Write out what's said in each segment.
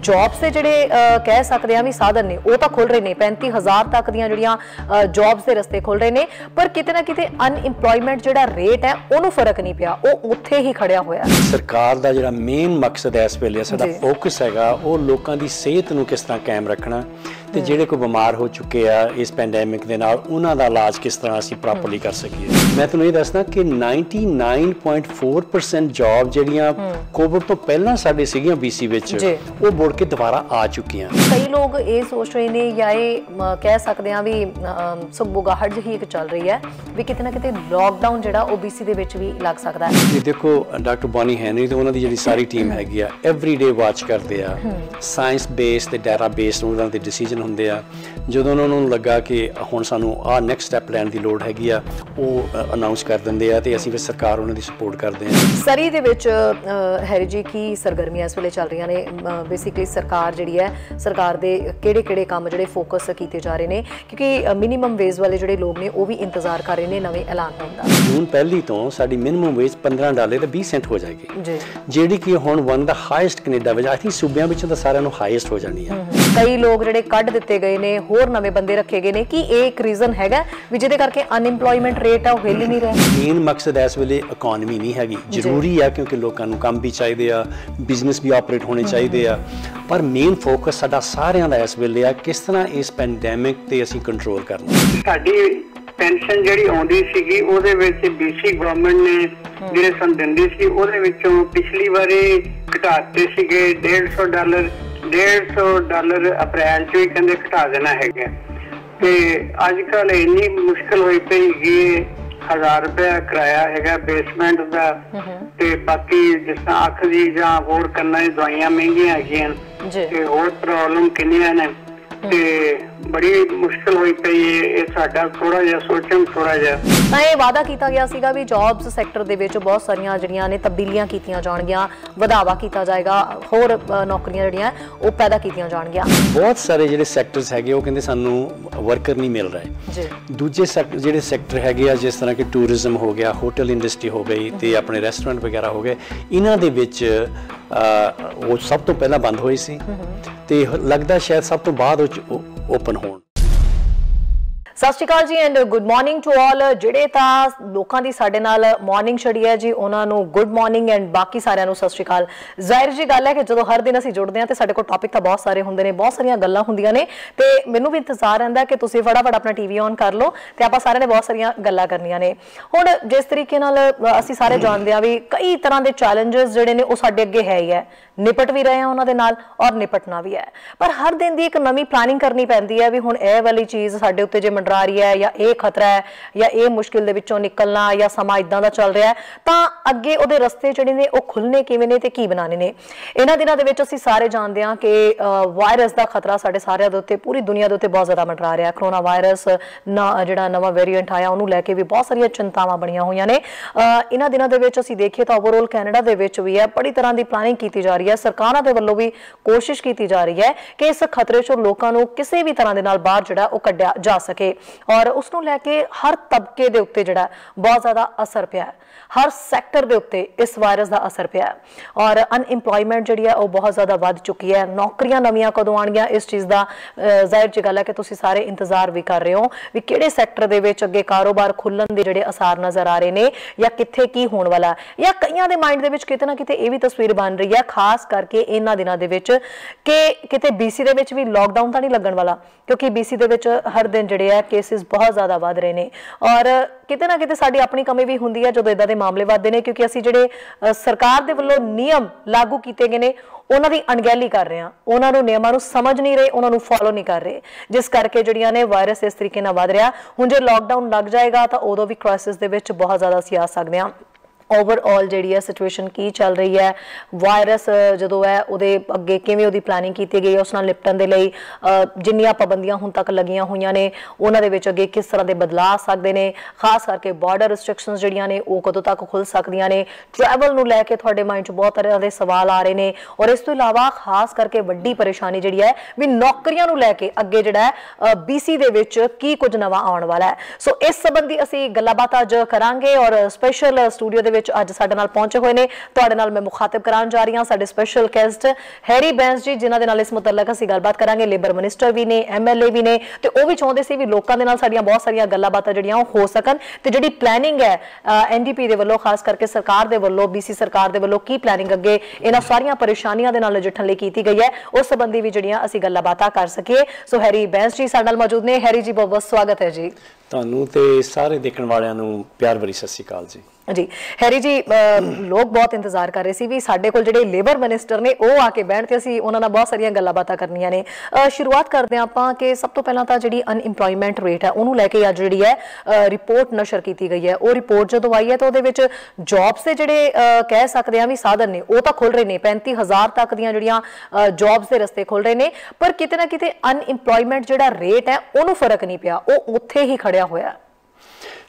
Jobs के जिहड़े कह सकते हैं भी साधन ने वो तो खुल रहे हैं, 35,000 तक दी जिहड़ियां जॉब्स के रस्ते खुल रहे हैं, पर किते ना किते अनएम्प्लॉयमेंट जिहड़ा रेट है उहनूं फर्क नहीं पिया, वो उत्थे ही खड़िया होया। सरकार दा जिहड़ा मेन मकसद है इस वेले साडा फोकस हैगा वो लोकां दी सेहत नूं किस तरह कायम रखना ते जिहड़े कोई बीमार हो चुके आ इस पैंडेमिक दे नाल उन्हां दा इलाज किस तरह असीं प्रॉपरली कर सकीए। मैं तुहानूं ये दसदा कि 99.4% जॉब जिहड़ियां कोविड तो पहलां साडे सीगीआं BC विच वो मुड़ के दोबारा आ चुकीआं। कई लोग ये सोच रहे ने या ये कह सकते हैं भी सुगबुगाहट ही एक चल रही है भी किते ना किते लॉकडाउन जिहड़ा वो BC दे विच भी लग सकदा है। ये देखो डॉक्टर बॉनी हैनरी ते उन्हां दी जिहड़ी सारी टीम हैगी आ एवरीडे वाच करदे आ, साइंस बेस्ड ते डाटा बेस्ड उन्हां दे डिसीजन ਹੁੰਦੇ ਆ। ਜਦੋਂ ਉਹਨਾਂ ਨੂੰ ਲੱਗਾ ਕਿ ਹੁਣ ਸਾਨੂੰ ਆਹ ਨੈਕਸਟ ਸਟੈਪ ਲੈਣ ਦੀ ਲੋੜ ਹੈਗੀ ਆ ਉਹ ਅਨਾਉਂਸ ਕਰ ਦਿੰਦੇ ਆ ਤੇ ਅਸੀਂ ਫਿਰ ਸਰਕਾਰ ਉਹਨਾਂ ਦੀ ਸਪੋਰਟ ਕਰਦੇ ਆ। ਸਰੀ ਦੇ ਵਿੱਚ ਹੈਰੀ ਜੀ ਕੀ ਸਰਗਰਮੀਆਂ ਇਸ ਵੇਲੇ ਚੱਲ ਰਹੀਆਂ ਨੇ? ਬੇਸਿਕਲੀ ਸਰਕਾਰ ਜਿਹੜੀ ਹੈ ਸਰਕਾਰ ਦੇ ਕਿਹੜੇ ਕੰਮ ਜਿਹੜੇ ਫੋਕਸ ਕੀਤੇ ਜਾ ਰਹੇ ਨੇ ਕਿਉਂਕਿ ਮਿਨੀਮਮ ਵੇਜ ਵਾਲੇ ਜਿਹੜੇ ਲੋਕ ਨੇ ਉਹ ਵੀ ਇੰਤਜ਼ਾਰ ਕਰ ਰਹੇ ਨੇ ਨਵੇਂ ਐਲਾਨ ਹੋਣ ਦਾ। ਜੂਨ ਪਹਿਲੀ ਤੋਂ ਸਾਡੀ ਮਿਨੀਮਮ ਵੇਜ $15 ਤੇ 20 ਸੈਂਟ ਹੋ ਜਾਏਗੀ ਜੀ, ਜਿਹੜੀ ਕਿ ਹੁਣ ਵਨ ਦਾ ਹਾਈਐਸਟ ਕੈਨੇਡਾ ਵਿੱਚ ਆਈ ਥਿੰਕ ਸੂਬਿਆਂ ਵਿੱਚੋਂ ਤਾਂ ਸਾਰਿਆਂ ਨੂੰ ਹਾਈਐਸਟ ਹੋ ਜਾਣੀ ਹੈ। ਕਈ ਲੋਕ ਜਿਹੜੇ ਕੱਢ ਦਿੱਤੇ ਗਏ ਨੇ ਹੋਰ ਨਵੇਂ ਬੰਦੇ ਰੱਖੇ ਗਏ ਨੇ ਕਿ ਇਹ ਇੱਕ ਰੀਜ਼ਨ ਹੈਗਾ ਵੀ ਜਿਹਦੇ ਕਰਕੇ ਅਨਇੰਪਲੋਇਮੈਂਟ ਰੇਟ ਆ ਉਹ ਹਿੱਲ ਹੀ ਨਹੀਂ ਰਿਹਾ। ਮੇਨ ਮਕਸਦ ਇਸ ਵੇਲੇ ਇਕਨੋਮੀ ਨਹੀਂ ਹੈਗੀ, ਜ਼ਰੂਰੀ ਆ ਕਿਉਂਕਿ ਲੋਕਾਂ ਨੂੰ ਕੰਮ ਵੀ ਚਾਹੀਦੇ ਆ, ਬਿਜ਼ਨਸ ਵੀ ਆਪਰੇਟ ਹੋਣੇ ਚਾਹੀਦੇ ਆ, ਪਰ ਮੇਨ ਫੋਕਸ ਸਾਡਾ ਸਾਰਿਆਂ ਦਾ ਇਸ ਵੇਲੇ ਆ ਕਿਸ ਤਰ੍ਹਾਂ ਇਸ ਪੈਂਡੈਮਿਕ ਤੇ ਅਸੀਂ ਕੰਟਰੋਲ ਕਰਨਾ। ਸਾਡੀ ਪੈਨਸ਼ਨ ਜਿਹੜੀ ਆਉਂਦੀ ਸੀਗੀ ਉਹਦੇ ਵਿੱਚ BC ਗਵਰਨਮੈਂਟ ਨੇ ਜਿਹੜੇ ਸਾਨੂੰ ਦਿੰਦੀ ਸੀ ਉਹਦੇ ਵਿੱਚੋਂ ਪਿਛਲੀ ਵਾਰੀ ਘਟਾਤੇ ਸੀਗੇ $150 ਅਪ੍ਰੈਲ ਚ ਵੀ ਕਹਿੰਦੇ ਘਟਾ ਦੇਣਾ ਹੈਗਾ ਤੇ ਅੱਜ ਕੱਲ ਇੰਨੀ ਮੁਸ਼ਕਿਲ ਹੋਈ ਪਈ ਹੈਗੀ, $1000 ਕਿਰਾਇਆ ਹੈਗਾ ਬੇਸਮੈਂਟ ਦਾ ਤੇ ਬਾਕੀ ਜਿਸ ਤਰ੍ਹਾਂ ਅੱਖ ਦੀ ਜਾਂ ਹੋਰ ਕੰਨਾਂ ਦੀ ਦਵਾਈਆਂ ਮਹਿੰਗੀਆਂ ਹੈਗੀਆਂ ਤੇ ਹੋਰ ਪ੍ਰੋਬਲਮ ਕਿੰਨੀਆਂ ਨੇ ਤੇ बड़ी मुश्किल हुई पई है। साडा थोड़ा जिहा सोचण थोड़ा जिहा ਤਾਂ ਇਹ ਵਾਅਦਾ ਕੀਤਾ ਗਿਆ ਸੀਗਾ ਵੀ ਜੌਬਸ ਸੈਕਟਰ ਦੇ ਵਿੱਚ ਬਹੁਤ ਸਾਰੀਆਂ ਜਿਹੜੀਆਂ ਨੇ ਤਬਦੀਲੀਆਂ ਕੀਤੀਆਂ ਜਾਣਗੀਆਂ, ਵਧਾਵਾ ਕੀਤਾ ਜਾਏਗਾ, ਹੋਰ ਨੌਕਰੀਆਂ ਜਿਹੜੀਆਂ ਉਹ ਪੈਦਾ ਕੀਤੀਆਂ ਜਾਣਗੀਆਂ। ਬਹੁਤ ਸਾਰੇ ਜਿਹੜੇ ਸੈਕਟਰਸ ਹੈਗੇ ਉਹ ਕਹਿੰਦੇ ਸਾਨੂੰ ਵਰਕਰ ਨਹੀਂ ਮਿਲ ਰਹੇ ਜੀ। ਦੂਜੇ ਜਿਹੜੇ ਸੈਕਟਰ ਹੈਗੇ ਆ ਜਿਸ ਤਰ੍ਹਾਂ ਕਿ ਟੂਰਿਜ਼ਮ ਹੋ ਗਿਆ, ਹੋਟਲ ਇੰਡਸਟਰੀ ਹੋ ਗਈ ਤੇ ਆਪਣੇ ਰੈਸਟੋਰੈਂਟ ਵਗੈਰਾ ਹੋ ਗਏ, ਇਹਨਾਂ ਦੇ ਵਿੱਚ ਉਹ ਸਭ ਤੋਂ ਪਹਿਲਾਂ ਬੰਦ ਹੋਈ ਸੀ ਤੇ ਲੱਗਦਾ ਸ਼ਾਇਦ ਸਭ ਤੋਂ ਬਾਅਦ ओपन होण। Sat Sri Akal ji and good morning to all. ਜਿਹੜੇ ਤਾਂ ਲੋਕਾਂ ਦੀ ਸਾਡੇ ਨਾਲ ਮਾਰਨਿੰਗ ਛੜੀ ਹੈ ਜੀ ਉਹਨਾਂ ਨੂੰ ਗੁੱਡ ਮਾਰਨਿੰਗ ਐਂਡ ਬਾਕੀ ਸਾਰਿਆਂ ਨੂੰ ਸਤਿ ਸ਼੍ਰੀ ਅਕਾਲ। ਜ਼ਾਹਿਰ ਜੀ ਗੱਲ ਹੈ ਕਿ ਜਦੋਂ ਹਰ ਦਿਨ ਅਸੀਂ ਜੁੜਦੇ ਹਾਂ ਤੇ ਸਾਡੇ ਕੋਲ ਟੌਪਿਕ ਤਾਂ ਬਹੁਤ ਸਾਰੇ ਹੁੰਦੇ ਨੇ, ਬਹੁਤ ਸਾਰੀਆਂ ਗੱਲਾਂ ਹੁੰਦੀਆਂ ਨੇ ਤੇ ਮੈਨੂੰ ਵੀ ਇੰਤਜ਼ਾਰ ਰਹਿੰਦਾ ਕਿ ਤੁਸੀਂ ਫਟਾਫਟ ਆਪਣਾ TV ਔਨ ਕਰ ਲਓ ਤੇ ਆਪਾਂ ਸਾਰਿਆਂ ਨੇ ਬਹੁਤ ਸਾਰੀਆਂ ਗੱਲਾਂ ਕਰਨੀਆਂ ਨੇ। ਹੁਣ ਜਿਸ ਤਰੀਕੇ ਨਾਲ ਅਸੀਂ ਸਾਰੇ ਜਾਣਦੇ ਹਾਂ ਵੀ ਕਈ ਤਰ੍ਹਾਂ ਦੇ ਚੈਲੰਜਸ ਜਿਹੜੇ ਨੇ ਉਹ ਸਾਡੇ ਅੱਗੇ ਹੈ ਹੀ ਹੈ, ਨਿਪਟ ਵੀ ਰਹੇ ਹਾਂ ਉਹਨਾਂ ਦੇ ਨਾਲ ਔਰ ਨਿਪਟਣਾ ਵੀ ਹੈ, ਪਰ ਹਰ ਦਿਨ ਦੀ ਇੱਕ ਨਵੀਂ ਪਲਾਨਿੰਗ ਕਰਨੀ ਪੈਂਦੀ ਹੈ ਵੀ ਹੁਣ ਇਹ ਵਾਲੀ ਚੀਜ਼ ਸਾਡੇ ਉੱਤੇ ਜੇ ਮੰਡਰਾ ਰਹੀ ਹੈ ਜਾਂ ਇਹ ਖਤਰਾ ਹੈ ਜਾਂ ਇਹ ਮੁਸ਼ਕਿਲ ਦੇ ਵਿੱਚੋਂ ਨਿਕਲਣਾ ਜਾਂ ਸਮਾਂ ਇਦਾਂ ਦਾ ਚੱਲ ਰਿਹਾ ਤਾਂ ਅੱਗੇ ਉਹਦੇ ਰਸਤੇ ਜਿਹੜੇ ਨੇ ਉਹ ਖੁੱਲਣੇ ਕਿਵੇਂ ਨੇ ਤੇ ਕੀ ਬਣਾਉਣੇ ਨੇ। ਇਹਨਾਂ ਦਿਨਾਂ ਦੇ ਵਿੱਚ ਅਸੀਂ ਸਾਰੇ ਜਾਣਦੇ ਹਾਂ ਕਿ ਵਾਇਰਸ ਦਾ ਖਤਰਾ ਸਾਡੇ ਸਾਰਿਆਂ ਦੇ ਉੱਤੇ, ਪੂਰੀ ਦੁਨੀਆ ਦੇ ਉੱਤੇ ਬਹੁਤ ਜ਼ਿਆਦਾ ਮੰਡਰਾ ਰਿਹਾ। ਕਰੋਨਾ ਵਾਇਰਸ ਜਿਹੜਾ ਨਵਾਂ ਵੇਰੀਐਂਟ ਆਇਆ ਉਹਨੂੰ ਲੈ ਕੇ ਵੀ ਬਹੁਤ ਸਾਰੀਆਂ ਚਿੰਤਾਵਾਂ ਬਣੀਆਂ ਹੋਈਆਂ ਨੇ। ਇਹਨਾਂ ਦਿਨਾਂ ਦੇ ਵਿੱਚ ਅਸੀਂ ਦੇਖੀਏ ਤਾਂ ਓਵਰਆਲ ਕੈਨੇਡਾ ਦੇ ਵਿੱਚ ਵੀ ਹੈ ਬੜੀ ਤਰ੍ਹਾਂ ਦੀ ਪਲਾਨਿੰਗ ਕੀਤੀ ਜਾ ਰਹੀ ਹੈ, ਸਰਕਾਰਾਂ ਦੇ ਵੱਲੋਂ ਵੀ ਕੋਸ਼ਿਸ਼ ਕੀਤੀ ਜਾ ਰਹੀ ਹੈ ਕਿ ਇਸ ਖਤਰੇ ਚੋਂ ਲੋਕਾਂ ਨੂੰ ਕਿਸੇ ਵੀ ਤਰ੍ਹਾਂ ਦੇ ਨਾਲ ਬਾਹਰ ਜਿਹੜਾ ਉਹ ਕੱਢਿਆ ਜਾ ਸਕੇ ਔਰ ਉਸ ਨੂੰ ਲੈ ਕੇ ਹਰ ਤਬਕੇ ਦੇ ਉੱਤੇ ਜਿਹੜਾ ਬਹੁਤ ਜ਼ਿਆਦਾ ਅਸਰ ਪਿਆ, ਹਰ ਸੈਕਟਰ ਦੇ ਉੱਤੇ ਇਸ ਵਾਇਰਸ ਦਾ ਅਸਰ ਪਿਆ ਔਰ ਅਨਇੰਪਲੋਇਮੈਂਟ ਜਿਹੜੀ ਹੈ ਉਹ ਬਹੁਤ ਜ਼ਿਆਦਾ ਵੱਧ ਚੁੱਕੀ ਹੈ। ਨੌਕਰੀਆਂ ਨਵੀਆਂ ਕਦੋਂ ਆਉਣਗੀਆਂ ਇਸ ਚੀਜ਼ ਦਾ ਜ਼ਾਹਿਰ ਜੀ ਗੱਲ ਹੈ ਕਿ ਤੁਸੀਂ ਸਾਰੇ ਇੰਤਜ਼ਾਰ ਵੀ ਕਰ ਰਹੇ ਹੋ ਵੀ ਕਿਹੜੇ ਸੈਕਟਰ ਦੇ ਵਿੱਚ ਅੱਗੇ ਕਾਰੋਬਾਰ ਖੁੱਲਣ ਦੇ ਜਿਹੜੇ ਅਸਾਰ ਨਜ਼ਰ ਆ ਰਹੇ ਨੇ ਜਾਂ ਕਿੱਥੇ ਕੀ ਹੋਣ ਵਾਲਾ, ਜਾਂ ਕਈਆਂ ਦੇ ਮਾਈਂਡ ਦੇ ਵਿੱਚ ਕਿਤੇ ਨਾ ਕਿਤੇ ਇਹ ਵੀ ਤਸਵੀਰ ਬਣ ਰਹੀ ਹੈ ਖਾਸ ਕਰਕੇ ਇਹਨਾਂ ਦਿਨਾਂ ਦੇ ਵਿੱਚ ਕਿ ਕਿਤੇ BC ਦੇ ਵਿੱਚ ਵੀ ਲੋਕਡਾਊਨ ਤਾਂ ਨਹੀਂ ਲੱਗਣ ਵਾਲਾ ਕਿਉਂਕਿ BC ਦੇ ਵਿੱਚ ਹਰ ਦਿਨ ਜਿਹੜੇ ਆ ਕੇਸਿਸ ਬਹੁਤ ਜ਼ਿਆਦਾ ਵੱਧ ਰਹੇ ਨੇ ਔਰ ਕਿਤੇ ਨਾ ਕਿਤੇ ਸਾਡੀ ਆਪਣੀ ਕਮੀ ਵੀ ਹੁੰਦੀ ਹੈ ਜਦੋਂ ਇਦਾਂ ਦੇ ਮਾਮਲੇ ਵੱਧਦੇ ਨੇ ਕਿਉਂਕਿ ਅਸੀਂ ਜਿਹੜੇ ਸਰਕਾਰ ਦੇ ਵੱਲੋਂ ਨਿਯਮ ਲਾਗੂ ਕੀਤੇ ਗਏ ਨੇ ਉਹਨਾਂ ਦੀ ਅਣਗਹਿਲੀ ਕਰ ਰਹੇ ਹਾਂ, ਉਹਨਾਂ ਨੂੰ ਨਿਯਮਾਂ ਨੂੰ ਸਮਝ ਨਹੀਂ ਰਹੇ, ਉਹਨਾਂ ਨੂੰ ਫੋਲੋ ਨਹੀਂ ਕਰ ਰਹੇ, ਜਿਸ ਕਰਕੇ ਜਿਹੜੀਆਂ ਨੇ ਵਾਇਰਸ ਇਸ ਤਰੀਕੇ ਨਾਲ ਵੱਧ ਰਿਹਾ। ਹੁਣ ਜੇ ਲੋਕਡਾਊਨ ਲੱਗ ਜਾਏਗਾ ਤਾਂ ਉਦੋਂ ਵੀ ਕ੍ਰਾਈਸਿਸ ਦੇ ਵਿੱਚ ਬਹੁਤ ਜ਼ਿਆਦਾ ਅਸੀਂ ਆ ਸਕਦੇ ਹਾਂ। ओवरऑल जी सिचुएशन की चल रही है, वायरस जो है ਉਹਦੇ ਅੱਗੇ ਕਿਵੇਂ ਉਹਦੀ ਪਲਾਨਿੰਗ ਕੀਤੀ ਗਈ ਹੈ, ਉਸ ਨਾਲ ਨਿਪਟਣ ਦੇ ਲਈ ਜਿੰਨੀਆਂ ਪਾਬੰਦੀਆਂ ਹੁਣ ਤੱਕ ਲੱਗੀਆਂ ਹੋਈਆਂ ਨੇ ਉਹਨਾਂ ਦੇ ਵਿੱਚ ਅੱਗੇ ਕਿਸ ਤਰ੍ਹਾਂ ਦੇ ਬਦਲਾਅ ਆ ਸਕਦੇ ਨੇ, ਖਾਸ ਕਰਕੇ ਬਾਰਡਰ ਰਿਸਟ੍ਰਿਕਸ਼ਨਸ ਜਿਹੜੀਆਂ ਨੇ ਉਹ ਕਦੋਂ ਤੱਕ ਖੁੱਲ ਸਕਦੀਆਂ ਨੇ, ਟਰੈਵਲ ਨੂੰ ਲੈ ਕੇ ਤੁਹਾਡੇ ਮਾਈਂਡ 'ਚ ਬਹੁਤ ਤਰ੍ਹਾਂ ਦੇ ਸਵਾਲ ਆ ਰਹੇ ਨੇ ਔਰ ਇਸ ਤੋਂ ਇਲਾਵਾ ਖਾਸ ਕਰਕੇ ਵੱਡੀ ਪਰੇਸ਼ਾਨੀ ਜਿਹੜੀ ਹੈ ਵੀ ਨੌਕਰੀਆਂ ਨੂੰ ਲੈ ਕੇ ਅੱਗੇ ਜਿਹੜਾ BC ਦੇ ਵਿੱਚ ਕੀ ਕੁਝ ਨਵਾਂ ਆਉਣ ਵਾਲਾ ਹੈ। ਸੋ ਇਸ ਸੰਬੰਧੀ ਅਸੀਂ ਗੱਲਾਂ ਬਾਤਾਂ ਅੱਜ ਕਰਾਂਗੇ ਔਰ ਸਪੈਸ਼ਲ ਸਟੂਡੀਓ ਦੇ ਵਿੱਚ ਅੱਜ ਸਾਡੇ ਨਾਲ ਪਹੁੰਚੇ ਹੋਏ ਨੇ। ਤੁਹਾਡੇ ਨਾਲ ਮੈਂ ਮੁਖਾਤਬ ਕਰਾਉਣ ਜਾ ਰਹੀ ਹਾਂ ਸਾਡੇ ਸਪੈਸ਼ਲ ਗੈਸਟ ਹੈਰੀ ਬੈਂਸ ਜੀ, ਜਿਨ੍ਹਾਂ ਦੇ ਨਾਲ ਇਸ ਮੁਤਲਕ ਅਸੀਂ ਗੱਲਬਾਤ ਕਰਾਂਗੇ। ਲੇਬਰ ਮਿਨਿਸਟਰ ਵੀ ਨੇ, MLA ਵੀ ਨੇ, ਤੇ ਉਹ ਵੀ ਚਾਹੁੰਦੇ ਸੀ ਵੀ ਲੋਕਾਂ ਦੇ ਨਾਲ ਸਾਡੀਆਂ ਬਹੁਤ ਸਾਰੀਆਂ ਗੱਲਾਂ ਬਾਤਾਂ ਜਿਹੜੀਆਂ ਉਹ ਹੋ ਸਕਣ, ਤੇ ਜਿਹੜੀ ਪਲੈਨਿੰਗ ਹੈ NDP ਦੇ ਵੱਲੋਂ, ਖਾਸ ਕਰਕੇ ਸਰਕਾਰ ਦੇ ਵੱਲੋਂ, BC ਸਰਕਾਰ ਦੇ ਵੱਲੋਂ ਕੀ ਪਲੈਨਿੰਗ ਅੱਗੇ ਇਹਨਾਂ ਸਾਰੀਆਂ ਪਰੇਸ਼ਾਨੀਆਂ ਦੇ ਨਾਲ ਨਜਿੱਠਣ ਲਈ ਕੀਤੀ ਗਈ ਹੈ, ਉਸ ਸੰਬੰਧੀ ਵੀ ਜਿਹੜੀਆਂ ਅਸੀਂ ਗੱਲਾਂ ਬਾਤਾਂ ਕਰ ਸਕੀਏ। ਸੋ ਹੈਰੀ ਬੈਂਸ ਜੀ ਸਾਡੇ ਨਾਲ ਮੌਜੂਦ ਨੇ। ਹੈਰੀ ਜੀ, ਬਹੁਤ ਬਹੁਤ ਸਵਾਗਤ ਹੈ ਜੀ। ਤੁਹਾਨੂੰ ਤੇ ਸਾਰੇ ਦੇਖਣ ਵਾਲਿਆਂ ਨੂੰ ਪਿਆਰ ਭਰੀ ਸਤਿ ਸ਼੍ਰੀ ਅਕਾਲ ਜੀ। ਜੀ ਹੈਰੀ ਜੀ, ਲੋਕ ਬਹੁਤ ਇੰਤਜ਼ਾਰ ਕਰ ਰਹੇ ਸੀ ਵੀ ਸਾਡੇ ਕੋਲ ਜਿਹੜੇ ਲੇਬਰ ਮਿਨਿਸਟਰ ਨੇ ਉਹ ਆ ਕੇ ਬਹਿਣ ਤੇ ਅਸੀਂ ਉਹਨਾਂ ਨਾਲ ਬਹੁਤ ਸਾਰੀਆਂ ਗੱਲਾਂ ਬਾਤਾਂ ਕਰਨੀਆਂ ਨੇ। ਸ਼ੁਰੂਆਤ ਕਰਦੇ ਹਾਂ ਆਪਾਂ ਕਿ ਸਭ ਤੋਂ ਪਹਿਲਾਂ ਤਾਂ ਜਿਹੜੀ ਅਨਇੰਪਲੋਇਮੈਂਟ ਰੇਟ ਹੈ ਉਹਨੂੰ ਲੈ ਕੇ ਅੱਜ ਜਿਹੜੀ ਹੈ ਰਿਪੋਰਟ ਨਸ਼ਰ ਕੀਤੀ ਗਈ ਹੈ। ਉਹ ਰਿਪੋਰਟ ਜਦੋਂ ਆਈ ਹੈ ਤਾਂ ਉਹਦੇ ਵਿੱਚ ਜੌਬਸ ਦੇ ਜਿਹੜੇ ਕਹਿ ਸਕਦੇ ਹਾਂ ਵੀ ਸਾਧਨ ਨੇ ਉਹ ਤਾਂ ਖੁੱਲ ਰਹੇ ਨੇ, 35,000 ਤੱਕ ਦੀਆਂ ਜਿਹੜੀਆਂ ਜੌਬਸ ਦੇ ਰਸਤੇ ਖੁੱਲ ਰਹੇ ਨੇ, ਪਰ ਕਿਤੇ ਨਾ ਕਿਤੇ ਅਨਇੰਪਲੋਇਮੈਂਟ ਜਿਹੜਾ ਰੇਟ ਹੈ ਉਹਨੂੰ ਫਰਕ ਨਹੀਂ ਪਿਆ, ਉਹ ਉੱਥੇ ਹੀ ਖੜਿਆ ਹੋਇਆ।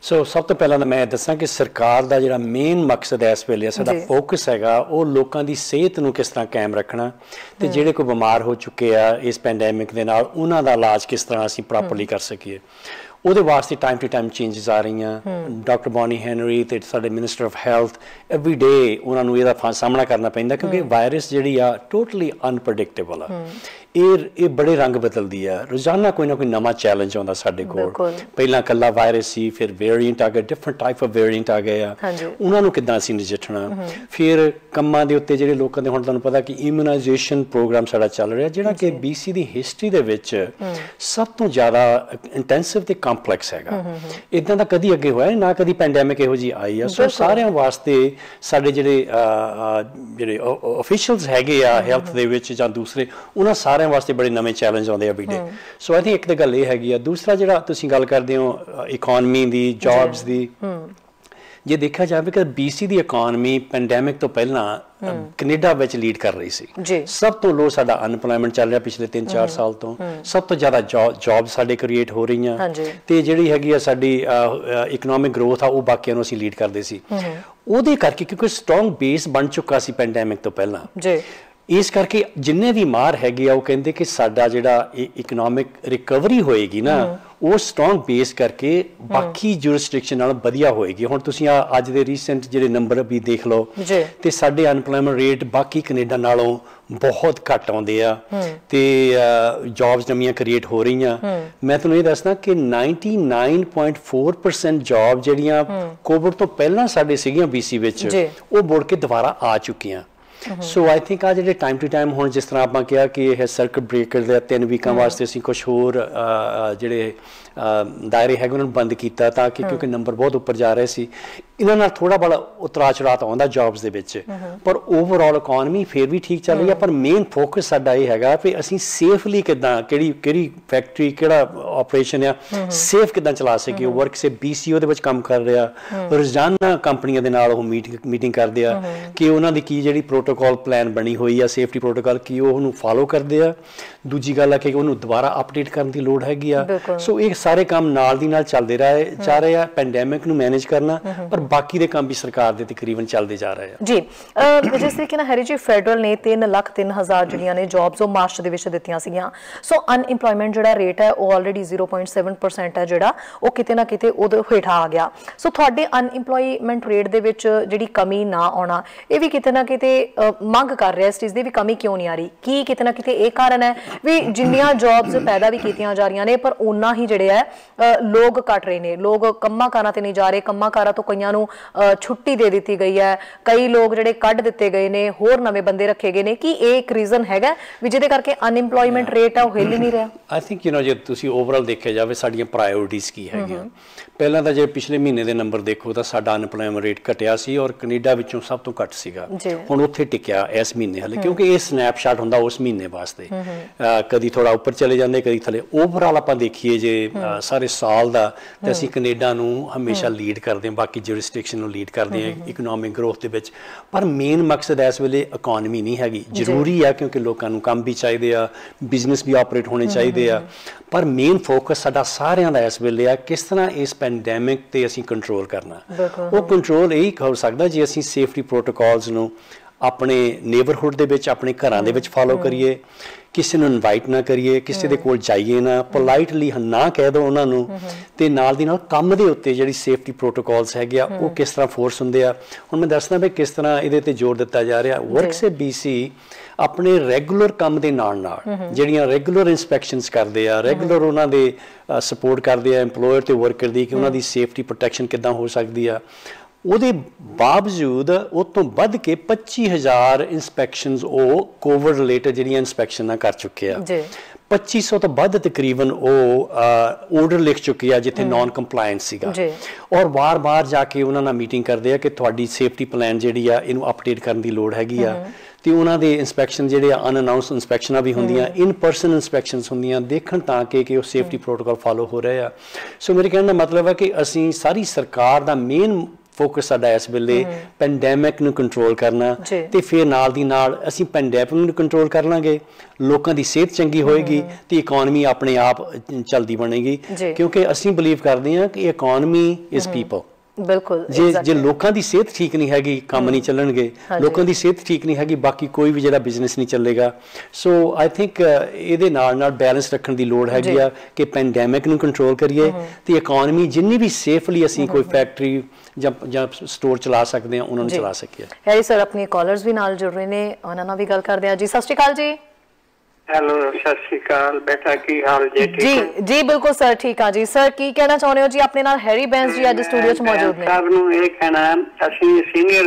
ਸੋ ਸਭ ਤੋਂ ਪਹਿਲਾਂ ਤਾਂ ਮੈਂ ਦੱਸਾਂ ਕਿ ਸਰਕਾਰ ਦਾ ਜਿਹੜਾ ਮੇਨ ਮਕਸਦ ਹੈ ਇਸ ਵੇਲੇ, ਸਾਡਾ ਫੋਕਸ ਹੈਗਾ ਉਹ ਲੋਕਾਂ ਦੀ ਸਿਹਤ ਨੂੰ ਕਿਸ ਤਰ੍ਹਾਂ ਕਾਇਮ ਰੱਖਣਾ, ਤੇ ਜਿਹੜੇ ਕੋਈ ਬਿਮਾਰ ਹੋ ਚੁੱਕੇ ਆ ਇਸ ਪੈਂਡੈਮਿਕ ਦੇ ਨਾਲ ਉਹਨਾਂ ਦਾ ਇਲਾਜ ਕਿਸ ਤਰ੍ਹਾਂ ਅਸੀਂ ਪ੍ਰੋਪਰਲੀ ਕਰ ਸਕੀਏ। ਉਹਦੇ ਵਾਸਤੇ ਟਾਈਮ ਟੂ ਟਾਈਮ ਚੇਂਜਸ ਆ ਰਹੀਆਂ। ਡਾਕਟਰ ਬੌਨੀ ਹੈਨਰੀ ਤੇ ਸਾਡੇ minister of health every day ਉਹਨਾਂ ਨੂੰ ਇਹਦਾ ਸਾਹਮਣਾ ਕਰਨਾ ਪੈਂਦਾ, ਕਿਉਂਕਿ ਵਾਇਰਸ ਜਿਹੜੀ ਆ ਟੋਟਲੀ ਅਨਪ੍ਰੈਡਿਕਟੇਬਲ ਆ। ਇਹ ਬੜੇ ਰੰਗ ਬਦਲਦੀ ਆ, ਰੋਜ਼ਾਨਾ ਕੋਈ ਨਾ ਕੋਈ ਨਵਾਂ ਚੈਲੰਜ ਆਉਂਦਾ ਸਾਡੇ ਕੋਲ। ਪਹਿਲਾਂ ਇਕੱਲਾ ਵਾਇਰਸ ਸੀ, ਫਿਰ ਵੇਰੀਐਂਟ ਆ ਗਏ, ਡਿਫਰੈਂਟ ਟਾਈਪ ਆਫ ਵੇਰੀਐਂਟ ਆ ਗਏ ਆ, ਉਹਨਾਂ ਨੂੰ ਕਿੱਦਾਂ ਅਸੀਂ ਨਜਿੱਠਣਾ। ਫਿਰ ਕੰਮਾਂ ਦੇ ਉੱਤੇ ਜਿਹੜੇ ਲੋਕਾਂ ਦੇ, ਹੁਣ ਤੁਹਾਨੂੰ ਪਤਾ ਕਿ ਇਮਿਊਨਾਈਜੇਸ਼ਨ ਪ੍ਰੋਗਰਾਮ ਸਾਡਾ ਚੱਲ ਰਿਹਾ, ਜਿਹੜਾ ਕਿ BC ਦੀ ਹਿਸਟਰੀ ਦੇ ਵਿੱਚ ਸਭ ਤੋਂ ਜ਼ਿਆਦਾ ਇੰਟੈਂਸਿਵ ਤੇ ਕੰਪਲੈਕਸ ਹੈਗਾ। ਇਦਾਂ ਦਾ ਕਦੀ ਅੱਗੇ ਹੋਇਆ ਨਾ, ਕਦੀ ਪੈਂਡੈਮਿਕ ਇਹੋ ਜਿਹੀ ਆਈ ਆ। ਸੋ ਸਾਰਿਆਂ ਵਾਸਤੇ ਸਾਡੇ ਜਿਹੜੇ ਅਫੀਸ਼ੀਅਲਸ ਹੈਗੇ ਆ ਹੈਲਥ ਦੇ ਵਿੱਚ ਜਾਂ ਦੂਸਰੇ, ਉਹਨਾਂ ਸਾਰਿਆਂ ਵਾਸਤੇ ਬੜੇ ਨਵੇਂ ਚੈਲੰਜ ਆਉਂਦੇ ਆ every day. So I think ਇੱਕ ਤਾਂ ਗੱਲ ਇਹ ਹੈਗੀ ਆ। ਦੂਸਰਾ ਜਿਹੜਾ ਤੁਸੀਂ ਗੱਲ ਕਰਦੇ ਹੋ ਇਕੋਨਮੀ ਦੀ, ਜੌਬਸ ਦੀ, ਜੇ ਦੇਖਿਆ ਜਾਵੇ ਕਿ BC ਦੀ ਇਕੋਨਮੀ ਪੈਂਡੈਮਿਕ ਤੋਂ ਪਹਿਲਾਂ ਕੈਨੇਡਾ ਵਿੱਚ ਲੀਡ ਕਰ ਰਹੀ ਸੀ। ਸਭ ਤੋਂ ਲੋ ਸਾਡਾ ਅਨਪਲਾਇਮੈਂਟ ਚੱਲ ਰਿਹਾ ਪਿਛਲੇ 3-4 ਸਾਲ ਤੋਂ, ਸਭ ਤੋਂ ਜ਼ਿਆਦਾ ਜੌਬ ਸਾਡੇ ਕ੍ਰੀਏਟ ਹੋ ਰਹੀਆਂ, ਤੇ ਜਿਹੜੀ ਹੈਗੀ ਆ ਸਾਡੀ ਇਕਨੋਮਿਕ ਗਰੋਥ ਆ ਉਹ ਬਾਕੀਆਂ ਨੂੰ ਅਸੀਂ ਲੀਡ ਕਰਦੇ ਸੀ। ਉਹਦੇ ਕਰਕੇ ਕਿਉਂਕਿ ਸਟਰੋਂਗ ਬੇਸ ਬਣ ਚੁੱਕਾ ਸੀ ਪੈਂਡੈਮਿਕ ਤੋਂ ਪਹਿਲਾਂ, ਇਸ ਕਰਕੇ ਜਿੰਨੇ ਵੀ ਮਾਰ ਹੈਗੇ ਆ ਉਹ ਕਹਿੰਦੇ ਕਿ ਸਾਡਾ ਜਿਹੜਾ ਇਕਨੋਮਿਕ ਰਿਕਵਰੀ ਹੋਏਗੀ ਨਾ, ਉਹ ਸਟਰੋਂਗ ਬੇਸ ਕਰਕੇ ਬਾਕੀ ਜੁਰਿਸਡਿਕਸ਼ਨ ਨਾਲ ਵਧੀਆ ਹੋਏਗੀ। ਹੁਣ ਤੁਸੀਂ ਅੱਜ ਦੇ ਰੀਸੈਂਟ ਜਿਹੜੇ ਨੰਬਰ ਵੀ ਦੇਖ ਲਓ, ਤੇ ਸਾਡੇ ਅਨਪਲਾਇਮੈਂਟ ਰੇਟ ਬਾਕੀ ਕੈਨੇਡਾ ਨਾਲੋਂ ਬਹੁਤ ਘੱਟ ਆਉਂਦੇ ਆ, ਤੇ ਜੌਬਸ ਨਵੀਆਂ ਕ੍ਰੀਏਟ ਹੋ ਰਹੀਆਂ। ਮੈਂ ਤੁਹਾਨੂੰ ਇਹ ਦੱਸਦਾ ਕਿ 99.4% ਜੌਬ ਜਿਹੜੀਆਂ ਕੋਵਿਡ ਤੋਂ ਪਹਿਲਾਂ ਸਾਡੇ ਸੀਗੀਆਂ BC ਵਿੱਚ, ਉਹ ਮੁੜ ਕੇ ਦੁਬਾਰਾ ਆ ਚੁੱਕੀਆਂ। ਸੋ ਆਈ ਥਿੰਕ ਆ ਜਿਹੜੇ ਟਾਈਮ ਟੂ ਟਾਈਮ, ਹੁਣ ਜਿਸ ਤਰ੍ਹਾਂ ਆਪਾਂ ਕਿਹਾ ਕਿ ਇਹ ਸਰਕਟ ਬ੍ਰੇਕਰ ਦੇ 3 ਵੀਕਾਂ ਵਾਸਤੇ ਅਸੀਂ ਕੁਝ ਹੋਰ ਜਿਹੜੇ ਦਾਇਰੇ ਹੈਗੇ ਉਹਨਾਂ ਨੂੰ ਬੰਦ ਕੀਤਾ, ਤਾਂ ਕਿ ਕਿਉਂਕਿ ਨੰਬਰ ਬਹੁਤ ਉੱਪਰ ਜਾ ਰਹੇ ਸੀ। ਇਹਨਾਂ ਨਾਲ ਥੋੜਾ ਬੜਾ ਉਤਰਾ ਚੜਾਅ ਆਉਂਦਾ ਜੌਬਸ ਦੇ ਵਿੱਚ, ਪਰ ਓਵਰਆਲ ਇਕੋਨਮੀ ਫਿਰ ਵੀ ਠੀਕ ਚੱਲ ਰਹੀ ਆ। ਪਰ ਮੇਨ ਫੋਕਸ ਸਾਡਾ ਇਹ ਹੈਗਾ ਵੀ ਅਸੀਂ ਸੇਫਲੀ ਕਿੱਦਾਂ, ਕਿਹੜੀ ਫੈਕਟਰੀ, ਕਿਹੜਾ ਆਪਰੇਸ਼ਨ ਆ ਸੇਫ ਕਿੱਦਾਂ ਚਲਾ ਸਕੀਏ। ਵਰਕ ਸੇ BC ਉਹਦੇ ਵਿੱਚ ਕੰਮ ਕਰ ਰਿਹਾ, ਰੋਜ਼ਾਨਾ ਕੰਪਨੀਆਂ ਦੇ ਨਾਲ ਉਹ ਮੀਟਿੰਗ ਕਰਦੇ ਆ ਕਿ ਉਹਨਾਂ ਦੀ ਕੀ ਜਿਹੜੀ ਪ੍ਰੋਟੋਕਾਲ ਪਲਾਨ ਬਣੀ ਹੋਈ ਆ, ਸੇਫਟੀ ਪ੍ਰੋਟੋਕਾਲ, ਕੀ ਉਹ ਉਹਨੂੰ ਫਾਲੋ ਕਰਦੇ ਆ। ਦੂਜੀ ਗੱਲ ਆ ਕਿ ਉਹਨੂੰ ਦੁਬਾਰਾ ਅਪਡੇਟ ਕਰਨ ਦੀ ਲੋੜ ਹੈਗੀ ਆ। ਸੋ ਇਹ ਸਾਰੇ ਕੰਮ ਨਾਲ ਦੀ ਨਾਲ ਚੱਲਦੇ ਜਾ ਰਹੇ ਆ, ਪੈਂਡੈਮਿਕ ਨੂੰ ਮੈਨੇਜ ਕਰਨਾ, ਪਰ ਬਾਕੀ ਦੇ ਕੰਮ ਵੀ ਸਰਕਾਰ ਦੇ ਤਕਰੀਬਨ ਚੱਲਦੇ ਜਾ ਰਹੇ ਆ। ਜੀ ਜਿਸ ਤਰੀਕੇ ਨਾਲ ਹੈਰੀ ਜੀ, ਫੈਡਰਲ ਨੇ 3,03,000 ਜਿਹੜੀਆਂ ਨੇ ਜੌਬਸ ਉਹ ਮਾਰਚ ਦੇ ਵਿੱਚ ਦਿੱਤੀਆਂ ਸੀਗੀਆਂ। ਸੋ ਅਨਇੰਪਲੋਇਮੈਂਟ ਜਿਹੜਾ ਰੇਟ ਹੈ ਉਹ ਆਲਰੇਡੀ 0.7% ਹੈ, ਜਿਹੜਾ ਉਹ ਕਿਤੇ ਨਾ ਕਿਤੇ ਉਹਦੇ ਹੇਠਾਂ ਆ ਗਿਆ। ਸੋ ਤੁਹਾਡੇ ਅਨਇੰਪਲੋਇਮੈਂਟ ਰੇਟ ਦੇ ਵਿੱਚ ਜਿਹੜੀ ਕਮੀ ਨਾ ਆਉਣਾ, ਇਹ ਵੀ ਕਿਤੇ ਨਾ ਕਿਤੇ ਮੰਗ ਕਰ ਰਿਹਾ ਇਸ ਚੀਜ਼ ਦੀ ਵੀ ਕਮੀ ਕਿਉਂ ਨਹੀਂ ਆ ਰਹੀ? ਕੀ ਕਿਤੇ ਨਾ ਕਿਤੇ ਇਹ ਕਾਰਨ ਹੈ ਵੀ ਜਿੰਨੀਆਂ ਜੌਬਸ ਪੈਦਾ ਵੀ ਕੀਤੀਆਂ ਜਾ ਰਹੀਆਂ ਨੇ, ਪਰ ਉਹਨਾਂ ਹੀ ਜਿਹੜੇ ਹੈ ਲੋਕ ਘਟ ਰਹੇ ਨੇ, ਲੋਕ ਕੰਮਾਂ ਕਾਰਾਂ ਤੇ ਨਹੀਂ ਜਾ ਰਹੇ, ਕੰਮਾਂ ਕਾਰਾਂ ਤੋਂ ਕਈਆਂ ਨੂੰ ਛੁੱਟੀ ਦੇ ਦਿੱਤੀ ਗਈ ਹੈ, ਕਈ ਲੋਕ ਜਿਹੜੇ ਕੱਢ ਦਿੱਤੇ ਗਏ ਨੇ, ਹੋਰ ਨਵੇਂ ਬੰਦੇ ਰੱਖੇ ਗਏ ਨੇ। ਕੀ ਇਹ ਇੱਕ ਰੀਜ਼ਨ ਹੈਗਾ ਵੀ ਜਿਹਦੇ ਕਰਕੇ ਅਨਇੰਪਲੋਇਮੈਂਟ ਰੇਟ ਆ ਉਹ ਹਿੱਲ ਨਹੀਂ ਰਿਹਾ? ਆਈ ਥਿੰਕ ਜੇ ਤੁਸੀਂ ਓਵਰਆਲ ਦੇਖਿਆ ਜਾਵੇ ਸਾਡੀਆਂ ਪ੍ਰਾਇਓਰਟੀਜ਼ ਕੀ ਹੈਗੀਆਂ। ਪਹਿਲਾਂ ਤਾਂ ਜੇ ਪਿਛਲੇ ਮਹੀਨੇ ਦੇ ਨੰਬਰ ਦੇਖੋ ਤਾਂ ਸਾਡਾ ਅਨਇੰਪਲੋਇਮੈਂਟ ਰੇਟ ਘਟਿਆ ਸੀ, ਔਰ ਕੈਨੇਡਾ ਵਿੱਚੋਂ ਸਭ ਤੋਂ ਘੱਟ ਸੀਗਾ। ਹੁਣ ਉੱਥੇ ਟਿਕਿਆ ਇਸ ਮਹੀਨੇ ਹਾਲੇ, ਕਿਉਂਕਿ ਇਹ ਸਨੈਪਸ਼ਾਟ ਹੁੰਦਾ ਉਸ ਮਹੀਨੇ ਵਾਸਤੇ, ਕਦੀ ਥੋੜਾ ਉੱਪਰ ਚਲੇ ਜਾਂਦੇ, ਕਦੀ ਥੱਲੇ। ਓਵਰਆਲ ਆਪਾਂ ਦੇਖੀਏ ਜੇ ਸਾਰੇ ਸਾਲ ਦਾ, ਤੇ ਅਸੀਂ ਕੈਨੇਡਾ ਨੂੰ ਹਮੇਸ਼ਾ ਲੀਡ ਕਰਦੇ ਹਾਂ, ਬਾਕੀ ਜੁਰਿਸਡਿਕਸ਼ਨ ਨੂੰ ਲੀਡ ਕਰਦੇ ਹਾਂ ਇਕਨੋਮਿਕ ਗਰੋਥ ਦੇ ਵਿੱਚ। ਪਰ ਮੇਨ ਮਕਸਦ ਇਸ ਵੇਲੇ ਇਕੋਨਮੀ ਨਹੀਂ ਹੈਗੀ। ਜ਼ਰੂਰੀ ਆ ਕਿਉਂਕਿ ਲੋਕਾਂ ਨੂੰ ਕੰਮ ਵੀ ਚਾਹੀਦੇ ਆ, ਬਿਜ਼ਨਸ ਵੀ ਆਪਰੇਟ ਹੋਣੇ ਚਾਹੀਦੇ ਆ, ਪਰ ਮੇਨ ਫੋਕਸ ਸਾਡਾ ਸਾਰਿਆਂ ਦਾ ਇਸ ਵੇਲੇ ਆ ਕਿਸ ਤਰ੍ਹਾਂ ਇਸ ਪੈਂਡੈਮਿਕ ਤੇ ਅਸੀਂ ਕੰਟਰੋਲ ਕਰਨਾ। ਉਹ ਕੰਟਰੋਲ ਇਹੀ ਹੋ ਸਕਦਾ ਜੇ ਅਸੀਂ ਸੇਫਟੀ ਪ੍ਰੋਟੋਕਾਲਸ ਨੂੰ ਆਪਣੇ ਨੇਬਰਹੁੱਡ ਦੇ ਵਿੱਚ ਆਪਣੇ ਘਰਾਂ ਦੇ ਵਿੱਚ ਫਾਲੋ ਕਰੀਏ, ਕਿਸੇ ਨੂੰ ਇਨਵਾਈਟ ਨਾ ਕਰੀਏ, ਕਿਸੇ ਦੇ ਕੋਲ ਜਾਈਏ ਨਾ, ਪੋਲਾਈਟਲੀ ਨਾ ਕਹਿ ਦਿਓ ਉਹਨਾਂ ਨੂੰ, ਤੇ ਨਾਲ ਦੀ ਨਾਲ ਕੰਮ ਦੇ ਉੱਤੇ ਜਿਹੜੀ ਸੇਫਟੀ ਪ੍ਰੋਟੋਕੋਲਸ ਹੈਗੇ ਆ ਉਹ ਕਿਸ ਤਰ੍ਹਾਂ ਫੋਰਸ ਹੁੰਦੇ ਆ। ਹੁਣ ਮੈਂ ਦੱਸਦਾ ਵੀ ਕਿਸ ਤਰ੍ਹਾਂ ਇਹਦੇ ਤੇ ਜ਼ੋਰ ਦਿੱਤਾ ਜਾ ਰਿਹਾ। ਵਰਕਸੇ BC ਆਪਣੇ ਰੈਗੂਲਰ ਕੰਮ ਦੇ ਨਾਲ ਨਾਲ ਜਿਹੜੀਆਂ ਰੈਗੂਲਰ ਇਨਸਪੈਕਸ਼ਨਸ ਕਰਦੇ ਆ, ਰੈਗੂਲਰ ਉਹਨਾਂ ਦੇ ਸਪੋਰਟ ਕਰਦੇ ਆ ਐਮਪਲੋਇਰ ਤੇ ਵਰਕਰ ਦੀ, ਕਿ ਉਹਨਾਂ ਦੀ ਸੇਫਟੀ ਪ੍ਰੋਟੈਕਸ਼ਨ ਕਿੱਦਾਂ ਹੋ ਸਕਦੀ ਆ। ਉਹਦੇ ਬਾਵਜੂਦ ਉਹ ਤੋਂ ਵੱਧ ਕੇ 25,000 ਇਨਸਪੈਕਸ਼ਨਸ ਉਹ ਕੋਵਿਡ ਰਿਲੇਟਡ ਜਿਹੜੀਆਂ ਇਨਸਪੈਕਸ਼ਨਾਂ ਕਰ ਚੁੱਕੇ ਆ। 2500 ਤੋਂ ਵੱਧ ਤਕਰੀਬਨ ਉਹ ਆਰਡਰ ਲਿਖ ਚੁੱਕੇ ਆ ਜਿੱਥੇ ਨਾਨ ਕੰਪਲਾਇੰਸ ਸੀਗਾ, ਔਰ ਵਾਰ-ਵਾਰ ਜਾ ਕੇ ਉਹਨਾਂ ਨਾਲ ਮੀਟਿੰਗ ਕਰਦੇ ਆ ਕਿ ਤੁਹਾਡੀ ਸੇਫਟੀ ਪਲਾਨ ਜਿਹੜੀ ਆ ਇਹਨੂੰ ਅਪਡੇਟ ਕਰਨ ਦੀ ਲੋੜ ਹੈਗੀ ਆ। ਤੇ ਉਹਨਾਂ ਦੇ ਇਨਸਪੈਕਸ਼ਨ ਜਿਹੜੇ ਆ ਅਨਅਨਾਉਂਸਡ ਇਨਸਪੈਕਸ਼ਨਾਂ ਵੀ ਹੁੰਦੀਆਂ, ਇਨ ਪਰਸਨ ਇਨਸਪੈਕਸ਼ਨਸ ਹੁੰਦੀਆਂ, ਦੇਖਣ ਤਾਂ ਕਿ ਉਹ ਸੇਫਟੀ ਪ੍ਰੋਟੋਕੋਲ ਫਾਲੋ ਹੋ ਰਹੇ ਆ। ਸੋ ਮੇਰੇ ਕਹਿਣ ਦਾ ਮਤਲਬ ਹੈ ਕਿ ਅਸੀਂ ਸਾਰੀ ਸਰਕਾਰ ਦਾ ਮੇਨ ਫੋਕਸ ਸਾਡਾ ਇਸ ਵੇਲੇ ਪੈਂਡੈਮਿਕ ਨੂੰ ਕੰਟਰੋਲ ਕਰਨਾ, ਤੇ ਫਿਰ ਨਾਲ ਦੀ ਨਾਲ ਅਸੀਂ ਪੈਂਡੈਮਿਕ ਨੂੰ ਕੰਟਰੋਲ ਕਰ ਲਾਂਗੇ, ਲੋਕਾਂ ਦੀ ਸਿਹਤ ਚੰਗੀ ਹੋਏਗੀ ਤੇ ਇਕਨੋਮੀ ਆਪਣੇ ਆਪ ਚਲਦੀ ਬਣੇਗੀ। ਕਿਉਂਕਿ ਅਸੀਂ ਬਿਲੀਵ ਕਰਦੇ ਹਾਂ ਕਿ ਇਕਨੋਮੀ ਇਜ਼ ਪੀਪਲ। ਬਿਲਕੁਲ, ਜੇ ਲੋਕਾਂ ਦੀ ਸਿਹਤ ਠੀਕ ਨਹੀਂ ਹੈਗੀ ਕੰਮ ਨਹੀਂ ਚੱਲਣਗੇ, ਲੋਕਾਂ ਦੀ ਸਿਹਤ ਠੀਕ ਨਹੀਂ ਹੈਗੀ ਬਾਕੀ ਕੋਈ ਵੀ ਜਿਹੜਾ ਬਿਜ਼ਨਸ ਨਹੀਂ ਚੱਲੇਗਾ। ਸੋ ਆਈ ਥਿੰਕ ਇਹਦੇ ਨਾਲ ਬੈਲੈਂਸ ਰੱਖਣ ਦੀ ਲੋੜ ਹੈਗੀ ਆ ਕਿ ਪੈਂਡੈਮਿਕ ਨੂੰ ਕੰਟਰੋਲ ਕਰੀਏ ਤੇ ਇਕਨੋਮੀ ਜਿੰਨੀ ਵੀ ਸੇਫਲੀ ਅਸੀਂ ਕੋਈ ਫੈਕਟਰੀ ਜਾਂ ਸਟੋਰ ਚਲਾ ਸਕਦੇ ਹਾਂ ਉਹਨਾਂ ਨੂੰ ਚਲਾ ਸਕੀਏ। ਹੈਰੀ ਸਰ ਆਪਣੇ ਕਾਲਰਸ ਵੀ ਨਾਲ ਜੁੜ ਰਹੇ ਨੇ, ਉਹਨਾਂ ਨਾਲ ਵੀ ਗੱਲ ਕਰਦੇ ਆ। ਜੀ ਸਤਿ ਸ਼੍ਰੀ ਅਕਾਲ ਜੀ। हेलो सत श्री अकाल बेटा, की हाल जे? जी जी बिल्कुल सर ठीक है जी। सर की कहना चाहते हो जी? अपने नाल हैरी बैंस जी आज स्टूडियो च मौजूद ने। साहब नु ये कहना ਅਸੀਂ ਸੀਨੀਅਰ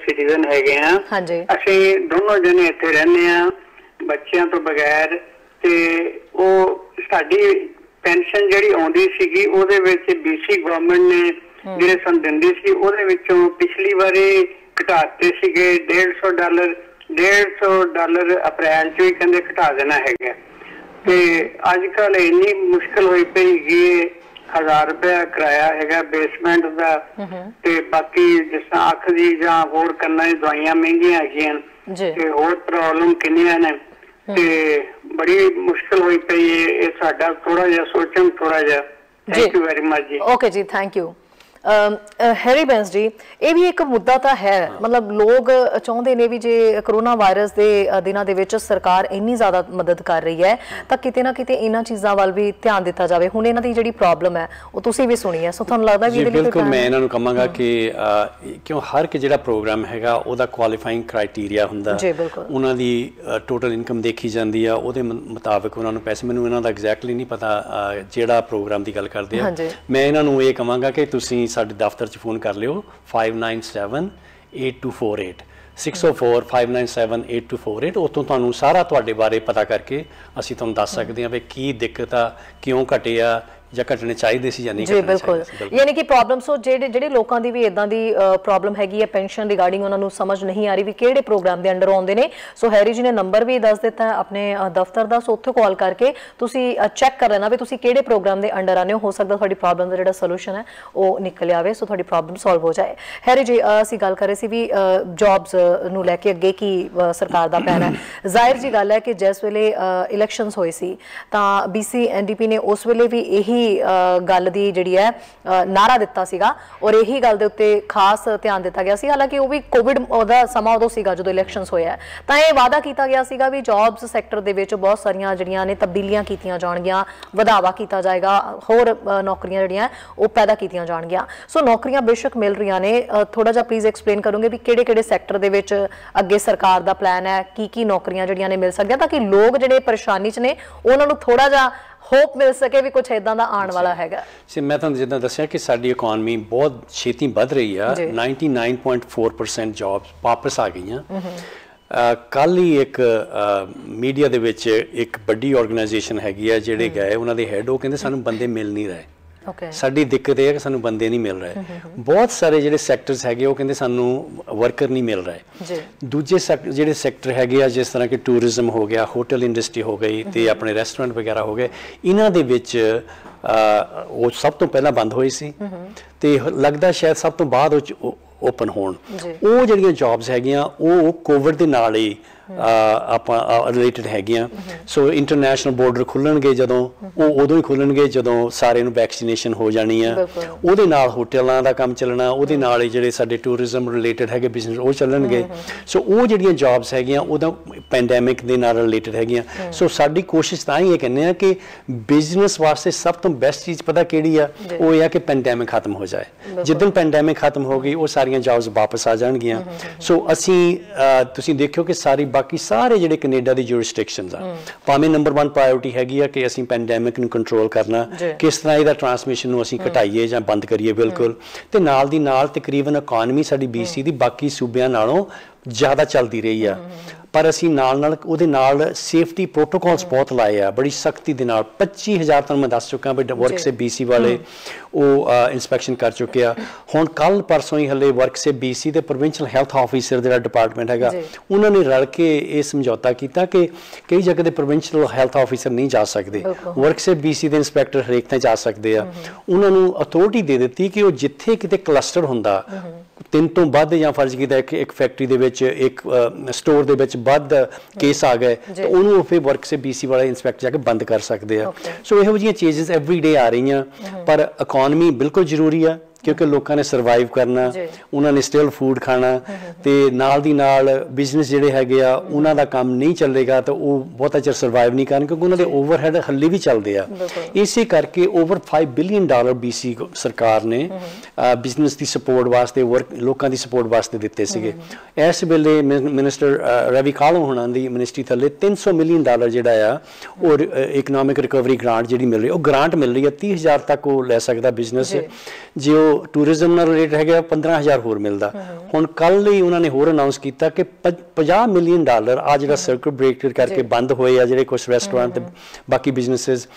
ਸਿਟੀਜ਼ਨ ਹੈਗੇ ਆ। ਹਾਂਜੀ, ਅਸੀਂ ਦੋਨੋਂ ਜਣੇ ਇੱਥੇ ਰਹਿੰਦੇ ਆ ਬੱਚਿਆਂ ਤੋਂ ਬਗੈਰ, ਤੇ ਉਹ ਸਾਡੀ ਪੈਨਸ਼ਨ ਜਿਹੜੀ ਆਉਂਦੀ ਸੀਗੀ ਉਹਦੇ ਵਿੱਚ BC ਗਵਰਨਮੈਂਟ ਨੇ ਜਿਹੜੇ ਸਾਨੂੰ ਦਿੰਦੀ ਸੀ ਉਹਦੇ ਵਿੱਚੋਂ ਪਿਛਲੀ ਵਾਰੀ ਘਟਾਤੇ ਸੀਗੇ $150 $150 ਅਪ੍ਰੈਲ ਚ ਹੀ ਕਹਿੰਦੇ ਘਟਾ ਦੇਣਾ ਹੈਗਾ। ਤੇ ਅੱਜ ਕੱਲ ਇੰਨੀ ਮੁਸ਼ਕਿਲ ਹੋਈ ਪਈ ਹੈਗੀ, 1000 ਰੁਪਇਆ ਕਿਰਾਇਆ ਹੈਗਾ ਬੇਸਮੈਂਟ ਦਾ, ਤੇ ਬਾਕੀ ਜਿਸ ਤਰ੍ਹਾਂ ਅੱਖ ਦੀ ਜਾਂ ਹੋਰ ਕੰਨਾਂ ਦੀ ਦਵਾਈਆਂ ਮਹਿੰਗੀਆਂ ਹੈਗੀਆਂ, ਤੇ ਹੋਰ ਪ੍ਰੋਬਲਮ ਕਿੰਨੀਆਂ ਨੇ, ਤੇ ਬੜੀ ਮੁਸ਼ਕਿਲ ਹੋਈ ਪਈ ਹੈ। ਇਹ ਸਾਡਾ ਥੋੜਾ ਜਿਹਾ ਸੋਚਣ ਥੋੜਾ ਜਿਹਾ। ਥੈਂਕ ਯੂ ਵੈਰੀ ਮਚ ਜੀ। ਓਕੇ ਜੀ, ਥੈਂਕ ਯੂ। ਹੈਰੀ ਬੈਂਸ ਜੀ, ਇਹ ਵੀ ਇੱਕ ਮੁੱਦਾ ਤਾਂ ਹੈ, ਮਤਲਬ ਲੋਕ ਚਾਹੁੰਦੇ ਨੇ ਵੀ ਜੇ ਕਰੋਨਾ ਵਾਇਰਸ ਦੇ ਦਿਨਾਂ ਦੇ ਵਿੱਚ ਸਰਕਾਰ ਇੰਨੀ ਜ਼ਿਆਦਾ ਮਦਦ ਕਰ ਰਹੀ ਹੈ ਤਾਂ ਕਿਤੇ ਨਾ ਕਿਤੇ ਇਹਨਾਂ ਚੀਜ਼ਾਂ ਵੱਲ ਵੀ ਧਿਆਨ ਦਿੱਤਾ ਜਾਵੇ। ਹੁਣ ਇਹਨਾਂ ਦੀ ਜਿਹੜੀ ਪ੍ਰੋਬਲਮ ਹੈ ਉਹ ਤੁਸੀਂ ਵੀ ਸੁਣੀ ਹੈ, ਸੋ ਤੁਹਾਨੂੰ ਲੱਗਦਾ ਵੀ ਇਹਦੇ ਲਈ ਬਿਲਕੁਲ ਮੈਂ ਇਹਨਾਂ ਨੂੰ ਕਹਾਂਗਾ ਕਿ ਕਿਉਂ ਹਰ ਇੱਕ ਜਿਹੜਾ ਪ੍ਰੋਗਰਾਮ ਹੈਗਾ ਉਹਦਾ ਕੁਆਲੀਫਾਈਂਗ ਕ੍ਰਾਈਟੇਰੀਆ ਹੁੰਦਾ, ਉਹਨਾਂ ਦੀ ਟੋਟਲ ਇਨਕਮ ਦੇਖੀ ਜਾਂਦੀ ਆ, ਉਹਦੇ ਮੁਤਾਬਕ ਉਹਨਾਂ ਨੂੰ ਪੈਸੇ। ਮੈਨੂੰ ਇਹਨਾਂ ਦਾ ਐਗਜ਼ੈਕਟਲੀ ਨਹੀਂ ਪਤਾ ਜਿਹੜਾ ਪ੍ਰੋਗਰਾਮ ਦੀ ਗੱਲ ਕਰਦੇ ਆ। ਮੈਂ ਇਹਨਾਂ ਨੂੰ ਇਹ ਕਹਾਂਗਾ ਕਿ ਤੁਸੀਂ ਸਾਡੇ ਦਫ਼ਤਰ 'ਚ ਫੋਨ ਕਰ ਲਿਓ 597824 604-597-8248। ਉੱਥੋਂ ਤੁਹਾਨੂੰ ਸਾਰਾ ਤੁਹਾਡੇ ਬਾਰੇ ਪਤਾ ਕਰਕੇ ਅਸੀਂ ਤੁਹਾਨੂੰ ਦੱਸ ਸਕਦੇ ਹਾਂ ਵੀ ਕੀ ਦਿੱਕਤ ਆ, ਕਿਉਂ ਘਟਿਆ ਜਾਂ ਘਟਣੇ ਚਾਹੀਦੇ ਸੀ ਜਾਂ ਨਹੀਂ ਘਟਣੇ ਚਾਹੀਦੇ। ਬਿਲਕੁਲ, ਯਾਨੀ ਕਿ ਪ੍ਰੋਬਲਮ ਸੋ ਜਿਹੜੇ ਲੋਕਾਂ ਦੀ ਵੀ ਇਦਾਂ ਦੀ ਪ੍ਰੋਬਲਮ ਹੈਗੀ ਹੈ ਪੈਨਸ਼ਨ ਰਿਗਾਰਡਿੰਗ, ਉਹਨਾਂ ਨੂੰ ਸਮਝ ਨਹੀਂ ਆ ਰਹੀ ਵੀ ਕਿਹੜੇ ਪ੍ਰੋਗਰਾਮ ਦੇ ਅੰਡਰ ਆਉਂਦੇ ਨੇ। ਸੋ ਹੈਰੀ ਜੀ ਨੇ ਨੰਬਰ ਵੀ ਦੱਸ ਦਿੱਤਾ ਆਪਣੇ ਦਫ਼ਤਰ ਦਾ, ਸੋ ਉੱਥੇ ਕਾਲ ਕਰਕੇ ਤੁਸੀਂ ਚੈੱਕ ਕਰ ਲੈਣਾ ਵੀ ਤੁਸੀਂ ਕਿਹੜੇ ਪ੍ਰੋਗਰਾਮ ਦੇ ਅੰਡਰ ਆਉਂਦੇ ਹੋ। ਹੋ ਸਕਦਾ ਤੁਹਾਡੀ ਪ੍ਰੋਬਲਮ ਦਾ ਜਿਹੜਾ ਸੋਲੂਸ਼ਨ ਹੈ ਉਹ ਨਿਕਲ ਆਵੇ, ਸੋ ਤੁਹਾਡੀ ਪ੍ਰੋਬਲਮ ਸੋਲਵ ਹੋ ਜਾਏ। ਹੈਰੀ ਜੀ, ਅਸੀਂ ਗੱਲ ਕਰ ਰਹੇ ਸੀ ਵੀ ਜੌਬਸ ਨੂੰ ਲੈ ਕੇ ਅੱਗੇ ਕੀ ਸਰਕਾਰ ਦਾ ਪਲਾਨ ਹੈ। ਜ਼ਾਹਿਰ ਜੀ ਗੱਲ ਹੈ ਕਿ ਜਿਸ ਵੇਲੇ ਇਲੈਕਸ਼ਨਸ ਹੋਏ ਸੀ ਤਾਂ BC NDP ਨੇ ਉਸ ਵੇਲੇ ਵੀ ਇਹੀ ਗੱਲ ਦੀ ਜਿਹੜੀ ਹੈ ਨਾਰਾ ਦਿੱਤਾ ਸੀਗਾ, ਔਰ ਇਹੀ ਗੱਲ ਦੇ ਉੱਤੇ ਖਾਸ ਧਿਆਨ ਦਿੱਤਾ ਗਿਆ ਸੀ। ਹਾਲਾਂਕਿ ਉਹ ਵੀ ਕੋਵਿਡ ਦਾ ਸਮਾਂ ਉਦੋਂ ਸੀਗਾ ਜਦੋਂ ਇਲੈਕਸ਼ਨਸ ਹੋਇਆ, ਤਾਂ ਇਹ ਵਾਅਦਾ ਕੀਤਾ ਗਿਆ ਸੀਗਾ ਵੀ ਜੌਬਸ ਸੈਕਟਰ ਦੇ ਵਿੱਚ ਬਹੁਤ ਸਾਰੀਆਂ ਜਿਹੜੀਆਂ ਨੇ ਤਬਦੀਲੀਆਂ ਕੀਤੀਆਂ ਜਾਣਗੀਆਂ, ਵਧਾਵਾ ਕੀਤਾ ਜਾਏਗਾ, ਹੋਰ ਨੌਕਰੀਆਂ ਜਿਹੜੀਆਂ ਉਹ ਪੈਦਾ ਕੀਤੀਆਂ ਜਾਣਗੀਆਂ। ਸੋ ਨੌਕਰੀਆਂ ਬੇਸ਼ੱਕ ਮਿਲ ਰਹੀਆਂ ਨੇ, ਥੋੜਾ ਜਿਹਾ ਪਲੀਜ਼ ਐਕਸਪਲੇਨ ਕਰੋਗੇ ਵੀ ਕਿਹੜੇ ਕਿਹੜੇ ਸੈਕਟਰ ਦੇ ਵਿੱਚ ਅੱਗੇ ਸਰਕਾਰ ਦਾ ਪਲਾਨ ਹੈ, ਕੀ ਨੌਕਰੀਆਂ ਜਿਹੜੀਆਂ ਨੇ ਮਿਲ ਸਕਦੀਆਂ, ਤਾਂ ਕਿ ਲੋਕ ਜਿਹੜੇ ਪਰੇਸ਼ਾਨੀ 'ਚ ਨੇ ਉਹਨਾਂ ਨੂੰ ਥੋੜਾ ਜਿਹਾ ਹੋਪ ਮਿਲ ਸਕੇ ਵੀ ਕੁਝ ਇਦਾਂ ਦਾ ਆਉਣ ਵਾਲਾ ਹੈਗਾ। ਮੈਂ ਤੁਹਾਨੂੰ ਜਿੱਦਾਂ ਦੱਸਿਆ ਕਿ ਸਾਡੀ ਇਕਨੋਮੀ ਬਹੁਤ ਛੇਤੀ ਵੱਧ ਰਹੀ ਆ, 99.4% ਜੌਬਸ ਵਾਪਸ ਆ ਗਈਆਂ। ਕੱਲ ਹੀ ਇੱਕ ਮੀਡੀਆ ਦੇ ਵਿੱਚ ਇੱਕ ਵੱਡੀ ਆਰਗੇਨਾਈਜੇਸ਼ਨ ਹੈਗੀ ਆ, ਜਿਹੜੇ ਗਏ ਉਹਨਾਂ ਦੇ ਹੈਡ, ਉਹ ਕਹਿੰਦੇ ਸਾਨੂੰ ਬੰਦੇ ਮਿਲ ਨਹੀਂ ਰਹੇ। ਸਾਡੀ ਦਿੱਕਤ ਇਹ ਹੈ ਕਿ ਸਾਨੂੰ ਬੰਦੇ ਨਹੀਂ ਮਿਲ ਰਹੇ। ਬਹੁਤ ਸਾਰੇ ਜਿਹੜੇ ਸੈਕਟਰਸ ਹੈਗੇ ਉਹ ਕਹਿੰਦੇ ਸਾਨੂੰ ਵਰਕਰ ਨਹੀਂ ਮਿਲ ਰਹੇ। ਦੂਜੇ ਜਿਹੜੇ ਸੈਕਟਰ ਹੈਗੇ ਆ, ਜਿਸ ਤਰ੍ਹਾਂ ਕਿ ਟੂਰਿਜ਼ਮ ਹੋ ਗਿਆ, ਹੋਟਲ ਇੰਡਸਟਰੀ ਹੋ ਗਈ, ਤੇ ਆਪਣੇ ਰੈਸਟੋਰੈਂਟ ਵਗੈਰਾ ਹੋ ਗਏ, ਇਹਨਾਂ ਦੇ ਵਿੱਚ ਉਹ ਸਭ ਤੋਂ ਪਹਿਲਾਂ ਬੰਦ ਹੋਏ ਸੀ ਤੇ ਲੱਗਦਾ ਸ਼ਾਇਦ ਸਭ ਤੋਂ ਬਾਅਦ ਉਹ ਓਪਨ ਹੋਣ। ਉਹ ਜਿਹੜੀਆਂ ਜੌਬਸ ਹੈਗੀਆਂ ਉਹ ਕੋਵਿਡ ਦੇ ਨਾਲ ਹੀ ਆਪਾਂ ਰਿਲੇਟਡ ਹੈਗੀਆਂ। ਸੋ ਇੰਟਰਨੈਸ਼ਨਲ ਬਾਰਡਰ ਖੁੱਲਣਗੇ ਜਦੋਂ, ਉਹ ਉਦੋਂ ਹੀ ਖੁੱਲਣਗੇ ਜਦੋਂ ਸਾਰੇ ਨੂੰ ਵੈਕਸੀਨੇਸ਼ਨ ਹੋ ਜਾਣੀ ਆ। ਉਹਦੇ ਨਾਲ ਹੋਟਲਾਂ ਦਾ ਕੰਮ ਚੱਲਣਾ, ਉਹਦੇ ਨਾਲ ਹੀ ਜਿਹੜੇ ਸਾਡੇ ਟੂਰਿਜ਼ਮ ਰਿਲੇਟਡ ਹੈਗੇ ਬਿਜ਼ਨਸ ਉਹ ਚੱਲਣਗੇ। ਸੋ ਉਹ ਜਿਹੜੀਆਂ ਜੌਬਸ ਹੈਗੀਆਂ ਉਹਦਾ ਪੈਂਡੈਮਿਕ ਦੇ ਨਾਲ ਰਿਲੇਟਡ ਹੈਗੀਆਂ। ਸੋ ਸਾਡੀ ਕੋਸ਼ਿਸ਼ ਤਾਂ ਹੀ ਇਹ ਕਹਿੰਦੇ ਆ ਕਿ ਬਿਜ਼ਨਸ ਵਾਸਤੇ ਸਭ ਤੋਂ ਬੈਸਟ ਚੀਜ਼ ਪਤਾ ਕਿਹੜੀ ਆ? ਉਹ ਇਹ ਆ ਕਿ ਪੈਂਡੈਮਿਕ ਖਤਮ ਹੋ ਜਾਏ। ਜਿੱਦਣ ਪੈਂਡੈਮਿਕ ਖਤਮ ਹੋ ਗਈ ਉਹ ਸਾਰੀਆਂ ਜੌਬਸ ਵਾਪਸ ਆ ਜਾਣਗੀਆਂ। ਸੋ ਅਸੀਂ ਤੁਸੀਂ ਦੇਖਿਓ ਕਿ ਬਾਕੀ ਸਾਰੇ ਜਿਹੜੇ ਕੈਨੇਡਾ ਦੀ ਜੂਰਿਸਡਿਕਸ਼ਨਸ ਆ, ਭਾਵੇਂ ਨੰਬਰ 1 ਪ੍ਰਾਇਓਰਟੀ ਹੈਗੀ ਆ ਕਿ ਅਸੀਂ ਪੈਂਡੈਮਿਕ ਨੂੰ ਕੰਟਰੋਲ ਕਰਨਾ, ਕਿਸ ਤਰ੍ਹਾਂ ਇਹਦਾ ਟਰਾਂਸਮਿਸ਼ਨ ਨੂੰ ਅਸੀਂ ਘਟਾਈਏ ਜਾਂ ਬੰਦ ਕਰੀਏ ਬਿਲਕੁਲ। ਤੇ ਨਾਲ ਦੀ ਨਾਲ ਤਕਰੀਬਨ ਇਕੋਨਮੀ ਸਾਡੀ BC ਦੀ ਬਾਕੀ ਸੂਬਿਆਂ ਨਾਲੋਂ ਜ਼ਿਆਦਾ ਚੱਲਦੀ ਰਹੀ ਆ, ਪਰ ਅਸੀਂ ਨਾਲ ਉਹਦੇ ਨਾਲ ਸੇਫਟੀ ਪ੍ਰੋਟੋਕੋਲਸ ਬਹੁਤ ਲਾਏ ਆ ਬੜੀ ਸਖਤੀ ਦੇ ਨਾਲ। 25,000 ਤੁਹਾਨੂੰ ਮੈਂ ਦੱਸ ਚੁੱਕਾ ਵੀ ਵਰਕ ਸੇ BC ਵਾਲੇ ਉਹ ਇੰਸਪੈਕਸ਼ਨ ਕਰ ਚੁੱਕੇ ਆ। ਹੁਣ ਕੱਲ ਪਰਸੋਂ ਹੀ ਹਲੇ ਵਰਕ ਸੇ BC ਦੇ ਪ੍ਰੋਵਿੰਸ਼ੀਅਲ ਹੈਲਥ ਆਫਿਸਰ ਜਿਹੜਾ ਡਿਪਾਰਟਮੈਂਟ ਹੈਗਾ, ਉਹਨਾਂ ਨੇ ਰਲ ਕੇ ਇਹ ਸਮਝੌਤਾ ਕੀਤਾ ਕਿ ਕਈ ਜਗ੍ਹਾ ਦੇ ਪ੍ਰੋਵਿੰਸ਼ੀਅਲ ਹੈਲਥ ਆਫਿਸਰ ਨਹੀਂ ਜਾ ਸਕਦੇ, ਵਰਕ ਸੇ BC ਦੇ ਇੰਸਪੈਕਟਰ ਹਰੇਕ ਥਾਂ ਜਾ ਸਕਦੇ ਆ। ਉਹਨਾਂ ਨੂੰ ਅਥਾਰਟੀ ਦੇ ਦਿੱਤੀ ਕਿ ਉਹ ਜਿੱਥੇ ਕਿਤੇ ਕਲਸਟਰ ਹੁੰਦਾ, 3 ਤੋਂ ਵੱਧ ਜਾਂ ਫਰਜ਼ ਕੀਤਾ ਇੱਕ ਫੈਕਟਰੀ ਦੇ ਵਿੱਚ, ਇੱਕ ਸਟੋਰ ਦੇ ਵਿੱਚ ਵੱਧ ਕੇਸ ਆ ਗਏ, ਤਾਂ ਉਹਨੂੰ ਫਿਰ ਵਰਕ ਸੇ BC ਵਾਲੇ ਇੰਸਪੈਕਟਰ ਜਾ ਕੇ ਬੰਦ ਕਰ ਸਕਦੇ ਆ। ਸੋ ਇਹੋ ਜਿਹੀਆਂ ਚੇਂਜਸ ਐਵਰੀਡੇ ਆ ਰਹੀਆਂ, ਪਰ ਇਕੋਨਮੀ ਬਿਲਕੁਲ ਜ਼ਰੂਰੀ ਆ ਕਿਉਂਕਿ ਲੋਕਾਂ ਨੇ ਸਰਵਾਈਵ ਕਰਨਾ, ਉਹਨਾਂ ਨੇ ਸਟਿਲ ਫੂਡ ਖਾਣਾ, ਤੇ ਨਾਲ ਦੀ ਨਾਲ ਬਿਜ਼ਨਸ ਜਿਹੜੇ ਹੈਗੇ ਆ ਉਹਨਾਂ ਦਾ ਕੰਮ ਨਹੀਂ ਚੱਲੇਗਾ ਤਾਂ ਉਹ ਬਹੁਤਾ ਚਿਰ ਸਰਵਾਈਵ ਨਹੀਂ ਕਰਨ, ਕਿਉਂਕਿ ਉਹਨਾਂ ਦੇ ਓਵਰਹੈਡ ਹੱਲੇ ਵੀ ਚੱਲਦੇ ਆ। ਇਸੇ ਕਰਕੇ ਓਵਰ $5 ਬਿਲੀਅਨ BC ਸਰਕਾਰ ਨੇ ਬਿਜ਼ਨਸ ਦੀ ਸਪੋਰਟ ਵਾਸਤੇ, ਲੋਕਾਂ ਦੀ ਸਪੋਰਟ ਵਾਸਤੇ ਦਿੱਤੇ ਸੀਗੇ। ਇਸ ਵੇਲੇ ਮਿਨਿਸਟਰ ਰਵੀ ਕਾਲੋ ਹੋਣਾ ਦੀ ਮਿਨਿਸਟਰੀ ਥੱਲੇ $300 ਮਿਲੀਅਨ ਜਿਹੜਾ ਆ ਉਹ ਇਕਨੋਮਿਕ ਰਿਕਵਰੀ ਗ੍ਰਾਂਟ ਜਿਹੜੀ ਮਿਲ ਰਹੀ, ਉਹ ਗ੍ਰਾਂਟ ਮਿਲ ਰਹੀ ਹੈ 30,000 ਤੱਕ ਉਹ ਲੈ ਸਕਦਾ ਬਿਜ਼ਨਸ। ਜੇ ਉਹ ਟੂਰਿਜ਼ਮ ਨਾਲ ਰਿਲੇਟਡ ਹੈਗਾ 15,000 ਹੋਰ ਮਿਲਦਾ। ਹੁਣ ਕੱਲ ਹੀ ਉਹਨਾਂ ਨੇ ਹੋਰ ਅਨਾਉਂਸ ਕੀਤਾ ਕਿ $50 ਮਿਲੀਅਨ ਆ ਜਿਹੜਾ ਸਰਕਟ ਬ੍ਰੇਕਰ ਕਰਕੇ ਬੰਦ ਹੋਏ ਆ ਜਿਹੜੇ ਕੁਝ ਰੈਸਟੋਰੈਂਟ ਤੇ ਬਾਕੀ ਬਿਜ਼ਨਸਿਸ,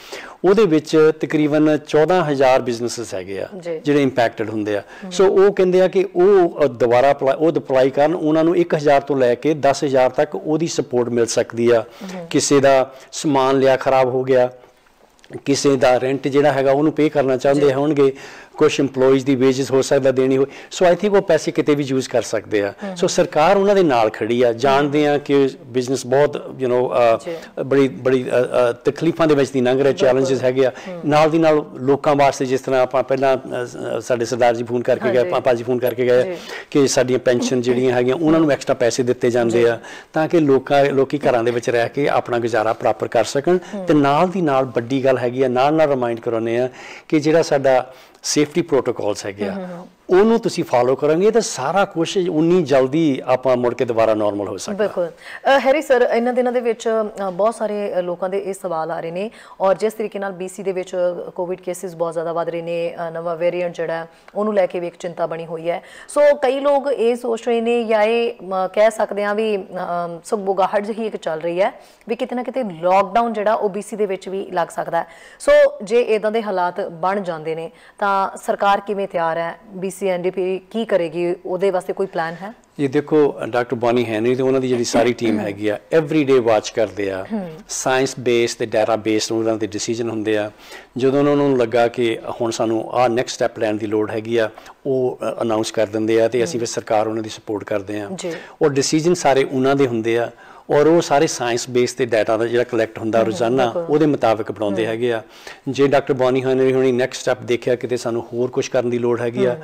ਉਹਦੇ ਵਿੱਚ ਤਕਰੀਬਨ 14,000 ਬਿਜ਼ਨਸਿਸ ਹੈਗੇ ਆ ਜਿਹੜੇ ਇੰਪੈਕਟਡ ਹੁੰਦੇ ਆ। ਸੋ ਉਹ ਕਹਿੰਦੇ ਆ ਕਿ ਉਹ ਦੁਬਾਰਾ ਅਪਲਾਈ ਕਰਨ, ਉਹਨਾਂ ਨੂੰ 1,000 ਤੋਂ ਲੈ ਕੇ 10,000 ਤੱਕ ਉਹਦੀ ਸਪੋਰਟ ਮਿਲ ਸਕਦੀ ਆ। ਕਿਸੇ ਦਾ ਸਮਾਨ ਲਿਆ ਖਰਾਬ ਹੋ ਗਿਆ, ਕਿਸੇ ਦਾ ਰੈਂਟ ਜਿਹੜਾ ਹੈਗਾ ਉਹਨੂੰ ਪੇ ਕਰਨਾ ਚਾਹੁੰਦੇ ਹੋਣਗੇ, ਕੁਛ EMPLOYEES ਦੀ ਵੇਜਸ ਹੋ ਸਕਦਾ ਦੇਣੀ ਹੋਏ, ਸੋ ਆਈ ਥਿੰਕ ਉਹ ਪੈਸੇ ਕਿਤੇ ਵੀ ਯੂਜ਼ ਕਰ ਸਕਦੇ ਆ। ਸੋ ਸਰਕਾਰ ਉਹਨਾਂ ਦੇ ਨਾਲ ਖੜੀ ਆ। ਜਾਣਦੇ ਆ ਕਿ ਬਿਜ਼ਨਸ ਬਹੁਤ ਬੜੀ ਤਕਲੀਫਾਂ ਦੇ ਵਿੱਚ ਦੀ ਲੰਘ ਰਿਹਾ, ਚੈਲੰਜਸ ਹੈਗੇ ਆ। ਨਾਲ ਦੀ ਨਾਲ ਲੋਕਾਂ ਵਾਸਤੇ, ਜਿਸ ਤਰ੍ਹਾਂ ਆਪਾਂ ਪਹਿਲਾਂ ਸਾਡੇ ਸਰਦਾਰ ਜੀ ਫੋਨ ਕਰਕੇ ਗਏ, ਪਾਪਾ ਜੀ ਫੋਨ ਕਰਕੇ ਗਏ ਕਿ ਸਾਡੀਆਂ ਪੈਨਸ਼ਨ ਜਿਹੜੀਆਂ ਹੈਗੀਆਂ ਉਹਨਾਂ ਨੂੰ ਐਕਸਟਰਾ ਪੈਸੇ ਦਿੱਤੇ ਜਾਂਦੇ ਆ ਤਾਂ ਕਿ ਲੋਕੀ ਘਰਾਂ ਦੇ ਵਿੱਚ ਰਹਿ ਕੇ ਆਪਣਾ ਗੁਜ਼ਾਰਾ ਪ੍ਰਾਪਤ ਕਰ ਸਕਣ। ਤੇ ਨਾਲ ਦੀ ਨਾਲ ਵੱਡੀ ਗੱਲ ਹੈਗੀ ਆ, ਨਾਲ ਰਿਮਾਈਂਡ ਕਰਾਉਂਦੇ ਆ ਕਿ ਜਿਹੜਾ ਸਾਡਾ ਸੇਫਟੀ ਪ੍ਰੋਟੋਕੋਲਸ ਹੈਗੇ ਆ ਉਹਨੂੰ ਤੁਸੀਂ ਫਾਲੋ ਕਰਾਂਗੇ ਤਾਂ ਸਾਰਾ ਕੁਝ ਉਨੀ ਜਲਦੀ ਆਪਾਂ ਮੁੜ ਕੇ ਦੁਬਾਰਾ ਨਾਰਮਲ ਹੋ ਸਕਦਾ। ਬਿਲਕੁਲ ਹੈਰੀ ਸਰ, ਇਹਨਾਂ ਦਿਨਾਂ ਦੇ ਵਿੱਚ ਬਹੁਤ ਸਾਰੇ ਲੋਕਾਂ ਦੇ ਇਹ ਸਵਾਲ ਆ ਰਹੇ ਨੇ, ਔਰ ਜਿਸ ਤਰੀਕੇ ਨਾਲ BC ਦੇ ਵਿੱਚ ਕੋਵਿਡ ਕੇਸਿਸ ਬਹੁਤ ਜ਼ਿਆਦਾ ਵੱਧ ਰਹੇ ਨੇ, ਨਵਾਂ ਵੇਰੀਐਂਟ ਜਿਹੜਾ ਉਹਨੂੰ ਲੈ ਕੇ ਵੀ ਇੱਕ ਚਿੰਤਾ ਬਣੀ ਹੋਈ ਹੈ। ਸੋ ਕਈ ਲੋਕ ਇਹ ਸੋਚ ਰਹੇ ਨੇ ਜਾਂ ਇਹ ਕਹਿ ਸਕਦੇ ਹਾਂ ਵੀ ਸੁਗਬੁਗਾਹਟ ਜਿਹੀ ਇੱਕ ਚੱਲ ਰਹੀ ਹੈ ਵੀ ਕਿਤੇ ਨਾ ਕਿਤੇ ਲੋਕਡਾਊਨ ਜਿਹੜਾ ਉਹ BC ਦੇ ਵਿੱਚ ਵੀ ਲੱਗ ਸਕਦਾ ਹੈ। ਸੋ ਜੇ ਇੱਦਾਂ ਦੇ ਹਾਲਾਤ ਬਣ ਜਾਂਦੇ ਨੇ ਤਾਂ ਸਰਕਾਰ ਕਿਵੇਂ ਤਿਆਰ ਹੈ, BC NDP ਕੀ ਕਰੇਗੀ, ਉਹਦੇ ਵਾਸਤੇ ਕੋਈ ਪਲਾਨ ਹੈ? ਇਹ ਦੇਖੋ, ਡਾਕਟਰ ਬੋਨੀ ਹੈਨਰੀ ਤੇ ਉਹਨਾਂ ਦੀ ਜਿਹੜੀ ਸਾਰੀ ਟੀਮ ਹੈਗੀ ਆ ਐਵਰੀਡੇ ਵਾਚ ਕਰਦੇ ਆ, ਸਾਇੰਸ ਬੇਸ ਤੇ ਡਾਟਾ ਬੇਸ ਉਹਨਾਂ ਦੇ ਡਿਸੀਜਨ ਹੁੰਦੇ ਆ। ਜਦੋਂ ਉਹਨਾਂ ਨੂੰ ਲੱਗਾ ਕਿ ਹੁਣ ਸਾਨੂੰ ਆਹ ਨੈਕਸਟ ਸਟੈਪ ਲੈਣ ਦੀ ਲੋੜ ਹੈਗੀ ਆ, ਉਹ ਅਨਾਉਂਸ ਕਰ ਦਿੰਦੇ ਆ ਤੇ ਅਸੀਂ ਫਿਰ ਸਰਕਾਰ ਉਹਨਾਂ ਦੀ ਸਪੋਰਟ ਕਰਦੇ ਆ। ਉਹ ਡਿਸੀਜਨ ਸਾਰੇ ਉਹਨਾਂ ਦੇ ਹੁੰਦੇ ਆ ਔਰ ਉਹ ਸਾਰੇ ਸਾਇੰਸ ਬੇਸ ਤੇ ਡਾਟਾ ਦਾ ਜਿਹੜਾ ਕਲੈਕਟ ਹੁੰਦਾ ਰੋਜ਼ਾਨਾ ਉਹਦੇ ਮੁਤਾਬਿਕ ਬਣਾਉਂਦੇ ਹੈਗੇ ਆ। ਜੇ ਡਾਕਟਰ ਬੋਨੀ ਹੈਨਰੀ ਹੁਣੀ ਨੈਕਸਟ ਸਟੈਪ ਦੇਖਿਆ ਕਿਤੇ ਸਾਨੂੰ ਹੋਰ ਕੁਝ ਕਰਨ ਦੀ ਲੋੜ ਹੈਗੀ ਆ,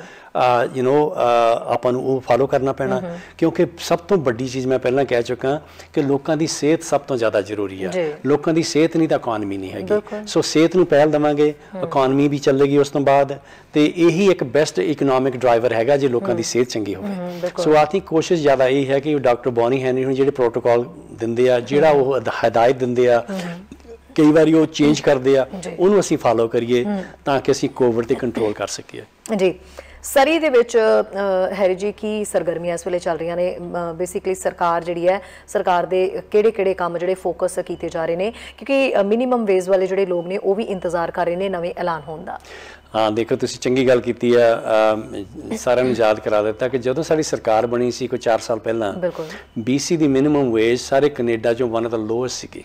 ਆਪਾਂ ਨੂੰ ਉਹ ਫਾਲੋ ਕਰਨਾ ਪੈਣਾ, ਕਿਉਂਕਿ ਸਭ ਤੋਂ ਵੱਡੀ ਚੀਜ਼ ਮੈਂ ਪਹਿਲਾਂ ਕਹਿ ਚੁੱਕਾ ਕਿ ਲੋਕਾਂ ਦੀ ਸਿਹਤ ਸਭ ਤੋਂ ਜ਼ਿਆਦਾ ਜ਼ਰੂਰੀ ਆ। ਲੋਕਾਂ ਦੀ ਸਿਹਤ ਨਹੀਂ ਤਾਂ ਇਕੋਨਮੀ ਨਹੀਂ ਹੈਗੀ। ਸੋ ਸਿਹਤ ਨੂੰ ਪਹਿਲ ਦੇਵਾਂਗੇ, ਇਕੋਨਮੀ ਵੀ ਚੱਲੇਗੀ ਉਸ ਤੋਂ ਬਾਅਦ, ਤੇ ਇਹੀ ਇੱਕ ਬੈਸਟ ਇਕਨੋਮਿਕ ਡਰਾਈਵਰ ਹੈਗਾ ਜੇ ਲੋਕਾਂ ਦੀ ਸਿਹਤ ਚੰਗੀ ਹੋਵੇ। ਸੋ ਆਤੀ ਕੋਸ਼ਿਸ਼ ਜ਼ਿਆਦਾ ਇਹ ਹੈ ਕਿ ਡਾਕਟਰ ਬੋਨੀ ਹੈਨਰੀ ਹੁਣ ਜਿਹੜੇ ਪ੍ਰੋਟੋਕਾਲ ਦਿੰਦੇ ਆ, ਜਿਹੜਾ ਉਹ ਹਦਾਇਤ ਦਿੰਦੇ ਆ, ਕਈ ਵਾਰੀ ਉਹ ਚੇਂਜ ਕਰਦੇ ਆ, ਉਹਨੂੰ ਅਸੀਂ ਫਾਲੋ ਕਰੀਏ ਤਾਂ ਕਿ ਅਸੀਂ ਕੋਵਿਡ ਤੇ ਕੰਟਰੋਲ ਕਰ ਸਕੀਏ। ਜੀ ਸਰੀ ਦੇ ਵਿੱਚ ਹੈਰੀ ਜੀ ਕੀ ਸਰਗਰਮੀਆਂ ਇਸ ਵੇਲੇ ਚੱਲ ਰਹੀਆਂ ਨੇ? ਬੇਸਿਕਲੀ ਸਰਕਾਰ ਜਿਹੜੀ ਹੈ, ਸਰਕਾਰ ਦੇ ਕਿਹੜੇ ਕੰਮ ਜਿਹੜੇ ਫੋਕਸ ਕੀਤੇ ਜਾ ਰਹੇ ਨੇ, ਕਿਉਂਕਿ ਮਿਨੀਮਮ ਵੇਜ ਵਾਲੇ ਜਿਹੜੇ ਲੋਕ ਨੇ ਉਹ ਵੀ ਇੰਤਜ਼ਾਰ ਕਰ ਰਹੇ ਨੇ ਨਵੇਂ ਐਲਾਨ ਹੋਣ ਦਾ। ਹਾਂ ਦੇਖੋ, ਤੁਸੀਂ ਚੰਗੀ ਗੱਲ ਕੀਤੀ ਆ, ਸਾਰਿਆਂ ਨੂੰ ਯਾਦ ਕਰਾ ਦਿੱਤਾ ਕਿ ਜਦੋਂ ਸਾਡੀ ਸਰਕਾਰ ਬਣੀ ਸੀ ਕੋਈ 4 ਸਾਲ ਪਹਿਲਾਂ, BC ਦੀ ਮਿਨੀਮਮ ਵੇਜ ਸਾਰੇ ਕੈਨੇਡਾ ਚੋਂ ਵਨ ਆਫ ਦਾ ਲੋਐਸਟ ਸੀਗੀ,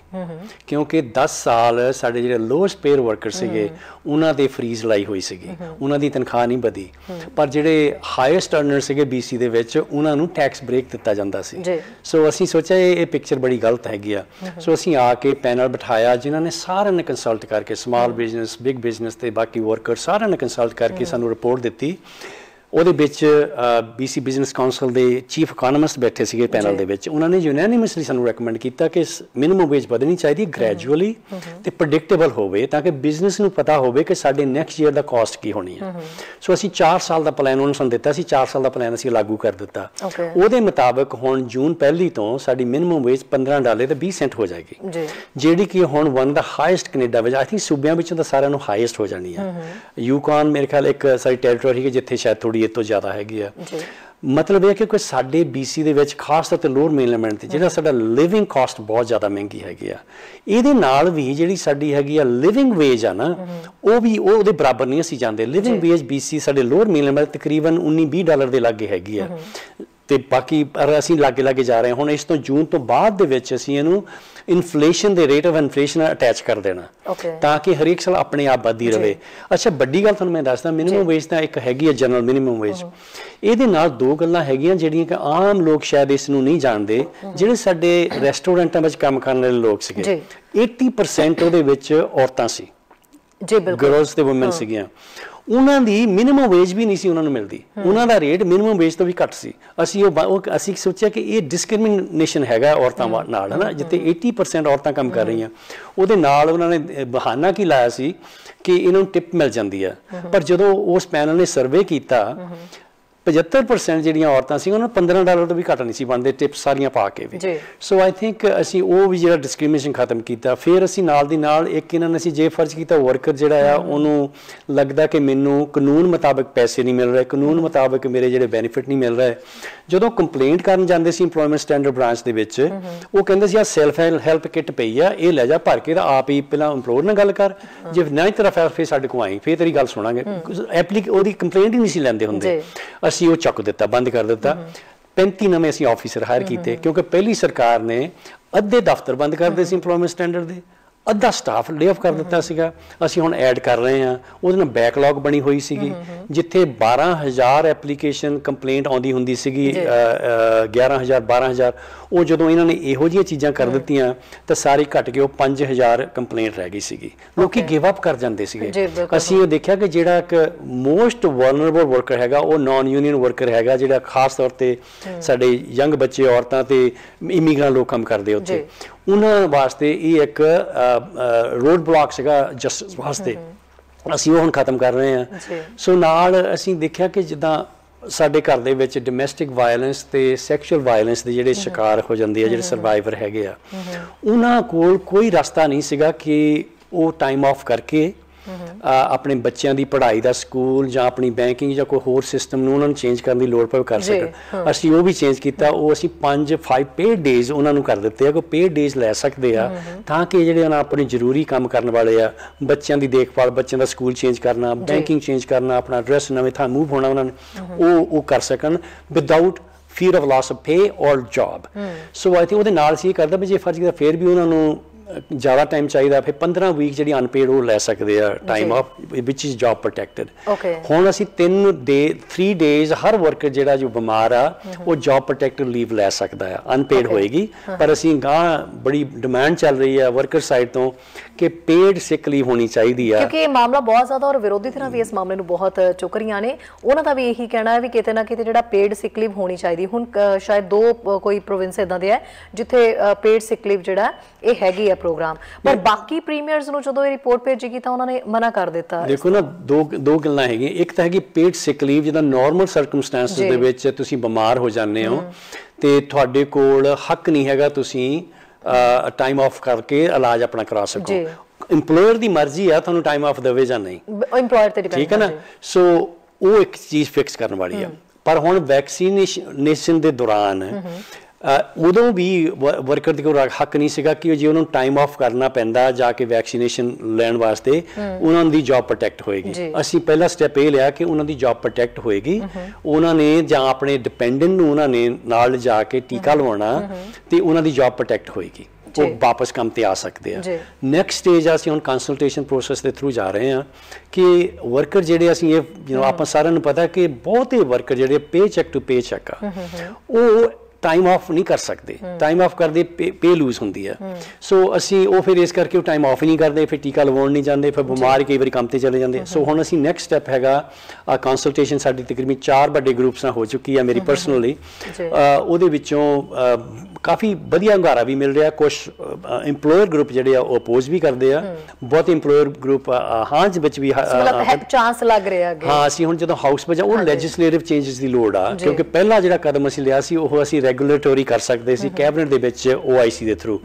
ਕਿਉਂਕਿ 10 ਸਾਲ ਸਾਡੇ ਜਿਹੜੇ ਲੋਐਸਟ ਪੇਅਰ ਵਰਕਰ ਸੀਗੇ ਉਹਨਾਂ ਦੇ ਫਰੀਜ਼ ਲਾਈ ਹੋਈ ਸੀਗੀ, ਉਹਨਾਂ ਦੀ ਤਨਖਾਹ ਨਹੀਂ ਵਧੀ। ਪਰ ਜਿਹੜੇ ਹਾਈਐਸਟ ਅਰਨਰ ਸੀਗੇ BC ਦੇ ਵਿੱਚ ਉਹਨਾਂ ਨੂੰ ਟੈਕਸ ਬ੍ਰੇਕ ਦਿੱਤਾ ਜਾਂਦਾ ਸੀ। ਸੋ ਅਸੀਂ ਸੋਚਿਆ ਇਹ ਪਿਕਚਰ ਬੜੀ ਗਲਤ ਹੈਗੀ ਆ। ਸੋ ਅਸੀਂ ਆ ਕੇ ਪੈਨਲ ਬਿਠਾਇਆ ਜਿਨ੍ਹਾਂ ਨੇ ਸਾਰਿਆਂ ਨੇ ਕੰਸਲਟ ਕਰਕੇ, ਸਮਾਲ ਬਿਜ਼ਨਸ, ਬਿਗ ਬਿਜ਼ਨਸ ਤੇ ਬਾਕੀ ਵਰਕਰ ਸਾਰਿਆਂ ਨੇ ਕੰਸਲਟ ਕਰਕੇ ਸਾਨੂੰ ਰਿਪੋਰਟ ਦਿੱਤੀ। ਉਹਦੇ ਵਿੱਚ BC ਬਿਜ਼ਨਸ ਕਾਉਂਸਲ ਦੇ ਚੀਫ ਇਕੋਨੋਮਿਸਟ ਬੈਠੇ ਸੀਗੇ ਪੈਨਲ ਦੇ ਵਿੱਚ। ਉਹਨਾਂ ਨੇ ਯੂਨੈਨਿਮਸਲੀ ਸਾਨੂੰ ਰეკਮੈਂਡ ਕੀਤਾ ਕਿ ਮਿਨੀਮਮ ਵੇਜ ਵਧਣੀ ਚਾਹੀਦੀ ਗ੍ਰੈਜੂਅਲੀ ਤੇ ਪ੍ਰੈਡਿਕਟੇਬਲ ਹੋਵੇ ਤਾਂ ਕਿ ਬਿਜ਼ਨਸ ਨੂੰ ਪਤਾ ਹੋਵੇ ਕਿ ਸਾਡੇ ਨੈਕਸਟ ਈਅਰ ਦਾ ਕਾਸਟ ਕੀ ਹੋਣੀ ਹੈ। ਸੋ ਅਸੀਂ 4 ਸਾਲ ਦਾ ਪਲਾਨ ਉਹਨਾਂ ਨੂੰ ਦਿੱਤਾ ਸੀ। 4 ਸਾਲ ਦਾ ਪਲਾਨ ਅਸੀਂ ਲਾਗੂ ਕਰ ਦਿੱਤਾ। ਉਹਦੇ ਮੁਤਾਬਕ ਹੁਣ ਜੂਨ 1 ਤੋਂ ਸਾਡੀ ਮਿਨੀਮਮ ਵੇਜ $15 ਤੇ 20 ਸੈਂਟ ਹੋ ਜਾਏਗੀ, ਜਿਹੜੀ ਕਿ ਹੁਣ ਵਨ ਦਾ ਹਾਈਐਸਟ ਕੈਨੇਡਾ ਵਿੱਚ, ਆਈ ਥਿੰਕ ਸੂਬਿਆਂ ਵਿੱਚੋਂ ਤਾਂ ਸਾਰਿਆਂ ਨੂੰ ਹਾਈਐਸਟ ਹੋ ਜਾਣੀ ਹੈ। ਯੂਕਾਨ ਮੇਰੇ ਖਿਆਲ ਇੱਕ ਸਾਡੀ ਟੈਰੀਟੋਰੀ ਹੈ ਜਿੱਥੇ ਸ਼ਾਇਦ ਥੋੜੀ ਇਹ ਤੋਂ ਜ਼ਿਆਦਾ ਹੈਗੀ ਆ। ਮਤਲਬ ਇਹ ਕਿ ਸਾਡੇ BC ਦੇ ਵਿੱਚ ਖਾਸ ਤੌਰ ਤੇ ਲੋਅਰ ਮੇਨਲੈਂਡ ਤੇ ਜਿਹੜਾ ਸਾਡਾ ਲਿਵਿੰਗ ਕਾਸਟ ਬਹੁਤ ਜ਼ਿਆਦਾ ਮਹਿੰਗੀ ਹੈਗੀ ਆ। ਇਹਦੇ ਨਾਲ ਵੀ ਜਿਹੜੀ ਸਾਡੀ ਹੈਗੀ ਆ ਲਿਵਿੰਗ ਵੇਜ ਆ ਨਾ, ਉਹ ਵੀ ਉਹਦੇ ਬਰਾਬਰ ਨਹੀਂ ਅਸੀਂ ਜਾਂਦੇ। ਲਿਵਿੰਗ ਵੇਜ BC ਸਾਡੇ ਲੋਅਰ ਮੇਨਲੈਂਡ ਤਕਰੀਬਨ $19-20 ਦੇ ਲਾਗੇ ਹੈਗੀ ਆ ਤੇ ਬਾਕੀ ਅਸੀਂ ਲਾਗੇ ਜਾ ਰਹੇ ਹਾਂ। ਹੁਣ ਇਸ ਤੋਂ ਜੂਨ ਤੋਂ ਬਾਅਦ ਦੇ ਵਿੱਚ ਅਸੀਂ ਇਹਨੂੰ ਇਨਫਲੇਸ਼ਨ ਦੇ ਰੇਟ ਆਫ ਇਨਫਲੇਸ਼ਨ ਅਟੈਚ ਕਰ ਦੇਣਾ ਤਾਂ ਕਿ ਹਰੇਕ ਸਾਲ ਆਪਣੇ ਆਪ ਵੱਧਦੀ ਰਹੇ। ਅੱਛਾ, ਵੱਡੀ ਗੱਲ ਤੁਹਾਨੂੰ ਮੈਂ ਦੱਸਦਾ, ਮਿਨੀਮਮ ਵੇਜ ਤਾਂ ਇੱਕ ਹੈਗੀ ਹੈ ਜਨਰਲ ਮਿਨੀਮਮ ਵੇਜ। ਇਹਦੇ ਨਾਲ 2 ਗੱਲਾਂ ਹੈਗੀਆਂ ਜਿਹੜੀਆਂ ਕਿ ਆਮ ਲੋਕ ਸ਼ਾਇਦ ਇਸ ਨੂੰ ਨਹੀਂ ਜਾਣਦੇ। ਜਿਹੜੇ ਸਾਡੇ ਰੈਸਟੋਰੈਂਟਾਂ ਵਿੱਚ ਕੰਮ ਕਰਨ ਵਾਲੇ ਲੋਕ ਸੀਗੇ 80% ਉਹਦੇ ਵਿੱਚ ਔਰਤਾਂ ਸੀ, ਗਰਲਸ ਤੇ ਵੂਮਨ ਸੀਗੀਆਂ। ਉਹਨਾਂ ਦੀ ਮਿਨੀਮਮ ਵੇਜ ਵੀ ਨਹੀਂ ਸੀ ਉਹਨਾਂ ਨੂੰ ਮਿਲਦੀ। ਉਹਨਾਂ ਦਾ ਰੇਟ ਮਿਨੀਮਮ ਵੇਜ ਤੋਂ ਵੀ ਘੱਟ ਸੀ। ਅਸੀਂ ਸੋਚਿਆ ਕਿ ਇਹ ਡਿਸਕ੍ਰਿਮੀਨੇਸ਼ਨ ਹੈਗਾ ਔਰਤਾਂ ਨਾਲ, ਹੈ ਨਾ, ਜਿੱਥੇ 80% ਔਰਤਾਂ ਕੰਮ ਕਰ ਰਹੀਆਂ। ਉਹਦੇ ਨਾਲ ਉਹਨਾਂ ਨੇ ਬਹਾਨਾ ਕੀ ਲਾਇਆ ਸੀ ਕਿ ਇਹਨਾਂ ਨੂੰ ਟਿਪ ਮਿਲ ਜਾਂਦੀ ਆ। ਪਰ ਜਦੋਂ ਉਸ ਪੈਨਲ ਨੇ ਸਰਵੇ ਕੀਤਾ 75% ਜਿਹੜੀਆਂ ਔਰਤਾਂ ਸੀ ਉਹਨਾਂ ਨੂੰ $15 ਤੋਂ ਵੀ ਘੱਟ ਨਹੀਂ ਸੀ ਬਣਦੇ ਟਿਪਸ ਸਾਰੀਆਂ ਪਾ ਕੇ ਵੀ। ਸੋ ਆਈ ਥਿੰਕ ਅਸੀਂ ਉਹ ਵੀ ਜਿਹੜਾ ਡਿਸਕ੍ਰਿਮੀਨੇਸ਼ਨ ਖਤਮ ਕੀਤਾ। ਫਿਰ ਅਸੀਂ ਨਾਲ ਦੀ ਨਾਲ ਇੱਕ ਇਹਨਾਂ ਨੇ ਅਸੀਂ ਜੇ ਫਰਜ਼ ਕੀਤਾ ਵਰਕਰ ਜਿਹੜਾ ਆ ਉਹਨੂੰ ਲੱਗਦਾ ਕਿ ਮੈਨੂੰ ਕਾਨੂੰਨ ਮੁਤਾਬਕ ਪੈਸੇ ਨਹੀਂ ਮਿਲ ਰਹੇ, ਕਾਨੂੰਨ ਮੁਤਾਬਕ ਮੇਰੇ ਜਿਹੜੇ ਬੈਨੀਫਿਟ ਨਹੀਂ ਮਿਲ ਰਹੇ। ਜਦੋਂ ਕੰਪਲੇਂਟ ਕਰਨ ਜਾਂਦੇ ਸੀ ਇੰਪਲੋਇਮੈਂਟ ਸਟੈਂਡਰਡ ਬ੍ਰਾਂਚ ਦੇ ਵਿੱਚ, ਉਹ ਕਹਿੰਦੇ ਸੀ ਆ ਸੈਲਫ ਹੈਲਪ ਕਿੱਟ ਪਈ ਆ, ਇਹ ਲੈ ਜਾ ਭਰ ਕੇ ਤਾਂ ਆਪ ਹੀ ਪਹਿਲਾਂ ਇੰਪਲੋਇਰ ਨਾਲ ਗੱਲ ਕਰ, ਜੇ ਨਹੀਂ ਤੇਰਾ ਫੈਲ ਫਿਰ ਸਾਡੇ ਕੋਲ ਆਈ, ਫਿਰ ਤੇਰੀ ਗੱਲ ਸੁਣਾਂਗੇ। ਉਹਦੀ ਕੰਪਲੇਂਟ ਹੀ ਨਹੀਂ ਸੀ ਲੈਂਦੇ ਹੁੰਦੇ। ਅਸੀਂ ਉਹ ਚੱਕ ਦਿੱਤਾ, ਬੰਦ ਕਰ ਦਿੱਤਾ। 35 ਨਵੇਂ ਅਸੀਂ ਆਫਿਸਰ ਹਾਇਰ ਕੀਤੇ ਕਿਉਂਕਿ ਪਹਿਲੀ ਸਰਕਾਰ ਨੇ ਅੱਧੇ ਦਫ਼ਤਰ ਬੰਦ ਕਰਦੇ ਸੀ ਇੰਪਲੋਇਮੈਂਟ ਸਟੈਂਡਰਡ ਦੇ, ਅੱਧਾ ਸਟਾਫ ਲੇ ਆਫ ਕਰ ਦਿੱਤਾ ਸੀਗਾ। ਅਸੀਂ ਹੁਣ ਐਡ ਕਰ ਰਹੇ ਹਾਂ। ਉਹਦੇ ਨਾਲ ਬੈਕਲੌਗ ਬਣੀ ਹੋਈ ਸੀਗੀ, ਜਿੱਥੇ 12,000 ਐਪਲੀਕੇਸ਼ਨ ਕੰਪਲੇਂਟ ਆਉਂਦੀ ਹੁੰਦੀ ਸੀਗੀ, 11,000 12,000, ਉਹ ਜਦੋਂ ਇਹਨਾਂ ਨੇ ਇਹੋ ਜਿਹੀਆਂ ਚੀਜ਼ਾਂ ਕਰ ਦਿੱਤੀਆਂ ਤਾਂ ਸਾਰੀ ਘਟ ਕੇ ਉਹ 5,000 ਕੰਪਲੇਂਟ ਰਹਿ ਗਈ ਸੀਗੀ। ਲੋਕੀ ਗਿਵ ਅਪ ਕਰ ਜਾਂਦੇ ਸੀਗੇ। ਅਸੀਂ ਉਹ ਦੇਖਿਆ ਕਿ ਜਿਹੜਾ ਇੱਕ ਮੋਸਟ ਵਲਨਰੇਬਲ ਵਰਕਰ ਹੈਗਾ ਉਹ ਨਾਨ ਯੂਨੀਅਨ ਵਰਕਰ ਹੈਗਾ, ਜਿਹੜਾ ਖਾਸ ਤੌਰ ਤੇ ਸਾਡੇ ਯੰਗ ਬੱਚੇ, ਔਰਤਾਂ ਤੇ ਇਮੀਗ੍ਰੈਂਟ ਲੋਕ ਕੰਮ ਕਰਦੇ ਉੱਥੇ, ਉਹਨਾਂ ਵਾਸਤੇ ਇਹ ਇੱਕ ਰੋਡ ਬਲਾਕ ਸੀਗਾ ਜਸਟਿਸ ਵਾਸਤੇ। ਅਸੀਂ ਉਹ ਹੁਣ ਖਤਮ ਕਰ ਰਹੇ ਹਾਂ। ਸੋ ਨਾਲ ਅਸੀਂ ਦੇਖਿਆ ਕਿ ਜਿੱਦਾਂ ਸਾਡੇ ਘਰ ਦੇ ਵਿੱਚ ਡੋਮੈਸਟਿਕ ਵਾਇਲੈਂਸ ਤੇ ਸੈਕਸ਼ੂਅਲ ਵਾਇਲੈਂਸ ਦੇ ਜਿਹੜੇ ਸ਼ਿਕਾਰ ਹੋ ਜਾਂਦੇ ਆ, ਜਿਹੜੇ ਸਰਵਾਈਵਰ ਹੈਗੇ ਆ, ਉਹਨਾਂ ਕੋਲ ਕੋਈ ਰਸਤਾ ਨਹੀਂ ਸੀਗਾ ਕਿ ਉਹ ਟਾਈਮ ਆਫ ਕਰਕੇ ਆਪਣੇ ਬੱਚਿਆਂ ਦੀ ਪੜ੍ਹਾਈ ਦਾ ਸਕੂਲ ਜਾਂ ਆਪਣੀ ਬੈਂਕਿੰਗ ਜਾਂ ਕੋਈ ਹੋਰ ਸਿਸਟਮ ਨੂੰ ਉਹਨਾਂ ਨੂੰ ਚੇਂਜ ਕਰਨ ਦੀ ਲੋੜ ਪਵੇ ਕਰ ਸਕਣ। ਅਸੀਂ ਉਹ ਵੀ ਚੇਂਜ ਕੀਤਾ। ਉਹ ਅਸੀਂ 5 ਪੇਡ ਡੇਜ਼ ਉਹਨਾਂ ਨੂੰ ਕਰ ਦਿੱਤੇ ਆ ਕਿ ਪੇਡ ਡੇਜ਼ ਲੈ ਸਕਦੇ ਆ ਤਾਂ ਕਿ ਜਿਹੜੇ ਉਹਨਾਂ ਆਪਣੇ ਜ਼ਰੂਰੀ ਕੰਮ ਕਰਨ ਵਾਲੇ ਆ, ਬੱਚਿਆਂ ਦੀ ਦੇਖਭਾਲ, ਬੱਚਿਆਂ ਦਾ ਸਕੂਲ ਚੇਂਜ ਕਰਨਾ, ਬੈਂਕਿੰਗ ਚੇਂਜ ਕਰਨਾ, ਆਪਣਾ ਐਡਰੈਸ ਨਵੇਂ ਥਾਂ ਮੂਵ ਹੋਣਾ, ਉਹਨਾਂ ਨੇ ਉਹ ਕਰ ਸਕਣ without fear of loss of pay or job। So I think ਉਹਦੇ ਨਾਲ ਸੀ ਇਹ ਕਰਦਾ ਵੀ ਜੇ ਫਰਜ਼ ਕੀਤਾ ਫਿਰ ਵੀ ਉਹਨਾਂ ਨੂੰ ਜ਼ਿਆਦਾ ਟਾਈਮ ਚਾਹੀਦਾ, ਫਿਰ 15 ਵੀਕ ਜਿਹੜੀ ਅਨਪੇਡ ਉਹ ਲੈ ਸਕਦੇ ਆ time of which is job protected. ਹੁਣ ਅਸੀਂ 3 ਡੇਜ਼ ਹਰ ਵਰਕਰ ਜਿਹੜਾ ਜੋ ਬਿਮਾਰ ਆ ਉਹ ਜੌਬ ਪ੍ਰੋਟੈਕਟਡ ਲੀਵ ਲੈ ਸਕਦਾ ਆ, ਅਨਪੇਡ ਹੋਏਗੀ। ਪਰ ਅਸੀਂ ਗਾਂ ਬੜੀ ਡਿਮਾਂਡ ਚੱਲ ਰਹੀ ਆ ਵਰਕਰ ਸਾਈਡ ਤੋਂ ਕਿ ਪੇਡ ਸਿਕ ਲੀਵ ਹੋਣੀ ਚਾਹੀਦੀ ਆ, ਕਿਉਂਕਿ ਇਹ ਮਾਮਲਾ ਬਹੁਤ ਜ਼ਿਆਦਾ ਔਰ ਵਿਰੋਧੀ ਧਿਰਾਂ ਵੀ ਇਸ ਮਾਮਲੇ ਨੂੰ ਬਹੁਤ ਚੁੱਕ ਰਹੀਆਂ ਨੇ। ਉਹਨਾਂ ਦਾ ਵੀ ਇਹੀ ਕਹਿਣਾ ਹੈ ਵੀ ਕਿਤੇ ਨਾ ਕਿਤੇ ਜਿਹੜਾ ਪੇਡ ਸਿਕ ਲੀਵ ਹੋਣੀ ਚਾਹੀਦੀ। ਹੁਣ ਸ਼ਾਇਦ 2 ਕੋਈ ਪ੍ਰੋਵਿੰਸ ਇਦਾਂ ਦੇ ਹੈ ਜਿੱਥੇ ਪੇਡ ਸਿਕ ਲੀਵ ਜਿਹੜਾ ਇਹ ਹੈਗੀ ਆ ਪ੍ਰੋਗਰਾਮ, ਪਰ ਬਾਕੀ ਪ੍ਰੀਮੀਅਰਸ ਨੂੰ ਜਦੋਂ ਇਹ ਰਿਪੋਰਟ ਭੇਜੀ ਤਾਂ ਉਹਨਾਂ ਨੇ ਮਨਾ ਕਰ ਦਿੱਤਾ। ਦੇਖੋ ਨਾ, ਦੋ ਗੱਲਾਂ ਹੈਗੀਆਂ। ਇੱਕ ਤਾਂ ਹੈਗੀ ਪੇਡ ਸਿਕ ਲੀਵ, ਜਿਹਦਾ ਨਾਰਮਲ ਸਰਕਮਸਟੈਂਸਸ ਦੇ ਵਿੱਚ ਤੁਸੀਂ ਬਿਮਾਰ ਹੋ ਜਾਂਦੇ ਹੋ ਤੇ ਤੁਹਾਡੇ ਕੋਲ ਹੱਕ ਨਹੀਂ ਹੈਗਾ ਤੁਸੀਂ ਟਾਈਮ ਆਫ ਕਰਕੇ ਇਲਾਜ ਆਪਣਾ ਕਰਾ ਸਕੋ। ਇੰਪਲੋਇਰ ਦੀ ਮਰਜ਼ੀ ਆ ਤੁਹਾਨੂੰ ਟਾਈਮ ਆਫ ਦੇਵੇ ਜਾਂ ਨਹੀਂ, ਇੰਪਲੋਇਰ ਤੇ ਡਿਪੈਂਡ, ਠੀਕ ਹੈ ਨਾ। ਸੋ ਉਹ ਇੱਕ ਚੀਜ਼ ਫਿਕਸ ਕਰਨ ਵਾਲੀ ਆ। ਪਰ ਹੁਣ ਵੈਕਸੀਨੇਸ਼ਨ ਦੇ ਦੌਰਾਨ ਉਦੋਂ ਵੀ ਵਰਕਰ ਦੇ ਕੋਲ ਹੱਕ ਨਹੀਂ ਸੀਗਾ ਕਿ ਜੇ ਉਹਨਾਂ ਨੂੰ ਟਾਈਮ ਆਫ ਕਰਨਾ ਪੈਂਦਾ ਜਾ ਕੇ ਵੈਕਸੀਨੇਸ਼ਨ ਲੈਣ ਵਾਸਤੇ, ਉਹਨਾਂ ਦੀ ਜੌਬ ਪ੍ਰੋਟੈਕਟ ਹੋਏਗੀ। ਅਸੀਂ ਪਹਿਲਾ ਸਟੈਪ ਇਹ ਲਿਆ ਕਿ ਉਹਨਾਂ ਦੀ ਜੌਬ ਪ੍ਰੋਟੈਕਟ ਹੋਏਗੀ। ਉਹਨਾਂ ਨੇ ਜਾਂ ਆਪਣੇ ਡਿਪੈਂਡੈਂਟ ਨੂੰ ਉਹਨਾਂ ਨੇ ਨਾਲ ਜਾ ਕੇ ਟੀਕਾ ਲਵਾਉਣਾ ਤੇ ਉਹਨਾਂ ਦੀ ਜੌਬ ਪ੍ਰੋਟੈਕਟ ਹੋਏਗੀ। ਉਹ ਵਾਪਸ ਕੰਮ ਤੇ ਆ ਸਕਦੇ ਆ। ਨੈਕਸਟ ਸਟੇਜ ਅਸੀਂ ਹੁਣ ਕੰਸਲਟੇਸ਼ਨ ਪ੍ਰੋਸੈਸ ਦੇ ਥਰੂ ਜਾ ਰਹੇ ਹਾਂ ਕਿ ਵਰਕਰ ਜਿਹੜੇ ਅਸੀਂ ਇਹ ਆਪਾਂ ਸਾਰਿਆਂ ਨੂੰ ਪਤਾ ਕਿ ਬਹੁਤੇ ਵਰਕਰ ਜਿਹੜੇ ਪੇ ਚੈੱਕ ਟੂ ਪੇ ਚੈੱਕ ਆ ਉਹ टाइम ऑफ नहीं कर सकते, टाइम ऑफ करते पे लूज होंगी है। सो असी वो फिर इस करके टाइम ऑफ ही नहीं करते, फिर टीका लवाउण नहीं जाते, फिर बीमार कई बार काम ते चले जाते। सो हुण असी नैक्सट स्टैप हैगा कंसलटेशन साडी तकरीबन 4 वड्डे ग्रुप्स नाल हो चुकी है मेरी पर्सनली। ਉਹਦੇ ਵਿੱਚੋਂ ਕਾਫੀ ਵਧੀਆ ਹੁੰਗਾਰਾ ਵੀ ਮਿਲ ਰਿਹਾ। ਕੁਛ ਇੰਪਲੋਇਰ ਗਰੁੱਪ ਜਿਹੜੇ ਆ ਉਹ ਅਪੋਜ਼ ਵੀ ਕਰਦੇ ਆ, ਬਹੁਤ ਇੰਪਲੋਇਰ ਗਰੁੱਪ ਹਾਂ ਵਿੱਚ ਵੀ ਚਾਂਸ ਲੱਗ ਰਿਹਾ ਅੱਗੇ। ਹਾਂ ਅਸੀਂ ਹੁਣ ਜਦੋਂ ਹਾਊਸ ਵਿੱਚ ਉਹ ਲੈਜਿਸਲੇਟਿਵ ਚੇਂਜਸ ਦੀ ਲੋੜ ਆ, ਕਿਉਂਕਿ ਪਹਿਲਾ ਜਿਹੜਾ ਕਦਮ ਅਸੀਂ ਲਿਆ ਸੀ ਉਹ ਅਸੀਂ ਰੈਗੂਲੇਟਰੀ ਕਰ ਸਕਦੇ ਸੀ ਕੈਬਨਿਟ ਦੇ ਵਿੱਚ OIC ਦੇ ਥਰੂ।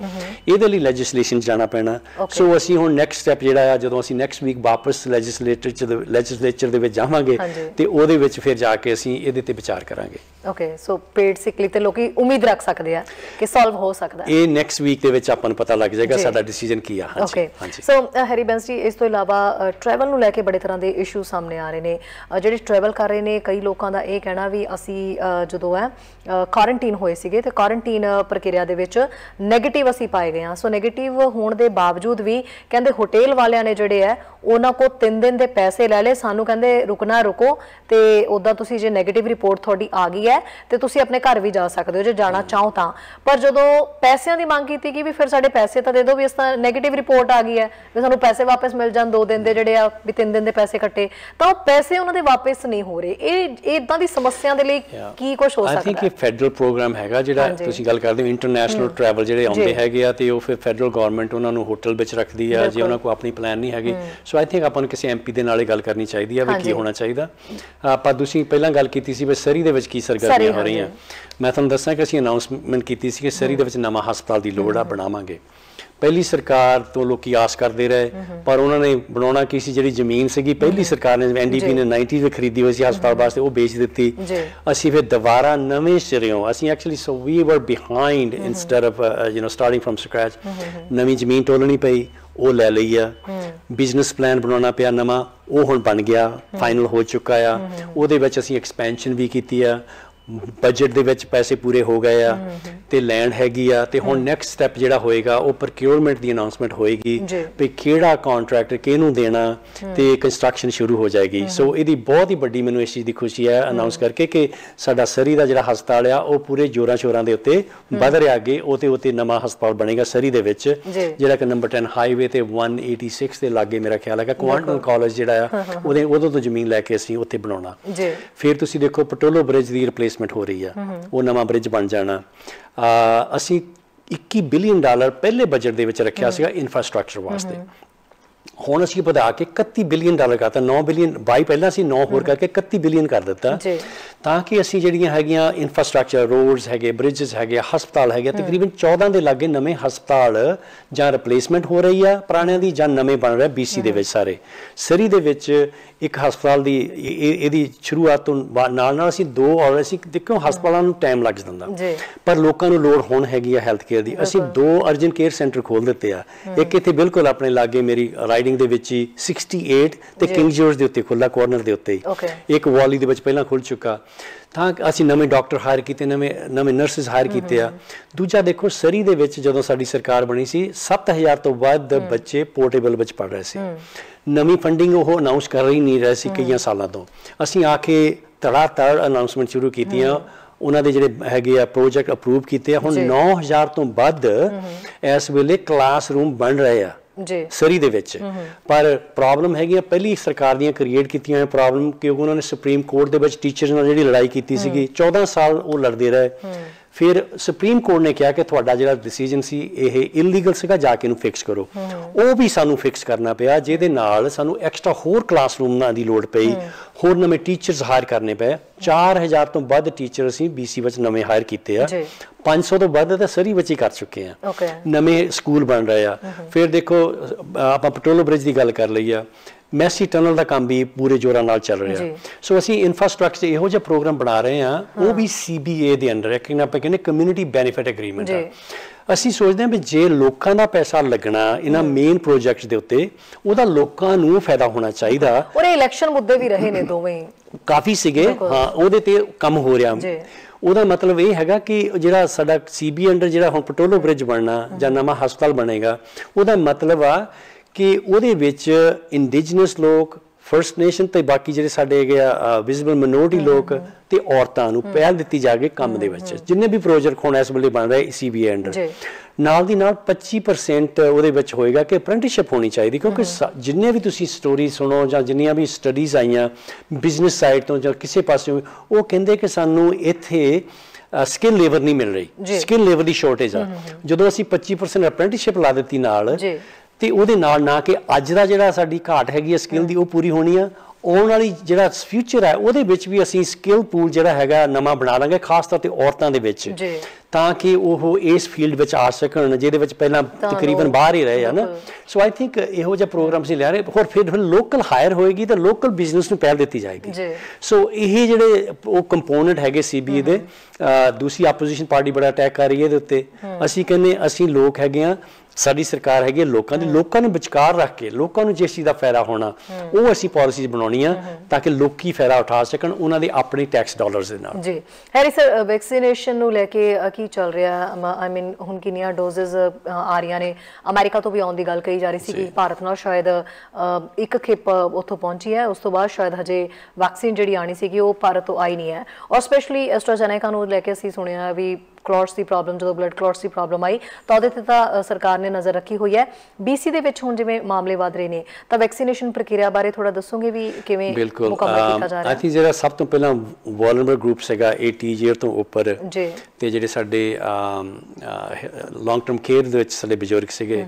ਇਹਦੇ ਲਈ ਲੈਜਿਸਲੇਸ਼ਨ ਜਾਣਾ ਪੈਣਾ। ਸੋ ਅਸੀਂ ਹੁਣ ਨੈਕਸਟ ਸਟੈਪ ਜਿਹੜਾ ਆ ਜਦੋਂ ਅਸੀਂ ਨੈਕਸਟ ਵੀਕ ਵਾਪਸ ਲੈਜਿਸਲੇਚਰ ਦੇ ਵਿੱਚ ਜਾਵਾਂਗੇ ਤੇ ਉਹਦੇ ਵਿੱਚ ਫਿਰ ਜਾ ਕੇ ਅਸੀਂ ਇਹਦੇ ਤੇ ਵਿਚਾਰ ਕਰਾਂਗੇ। ਓਕੇ, ਸੋ ਪੇਡ ਸਿਕ ਲੀਵ ਤੇ ਲੋਕੀ ਉਮੀਦ ਰੱਖ ਸਕਦੇ ਆ ਕਿ ਸੋਲਵ ਹੋ ਸਕਦਾ। ਇਹ ਨੈਕਸਟ ਵੀਕ ਦੇ ਵਿੱਚ ਆਪਾਂ ਨੂੰ ਪਤਾ ਲੱਗ ਜਾਏਗਾ ਸਾਡਾ ਡਿਸੀਜਨ ਕੀ ਆ। ਹਾਂਜੀ ਹਾਂਜੀ। ਸੋ ਹਰੀਬੰਸ ਜੀ, ਇਸ ਤੋਂ ਇਲਾਵਾ ਟਰੈਵਲ ਨੂੰ ਲੈ ਕੇ ਬੜੇ ਤਰ੍ਹਾਂ ਦੇ ਇਸ਼ੂ ਸਾਹਮਣੇ ਆ ਰਹੇ ਨੇ। ਜਿਹੜੇ ਟਰੈਵਲ ਕਰ ਰਹੇ ਨੇ ਕਈ ਲੋਕਾਂ ਦਾ ਇਹ ਕਹਿਣਾ ਵੀ ਅਸੀਂ ਜਦੋਂ ਹੈ ਕੁਆਰੰਟੀਨ ਹੋਏ ਸੀਗੇ ਤੇ ਕੁਆਰੰਟੀਨ ਪ੍ਰਕਿਰਿਆ ਦੇ ਵਿੱਚ ਨੈਗੇਟਿਵ ਅਸੀਂ ਪਾਏ ਗਏ ਹਾਂ। ਸੋ ਨੈਗੇਟਿਵ ਹੋਣ ਦੇ ਬਾਵਜੂਦ ਵੀ ਕਹਿੰਦੇ ਹੋਟਲ ਵਾਲਿਆਂ ਨੇ ਜਿਹੜੇ ਹੈ ਉਹਨਾਂ ਕੋਲ 3 ਦਿਨ ਦੇ ਪੈਸੇ ਲੈ ਲਏ। ਸਾਨੂੰ ਕਹਿੰਦੇ ਰੁਕਣਾ ਰੁਕੋ ਤੇ ਉੱਦਾਂ ਤੁਸੀਂ ਜੇ ਨੈਗੇਟਿਵ ਰਿਪੋਰਟ ਤੁਹਾਡੀ ਆ ਗਈ ਹੈ ਤੇ ਤੁਸੀਂ ਆਪਣੇ ਘਰ ਵੀ ਜਾ ਸਕਦੇ ਹੋ ਜੇ ਜਾਣਾ ਚਾਹੋ ਤਾਂ। ਪਰ ਜਦੋਂ ਪੈਸਿਆਂ ਦੀ ਮੰਗ ਕੀਤੀ ਗਈ ਵੀ ਫਿਰ ਸਾਡੇ ਪੈਸੇ ਤਾਂ ਦੇ ਦਿਓ, ਵੀ ਇਸ ਤਰ੍ਹਾਂ ਨੈਗੇਟਿਵ ਰਿਪੋਰਟ ਆ ਗਈ ਹੈ ਵੀ ਸਾਨੂੰ ਪੈਸੇ ਵਾਪਸ ਮਿਲ ਜਾਣ 2 ਦਿਨ ਦੇ ਜਿਹੜੇ ਆ ਵੀ 3 ਦਿਨ ਦੇ ਪੈਸੇ ਕੱਟੇ, ਤਾਂ ਉਹ ਪੈਸੇ ਉਹਨਾਂ ਦੇ ਵਾਪਸ ਨਹੀਂ ਹੋ ਰਹੇ। ਇਹ ਇਦਾਂ ਦੀ ਸਮੱਸਿਆ ਦੇ ਲਈ ਕੀ ਕੁਝ ਹੋ ਸਕਦਾ? ਆਈ ਥਿੰਕ ਇਹ ਫੈਡਰਲ ਪ੍ਰੋਗਰਾਮ ਹੈਗਾ ਜਿਹੜਾ ਤੁਸੀਂ ਗੱਲ ਕਰਦੇ ਹੋ ਇੰਟਰਨੈਸ਼ਨਲ ਟਰੈਵਲ ਜਿਹੜੇ ਆਉਂਦੇ ਹੈਗੇ ਆ ਤੇ ਉਹ ਫਿਰ ਫੈਡਰਲ ਗਵਰਨਮੈਂਟ ਉਹਨਾਂ ਨੂੰ ਹੋਟਲ ਵਿੱਚ ਰੱਖਦੀ ਆ ਜੇ ਉਹਨਾਂ ਕੋਲ ਆਪਣੀ ਪਲਾਨ ਨਹੀਂ ਹੈਗੀ। ਸੋ ਆਈ ਥਿੰਕ ਆਪਾਂ ਨੂੰ ਕਿਸੇ MP ਦੇ ਨਾਲ ਇਹ ਗੱਲ ਕਰਨੀ ਚਾਹੀਦੀ ਆ ਵੀ ਕੀ ਹੋਣਾ ਚਾਹੀਦਾ। ਆਪਾਂ ਤੁਸੀਂ ਪਹਿਲਾਂ ਗੱਲ ਕੀਤੀ ਸੀ ਵੀ ਸਰੀ ਦੇ ਵਿੱਚ ਕੀ ਸਰਗਰਮੀਆਂ ਹੋ ਰਹੀਆਂ। ਮੈਂ ਤੁਹਾਨੂੰ ਦੱਸਾਂ ਕਿ ਅਸੀਂ ਅਨਾਉਂਸਮੈਂਟ ਕੀਤੀ ਸੀ ਕਿ ਸਰੀ ਦੇ ਵਿੱਚ ਨਵਾਂ ਹਸਪਤਾਲ ਦੀ ਲੋੜ ਆ, ਬਣਾਵਾਂਗੇ। ਪਹਿਲੀ ਸਰਕਾਰ ਤੋਂ ਲੋਕੀ ਆਸ ਕਰਦੇ ਰਹੇ ਪਰ ਉਹਨਾਂ ਨੇ ਬਣਾਉਣਾ ਕੀ ਸੀ, ਜਿਹੜੀ ਜ਼ਮੀਨ ਸੀਗੀ ਪਹਿਲੀ ਸਰਕਾਰ ਨੇ NDP ਨੇ 90s ਵਿੱਚ ਖਰੀਦੀ ਹੋਈ ਸੀ ਹਸਪਤਾਲ ਵਾਸਤੇ, ਉਹ ਵੇਚ ਦਿੱਤੀ। ਅਸੀਂ ਫਿਰ ਦੁਬਾਰਾ ਨਵੇਂ ਸਿਰਿਓਂ ਅਸੀਂ ਐਕਚੁਅਲੀ ਸੋ ਵੀ ਵਰ behind instead of starting firm scratch. ਨਵੀਂ ਜ਼ਮੀਨ ਟੋਲਣੀ ਪਈ, ਉਹ ਲੈ ਲਈ ਆ। ਬਿਜ਼ਨਸ ਪਲਾਨ ਬਣਾਉਣਾ ਪਿਆ ਨਵਾਂ, ਉਹ ਹੁਣ ਬਣ ਗਿਆ, ਫਾਈਨਲ ਹੋ ਚੁੱਕਾ ਆ। ਉਹਦੇ ਵਿੱਚ ਅਸੀਂ ਐਕਸਪੈਂਸ਼ਨ ਵੀ ਕੀਤੀ ਆ, ਬਜਟ ਦੇ ਵਿੱਚ ਪੈਸੇ ਪੂਰੇ ਹੋ ਗਏ ਆ ਤੇ ਲੈਂਡ ਹੈਗੀ ਆ। ਤੇ ਹੁਣ ਨੈਕਸਟ ਸਟੈਪ ਜਿਹੜਾ ਹੋਏਗਾ ਉਹ ਪ੍ਰੋਕਿਉਰਮੈਂਟ ਦੀ ਅਨਾਉਂਸਮੈਂਟ ਹੋਏਗੀ ਵੀ ਕਿਹੜਾ ਕੰਟਰੈਕਟਰ ਕਿਹਨੂੰ ਦੇਣਾ ਤੇ ਕੰਸਟਰਕਸ਼ਨ ਸ਼ੁਰੂ ਹੋ ਜਾਏਗੀ। ਸੋ ਇਹਦੀ ਬਹੁਤ ਹੀ ਵੱਡੀ ਮੈਨੂੰ ਇਸ ਚੀਜ਼ ਦੀ ਖੁਸ਼ੀ ਹੈ ਅਨਾਉਂਸ ਕਰਕੇ ਕਿ ਸਾਡਾ ਸਰੀ ਦਾ ਜਿਹੜਾ ਹਸਪਤਾਲ ਆ ਉਹ ਪੂਰੇ ਜੋਰਾਂ ਸ਼ੋਰਾਂ ਦੇ ਉੱਤੇ ਵਧ ਰਿਹਾ ਅੱਗੇ। ਉਹਤੇ ਨਵਾਂ ਹਸਪਤਾਲ ਬਣੇਗਾ ਸਰੀ ਦੇ ਵਿੱਚ, ਜਿਹੜਾ ਕਿ ਨੰਬਰ 10 ਹਾਈਵੇ ਤੇ 186 ਦੇ ਲਾਗੇ ਮੇਰਾ ਖਿਆਲ ਹੈਗਾ ਕੁਆਂਟਮ ਕਾਲਜ ਜਿਹੜਾ ਆ ਉਦੋਂ ਤੋਂ ਜ਼ਮੀਨ ਲੈ ਕੇ ਅਸੀਂ ਉੱਥੇ ਬਣਾਉਣਾ। ਫਿਰ ਤੁਸੀਂ ਦੇਖੋ ਪਟੋਲੋ ਬ੍ਰਿਜ ਦੀ ਰਿਪਲੇਸਮੈਂਟ ਹੋ ਰਹੀ ਆ, ਉਹ ਨਵਾਂ ਬ੍ਰਿਜ ਬਣ ਜਾਣਾ। ਅਸੀਂ $21 ਬਿਲੀਅਨ ਪਹਿਲੇ ਬਜਟ ਦੇ ਵਿੱਚ ਰੱਖਿਆ ਸੀਗਾ ਇਨਫਰਾਸਟ੍ਰਕਚਰ ਵਾਸਤੇ, ਹੁਣ ਅਸੀਂ ਵਧਾ ਕੇ $31 ਬਿਲੀਅਨ ਕਰਤਾ। 9 ਬਿਲੀਅਨ 22 ਪਹਿਲਾਂ ਸੀ, 9 ਹੋਰ ਕਰਕੇ 31 ਬਿਲੀਅਨ ਕਰ ਦਿੱਤਾ ਤਾਂ ਕਿ ਅਸੀਂ ਜਿਹੜੀਆਂ ਹੈਗੀਆਂ ਇਨਫਰਾਸਟ੍ਰਕਚਰ ਰੋਡਸ ਹੈਗੇ, ਬ੍ਰਿਜਸ ਹੈਗੇ, ਹਸਪਤਾਲ ਹੈਗੇ, ਤਕਰੀਬਨ 14 ਦੇ ਲਾਗੇ ਨਵੇਂ ਹਸਪਤਾਲ ਜਾਂ ਰਿਪਲੇਸਮੈਂਟ ਹੋ ਰਹੀ ਆ ਪੁਰਾਣਿਆਂ ਦੀ ਜਾਂ ਨਵੇਂ ਬਣ ਰਿਹਾ BC ਦੇ ਵਿੱਚ ਸਾਰੇ। ਸਰੀ ਦੇ ਵਿੱਚ ਇੱਕ ਹਸਪਤਾਲ ਦੀ ਇਹਦੀ ਸ਼ੁਰੂਆਤ ਤੋਂ ਨਾਲ ਅਸੀਂ 2 ਔਰ ਅਸੀਂ ਦੇਖੋ ਹਸਪਤਾਲਾਂ ਨੂੰ ਟਾਈਮ ਲੱਗ ਜਾਂਦਾ ਪਰ ਲੋਕਾਂ ਨੂੰ ਲੋੜ ਹੁਣ ਹੈਗੀ ਆ ਹੈਲਥ ਕੇਅਰ ਦੀ। ਅਸੀਂ 2 ਅਰਜੈਂਟ ਕੇਅਰ ਸੈਂਟਰ ਖੋਲ ਦਿੱਤੇ ਆ, ਇੱਕ ਇੱਥੇ ਬਿਲਕੁਲ ਆਪਣੇ ਲਾਗੇ ਮੇਰੀ ਰਾਈਡਿੰਗ ਦੇ ਵਿੱਚ ਹੀ 68 ਤੇ ਕਿੰਗ ਜੋਰਜ ਦੇ ਉੱਤੇ ਖੁੱਲਾ ਕਾਰਨਰ ਦੇ ਉੱਤੇ ਹੀ, ਇੱਕ ਵਾਲੀ ਦੇ ਵਿੱਚ ਪਹਿਲਾਂ ਖੁੱਲ ਚੁੱਕਾ। ਤਾਂ ਅਸੀਂ ਨਵੇਂ ਡਾਕਟਰ ਹਾਇਰ ਕੀਤੇ, ਨਵੇਂ ਨਰਸਿਸ ਹਾਇਰ ਕੀਤੇ ਆ। ਦੂਜਾ ਦੇਖੋ ਸਰੀ ਦੇ ਵਿੱਚ ਜਦੋਂ ਸਾਡੀ ਸਰਕਾਰ ਬਣੀ ਸੀ 7000 ਤੋਂ ਵੱਧ ਬੱਚੇ ਪੋਰਟੇਬਲ ਵਿੱਚ ਪੜ੍ਹ ਰਹੇ ਸੀ। ਨਵੀਂ ਫੰਡਿੰਗ ਉਹ ਅਨਾਉਂਸ ਕਰ ਹੀ ਨਹੀਂ ਰਹੇ ਸੀ ਕਈਆਂ ਸਾਲਾਂ ਤੋਂ। ਅਸੀਂ ਆ ਕੇ ਤੜ ਅਨਾਉਂਸਮੈਂਟ ਸ਼ੁਰੂ ਕੀਤੀਆਂ, ਉਹਨਾਂ ਦੇ ਜਿਹੜੇ ਹੈਗੇ ਆ ਪ੍ਰੋਜੈਕਟ ਅਪਰੂਵ ਕੀਤੇ ਆ। ਹੁਣ 9000 ਤੋਂ ਵੱਧ ਇਸ ਵੇਲੇ ਕਲਾਸਰੂਮ ਬਣ ਰਹੇ ਆ ਸਰੀ ਦੇ ਵਿੱਚ। ਪਰ ਪ੍ਰੋਬਲਮ ਹੈਗੀ ਆ ਪਹਿਲੀ ਸਰਕਾਰ ਦੀਆਂ ਕ੍ਰੀਏਟ ਕੀਤੀਆਂ ਪ੍ਰੋਬਲਮ, ਕਿਉਂਕਿ ਉਹਨਾਂ ਨੇ ਸੁਪਰੀਮ ਕੋਰਟ ਦੇ ਵਿੱਚ ਟੀਚਰਸ ਨਾਲ ਜਿਹੜੀ ਲੜਾਈ ਕੀਤੀ ਸੀਗੀ 14 ਸਾਲ ਉਹ ਲੜਦੇ ਰਹੇ। ਫਿਰ ਸੁਪਰੀਮ ਕੋਰਟ ਨੇ ਕਿਹਾ ਕਿ ਤੁਹਾਡਾ ਜਿਹੜਾ ਡਿਸੀਜਨ ਸੀ ਇਹ ਇਲੀਗਲ ਸੀਗਾ, ਜਾ ਕੇ ਇਹਨੂੰ ਫਿਕਸ ਕਰੋ। ਉਹ ਵੀ ਸਾਨੂੰ ਫਿਕਸ ਕਰਨਾ ਪਿਆ, ਜਿਹਦੇ ਨਾਲ ਸਾਨੂੰ ਐਕਸਟਰਾ ਹੋਰ ਕਲਾਸਰੂਮਾਂ ਦੀ ਲੋੜ ਪਈ, ਹੋਰ ਨਵੇਂ ਟੀਚਰਸ ਹਾਇਰ ਕਰਨੇ ਪਏ। 4000 ਤੋਂ ਵੱਧ ਟੀਚਰ ਅਸੀਂ BC ਵਿੱਚ ਨਵੇਂ ਹਾਇਰ ਕੀਤੇ ਆ, 500 ਤੋਂ ਵੱਧ ਤਾਂ ਸਰੀ ਵਿੱਚ ਹੀ ਕਰ ਚੁੱਕੇ ਆ। ਨਵੇਂ ਸਕੂਲ ਬਣ ਰਹੇ ਆ। ਫਿਰ ਦੇਖੋ ਆਪਾਂ ਪਟੋਲੋ ਬ੍ਰਿਜ ਦੀ ਗੱਲ ਕਰ ਲਈ ਆ, ਮੈਸੀ ਟਨਲ ਦਾ ਕੰਮ ਵੀ ਪੂਰੇ ਜ਼ੋਰਾਂ ਨਾਲ ਚੱਲ ਰਿਹਾ। ਸੋ ਅਸੀਂ ਇਨਫਰਾਸਟ੍ਰਕਚਰ ਇਹੋ ਜਿਹਾ ਪ੍ਰੋਗਰਾਮ ਬਣਾ ਰਹੇ ਹਾਂ, ਉਹ ਵੀ CBA ਦੇ ਅੰਡਰ ਹੈ, ਕਿ ਆਪਾਂ ਕਹਿੰਦੇ ਕਮਿਊਨਿਟੀ ਬੈਨੀਫਿਟ ਐਗਰੀਮੈਂਟ ਆ। ਅਸੀਂ ਸੋਚਦੇ ਹਾਂ ਵੀ ਜੇ ਲੋਕਾਂ ਦਾ ਪੈਸਾ ਲੱਗਣਾ ਇਹਨਾਂ ਮੇਨ ਪ੍ਰੋਜੈਕਟਸ ਦੇ ਉੱਤੇ, ਉਹਦਾ ਲੋਕਾਂ ਨੂੰ ਫਾਇਦਾ ਹੋਣਾ ਚਾਹੀਦਾ। ਔਰ ਇਲੈਕਸ਼ਨ ਮੁੱਦੇ ਵੀ ਰਹੇ ਨੇ ਦੋਵੇਂ ਕਾਫੀ ਸੀਗੇ, ਹਾਂ ਉਹਦੇ ਤੇ ਕੰਮ ਹੋ ਰਿਹਾ। ਉਹਦਾ ਮਤਲਬ ਇਹ ਹੈਗਾ ਕਿ ਜਿਹੜਾ ਸਾਡਾ CB ਅੰਡਰ ਜਿਹੜਾ ਹੁਣ ਪਟੋਲੋ ਬ੍ਰਿਜ ਬਣਨਾ ਜਾਂ ਨਵਾਂ ਹਸਪਤਾਲ ਬਣੇਗਾ, ਉਹਦਾ ਮਤਲਬ ਆ ਕਿ ਉਹਦੇ ਵਿੱਚ ਇੰਡੀਜਨਸ ਲੋਕ, ਫਰਸਟ ਨੇਸ਼ਨ ਤੇ ਬਾਕੀ ਜਿਹੜੇ ਸਾਡੇ ਹੈਗੇ ਆ ਵਿਜ਼ੀਬਲ ਮਿਨੋਰਟੀ ਲੋਕ ਤੇ ਔਰਤਾਂ ਨੂੰ ਪਹਿਲ ਦਿੱਤੀ ਜਾਵੇ ਕੰਮ ਦੇ ਵਿੱਚ। ਜਿੰਨੇ ਵੀ ਪ੍ਰੋਜੈਕਟ ਹੁਣ ਇਸ ਵੇਲੇ ਬਣ ਰਹੇ CBA ਅੰਡਰ, ਨਾਲ ਦੀ ਨਾਲ 25% ਉਹਦੇ ਵਿੱਚ ਹੋਏਗਾ ਕਿ ਅਪ੍ਰੈਂਟਿਸਸ਼ਿਪ ਹੋਣੀ ਚਾਹੀਦੀ, ਕਿਉਂਕਿ ਜਿੰਨੇ ਵੀ ਤੁਸੀਂ ਸਟੋਰੀ ਸੁਣੋ ਜਾਂ ਜਿੰਨੀਆਂ ਵੀ ਸਟੱਡੀਜ਼ ਆਈਆਂ ਬਿਜ਼ਨਸ ਸਾਈਡ ਤੋਂ ਜਾਂ ਕਿਸੇ ਪਾਸਿਓਂ, ਉਹ ਕਹਿੰਦੇ ਕਿ ਸਾਨੂੰ ਇੱਥੇ ਸਕਿੱਲ ਲੇਬਰ ਨਹੀਂ ਮਿਲ ਰਹੀ, ਸਕਿੱਲ ਲੇਬਰ ਦੀ ਸ਼ਾਰਟੇਜ ਆ। ਜਦੋਂ ਅਸੀਂ 25% ਅਪ੍ਰੈਂਟਿਸਸ਼ਿਪ ਲਾ ਦਿੱਤੀ ਨਾਲ, ਤੇ ਉਹਦੇ ਨਾਲ ਨਾ ਕਿ ਅੱਜ ਦਾ ਜਿਹੜਾ ਸਾਡੀ ਘਾਟ ਹੈਗੀ ਆ ਸਕਿੱਲ ਦੀ ਉਹ ਪੂਰੀ ਹੋਣੀ ਆ, ਆਉਣ ਵਾਲੀ ਜਿਹੜਾ ਫਿਊਚਰ ਹੈ ਉਹਦੇ ਵਿੱਚ ਵੀ ਅਸੀਂ ਸਕਿੱਲ ਪੂਲ ਜਿਹੜਾ ਹੈਗਾ ਨਵਾਂ ਬਣਾ ਲਾਂਗੇ, ਖਾਸ ਤੌਰ ਤੇ ਔਰਤਾਂ ਦੇ ਵਿੱਚ, ਤਾਂ ਕਿ ਉਹ ਇਸ ਫੀਲਡ ਵਿੱਚ ਆ ਸਕਣ ਜਿਹਦੇ ਵਿੱਚ ਪਹਿਲਾਂ ਤਕਰੀਬਨ ਬਾਹਰ ਹੀ ਰਹੇ ਆ ਨਾ। ਸੋ ਆਈ ਥਿੰਕ ਇਹੋ ਜਿਹਾ ਪ੍ਰੋਗਰਾਮ ਅਸੀਂ ਲੈ ਰਹੇ। ਹੋਰ ਫਿਰ ਲੋਕਲ ਹਾਇਰ ਹੋਏਗੀ ਤਾਂ ਲੋਕਲ ਬਿਜ਼ਨਸ ਨੂੰ ਪਹਿਲ ਦਿੱਤੀ ਜਾਏਗੀ। ਸੋ ਇਹ ਜਿਹੜੇ ਉਹ ਕੰਪੋਨੈਂਟ ਹੈਗੇ CBA ਦੇ, ਦੂਸਰੀ ਆਪੋਜੀਸ਼ਨ ਪਾਰਟੀ ਬੜਾ ਅਟੈਕ ਕਰ ਰਹੀ ਹੈ ਇਹਦੇ ਉੱਤੇ। ਅਸੀਂ ਕਹਿੰਦੇ ਅਸੀਂ ਲੋਕ ਹੈਗੇ ਆ, ਸਾਡੀ ਸਰਕਾਰ ਹੈਗੀ ਲੋਕਾਂ ਦੀ, ਲੋਕਾਂ ਨੂੰ ਵਿਚਕਾਰ ਰੱਖ ਕੇ ਲੋਕਾਂ ਨੂੰ ਜਿਸ ਚੀਜ਼ ਦਾ ਫਾਇਦਾ ਹੋਣਾ ਉਹ ਅਸੀਂ ਪਾਲਿਸੀਜ਼ ਬਣਾਉਣੀ ਆ ਤਾਂ ਕਿ ਲੋਕੀ ਫਾਇਦਾ ਉਠਾ ਸਕਣ ਉਹਨਾਂ ਦੇ ਆਪਣੇ ਟੈਕਸ ਡਾਲਰਸ ਦੇ ਨਾਲ। ਜੀ ਹੈਰੀ ਸਰ, ਵੈਕਸੀਨੇਸ਼ਨ ਨੂੰ ਲੈ ਕੇ ਕੀ ਚੱਲ ਰਿਹਾ? ਆਈ ਮੀਨ ਹੁਣ ਕਿੰਨੀਆਂ ਡੋਜ਼ਸ ਆ ਰਹੀਆਂ ਨੇ? ਅਮਰੀਕਾ ਤੋਂ ਵੀ ਆਉਣ ਦੀ ਗੱਲ ਕਹੀ ਜਾ ਰਹੀ ਸੀ ਕਿ ਭਾਰਤ ਨਾਲ ਸ਼ਾਇਦ ਇੱਕ ਖੇਪ ਉੱਥੋਂ ਪਹੁੰਚੀ ਹੈ, ਉਸ ਤੋਂ ਬਾਅਦ ਸ਼ਾਇਦ ਹਜੇ ਵੈਕਸੀਨ ਜਿਹੜੀ ਆਣੀ ਸੀਗੀ ਉਹ ਭਾਰਤ ਤੋਂ ਆਈ ਨਹੀਂ ਹੈ। ਔਰ ਸਪੈਸ਼ਲੀ ਐਸਟਰਾਜੈਨੇਕਾ ਨੂੰ ਲੈ ਕੇ ਅਸੀਂ ਸੁਣਿਆ ਵੀ ਕਲੌਟਸ ਦੀ ਪ੍ਰੋਬਲਮ, ਜਦੋਂ ਬਲੱਡ ਕਲੌਟਸ ਦੀ ਪ੍ਰੋਬਲਮ ਆਈ ਤਾਂ ਉਹਦੇ ਤੇ ਤਾਂ ਸਰਕਾਰ ਨੇ ਨਜ਼ਰ ਰੱਖੀ ਹੋਈ ਹੈ। BC ਦੇ ਵਿੱਚ ਹੁਣ ਜਿਵੇਂ ਮਾਮਲੇ ਵੱਧ ਰਹੇ ਨੇ, ਤਾਂ ਵੈਕਸੀਨੇਸ਼ਨ ਪ੍ਰਕਿਰਿਆ ਬਾਰੇ ਥੋੜਾ ਦੱਸੋਗੇ ਵੀ ਕਿਵੇਂ ਮੁਕੰਮਲ ਕੀਤਾ ਜਾ ਰਿਹਾ? ਆਈ ਥਿੰਕ ਜਿਹੜਾ ਸਭ ਤੋਂ ਪਹਿਲਾਂ ਵਲਨਰੇਬਲ ਗਰੁੱਪਸ ਹੈਗਾ 80 ਈਅਰ ਤੋਂ ਉੱਪਰ ਤੇ ਜਿਹੜੇ ਸਾਡੇ ਲੌਂਗ ਟਰਮ ਕੇਅਰ ਦੇ ਵਿੱਚ ਸਾਡੇ ਬਜ਼ੁਰਗ ਸੀਗੇ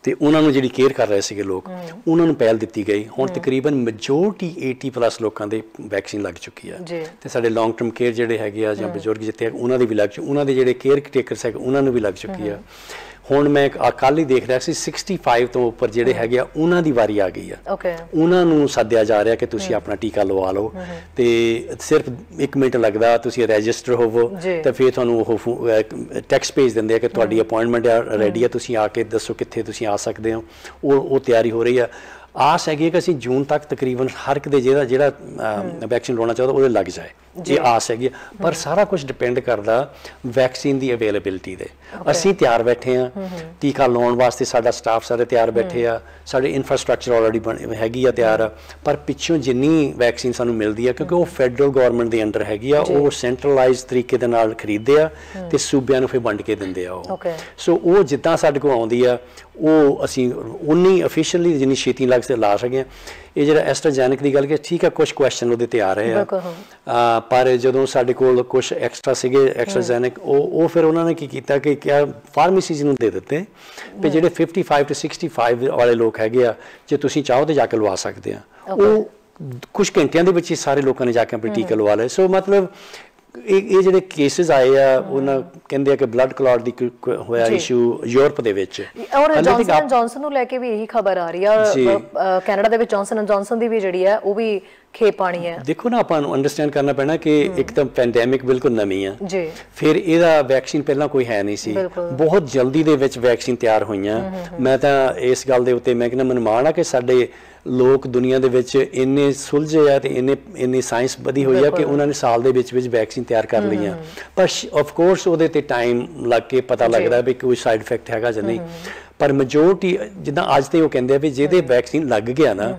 ਤੇ ਉਹਨਾਂ ਨੂੰ ਜਿਹੜੀ ਕੇਅਰ ਕਰ ਰਹੇ ਸੀਗੇ ਲੋਕ, ਉਹਨਾਂ ਨੂੰ ਪਹਿਲ ਦਿੱਤੀ ਗਈ। ਹੁਣ ਤਕਰੀਬਨ ਮੈਜੋਰਟੀ 80+ ਲੋਕਾਂ ਦੇ ਵੈਕਸੀਨ ਲੱਗ ਚੁੱਕੀ ਆ ਤੇ ਸਾਡੇ ਲੌਂਗ ਟਰਮ ਕੇਅਰ ਜਿਹੜੇ ਹੈਗੇ ਆ ਜਾਂ ਬਜ਼ੁਰਗ ਜਿੱਥੇ ਉਹਨਾਂ ਦੀ ਵੀ ਲੱਗ ਚੁੱਕੀ, ਉਹਨਾਂ ਦੇ ਜਿਹੜੇ ਕੇਅਰ ਟੇਕਰਸ ਹੈਗੇ ਉਹਨਾਂ ਨੂੰ ਵੀ ਲੱਗ ਚੁੱਕੀ ਆ। ਹੁਣ ਮੈਂ ਕੱਲ੍ਹ ਹੀ ਦੇਖ ਰਿਹਾ ਸੀ 65 ਤੋਂ ਉੱਪਰ ਜਿਹੜੇ ਹੈਗੇ ਆ ਉਹਨਾਂ ਦੀ ਵਾਰੀ ਆ ਗਈ ਆ। ਉਹਨਾਂ ਨੂੰ ਸੱਦਿਆ ਜਾ ਰਿਹਾ ਕਿ ਤੁਸੀਂ ਆਪਣਾ ਟੀਕਾ ਲਵਾ ਲਓ ਤੇ ਸਿਰਫ 1 ਮਿੰਟ ਲੱਗਦਾ, ਤੁਸੀਂ ਰਜਿਸਟਰ ਹੋਵੋ ਤੇ ਫਿਰ ਤੁਹਾਨੂੰ ਉਹ ਟੈਕਸਟ ਭੇਜ ਦਿੰਦੇ ਆ ਕਿ ਤੁਹਾਡੀ ਅਪਾਇੰਟਮੈਂਟ ਰੈਡੀ ਆ, ਤੁਸੀਂ ਆ ਕੇ ਦੱਸੋ ਕਿੱਥੇ ਤੁਸੀਂ ਆ ਸਕਦੇ ਹੋ। ਉਹ ਤਿਆਰੀ ਹੋ ਰਹੀ ਆ। ਆਸ ਹੈਗੀ ਕਿ ਅਸੀਂ ਜੂਨ ਤੱਕ ਤਕਰੀਬਨ ਹਰ ਇੱਕ ਦੇ ਜਿਹੜਾ ਵੈਕਸੀਨ ਲਾਉਣਾ ਚਾਹੁੰਦਾ ਉਹਦੇ ਲੱਗ ਜਾਏ, ਇਹ ਆਸ ਹੈਗੀ। ਪਰ ਸਾਰਾ ਕੁਝ ਡਿਪੈਂਡ ਕਰਦਾ ਵੈਕਸੀਨ ਦੀ ਅਵੇਲੇਬਿਲਿਟੀ ਦੇ। ਅਸੀਂ ਤਿਆਰ ਬੈਠੇ ਆ ਟੀਕਾ ਲਾਉਣ ਵਾਸਤੇ, ਸਾਡਾ ਸਟਾਫ ਸਾਰੇ ਤਿਆਰ ਬੈਠੇ ਆ, ਸਾਡੇ ਇਨਫਰਾਸਟ੍ਰਕਚਰ ਆਲਰੇਡੀ ਹੈਗੀ ਆ ਤਿਆਰ ਆ। ਪਰ ਪਿੱਛੋਂ ਜਿੰਨੀ ਵੈਕਸੀਨ ਸਾਨੂੰ ਮਿਲਦੀ ਆ, ਕਿਉਂਕਿ ਉਹ ਫੈਡਰਲ ਗਵਰਨਮੈਂਟ ਦੇ ਅੰਡਰ ਹੈਗੀ ਆ, ਉਹ ਸੈਂਟਰਲਾਈਜ਼ਡ ਤਰੀਕੇ ਦੇ ਨਾਲ ਖਰੀਦਦੇ ਆ ਤੇ ਸੂਬਿਆਂ ਨੂੰ ਫਿਰ ਵੰਡ ਕੇ ਦਿੰਦੇ ਆ ਉਹ। ਸੋ ਉਹ ਜਿੱਦਾਂ ਸਾਡੇ ਕੋਲ ਆਉਂਦੀ ਆ ਉਹ ਅਸੀਂ ਉਨੀ ਅਫੀਸ਼ੀਅਲੀ ਜਿੰਨੀ ਛੇਤੀ ਲੱਗ ਸੇ ਲਾ ਸਕੇ। ਇਹ ਜਿਹੜਾ ਐਸਟਰਾਜੈਨਿਕ ਦੀ ਗੱਲ ਕਿ ਠੀਕ ਆ, ਕੁਝ ਕੁਐਸਚਨ ਉਹਦੇ ਤੇ ਆ ਰਹੇ ਆ, ਪਰ ਜਦੋਂ ਸਾਡੇ ਕੋਲ ਕੁਝ ਐਕਸਟਰਾ ਸੀਗੇ ਐਕਸਟਰਾਜੈਨਿਕ, ਉਹ ਫਿਰ ਉਹਨਾਂ ਨੇ ਕੀ ਕੀਤਾ ਕਿ ਕਿਆ ਫਾਰਮੇਸੀਜ਼ ਨੂੰ ਦੇ ਦਿੱਤੇ ਵੀ ਜਿਹੜੇ 55 ਤੋਂ 65 ਵਾਲੇ ਲੋਕ ਹੈਗੇ ਆ, ਜੇ ਤੁਸੀਂ ਚਾਹੋ ਤਾਂ ਜਾ ਕੇ ਲਵਾ ਸਕਦੇ ਆ। ਉਹ ਕੁਝ ਘੰਟਿਆਂ ਦੇ ਵਿੱਚ ਹੀ ਸਾਰੇ ਲੋਕਾਂ ਨੇ ਜਾ ਕੇ ਆਪਣੇ ਟੀਕੇ ਲਵਾ ਲਏ। ਸੋ ਮਤਲਬ ਇਹ ਜਿਹੜੇ ਕੇਸਿਸ ਆਏ ਆ, ਉਹਨਾਂ ਕਹਿੰਦੇ ਆ ਕਿ ਬਲੱਡ ਕਲੌਟ ਦੀ ਹੋਇਆ ਇਸ਼ੂ ਯੂਰਪ ਦੇ ਵਿੱਚ। ਔਰ ਜੌਨਸਨ ਨੂੰ ਲੈ ਕੇ ਵੀ ਇਹੀ ਖਬਰ ਆ ਰਹੀ ਆ, ਕੈਨੇਡਾ ਦੇ ਵਿੱਚ ਜੌਨਸਨ ਦੀ ਵੀ ਜਿਹੜੀ ਹੈ ਉਹ ਵੀ ਖੇਪ ਆਣੀ ਹੈ। ਦੇਖੋ ਨਾ, ਆਪਾਂ ਨੂੰ ਅੰਡਰਸਟੈਂਡ ਕਰਨਾ ਪੈਣਾ ਕਿ ਇੱਕ ਤਾਂ ਪੈਂਡੈਮਿਕ ਬਿਲਕੁਲ ਨਵੀਂ ਆ, ਫਿਰ ਇਹਦਾ ਵੈਕਸੀਨ ਪਹਿਲਾਂ ਕੋਈ ਹੈ ਨਹੀਂ ਸੀ, ਬਹੁਤ ਜਲਦੀ ਦੇ ਵਿੱਚ ਵੈਕਸੀਨ ਤਿਆਰ ਹੋਈਆਂ। ਮੈਂ ਤਾਂ ਇਸ ਗੱਲ ਦੇ ਉੱਤੇ ਮੈਂ ਕਹਿੰਦਾ ਮੈਨੂੰ ਮਾਣ ਆ ਕਿ ਸਾਡੇ ਲੋਕ ਦੁਨੀਆ ਦੇ ਵਿੱਚ ਇੰਨੇ ਸੁਲਝੇ ਆ ਤੇ ਇੰਨੀ ਸਾਇੰਸ ਵਧੀ ਹੋਈ ਆ ਕਿ ਉਹਨਾਂ ਨੇ ਸਾਲ ਦੇ ਵਿੱਚ ਵੈਕਸੀਨ ਤਿਆਰ ਕਰ ਲਈਆਂ। ਪਰ ਆਫ ਕੋਰਸ ਉਹਦੇ ਤੇ ਟਾਈਮ ਲੱਗ ਕੇ ਪਤਾ ਲੱਗਦਾ ਵੀ ਕੋਈ ਸਾਈਡ ਇਫੈਕਟ ਹੈਗਾ ਜਾਂ ਨਹੀਂ। ਪਰ ਮੈਜੋਰਟੀ ਜਿੱਦਾਂ ਅੱਜ ਤੇ ਉਹ ਕਹਿੰਦੇ ਆ ਵੀ ਜਿਹਦੇ ਵੈਕਸੀਨ ਲੱਗ ਗਿਆ ਨਾ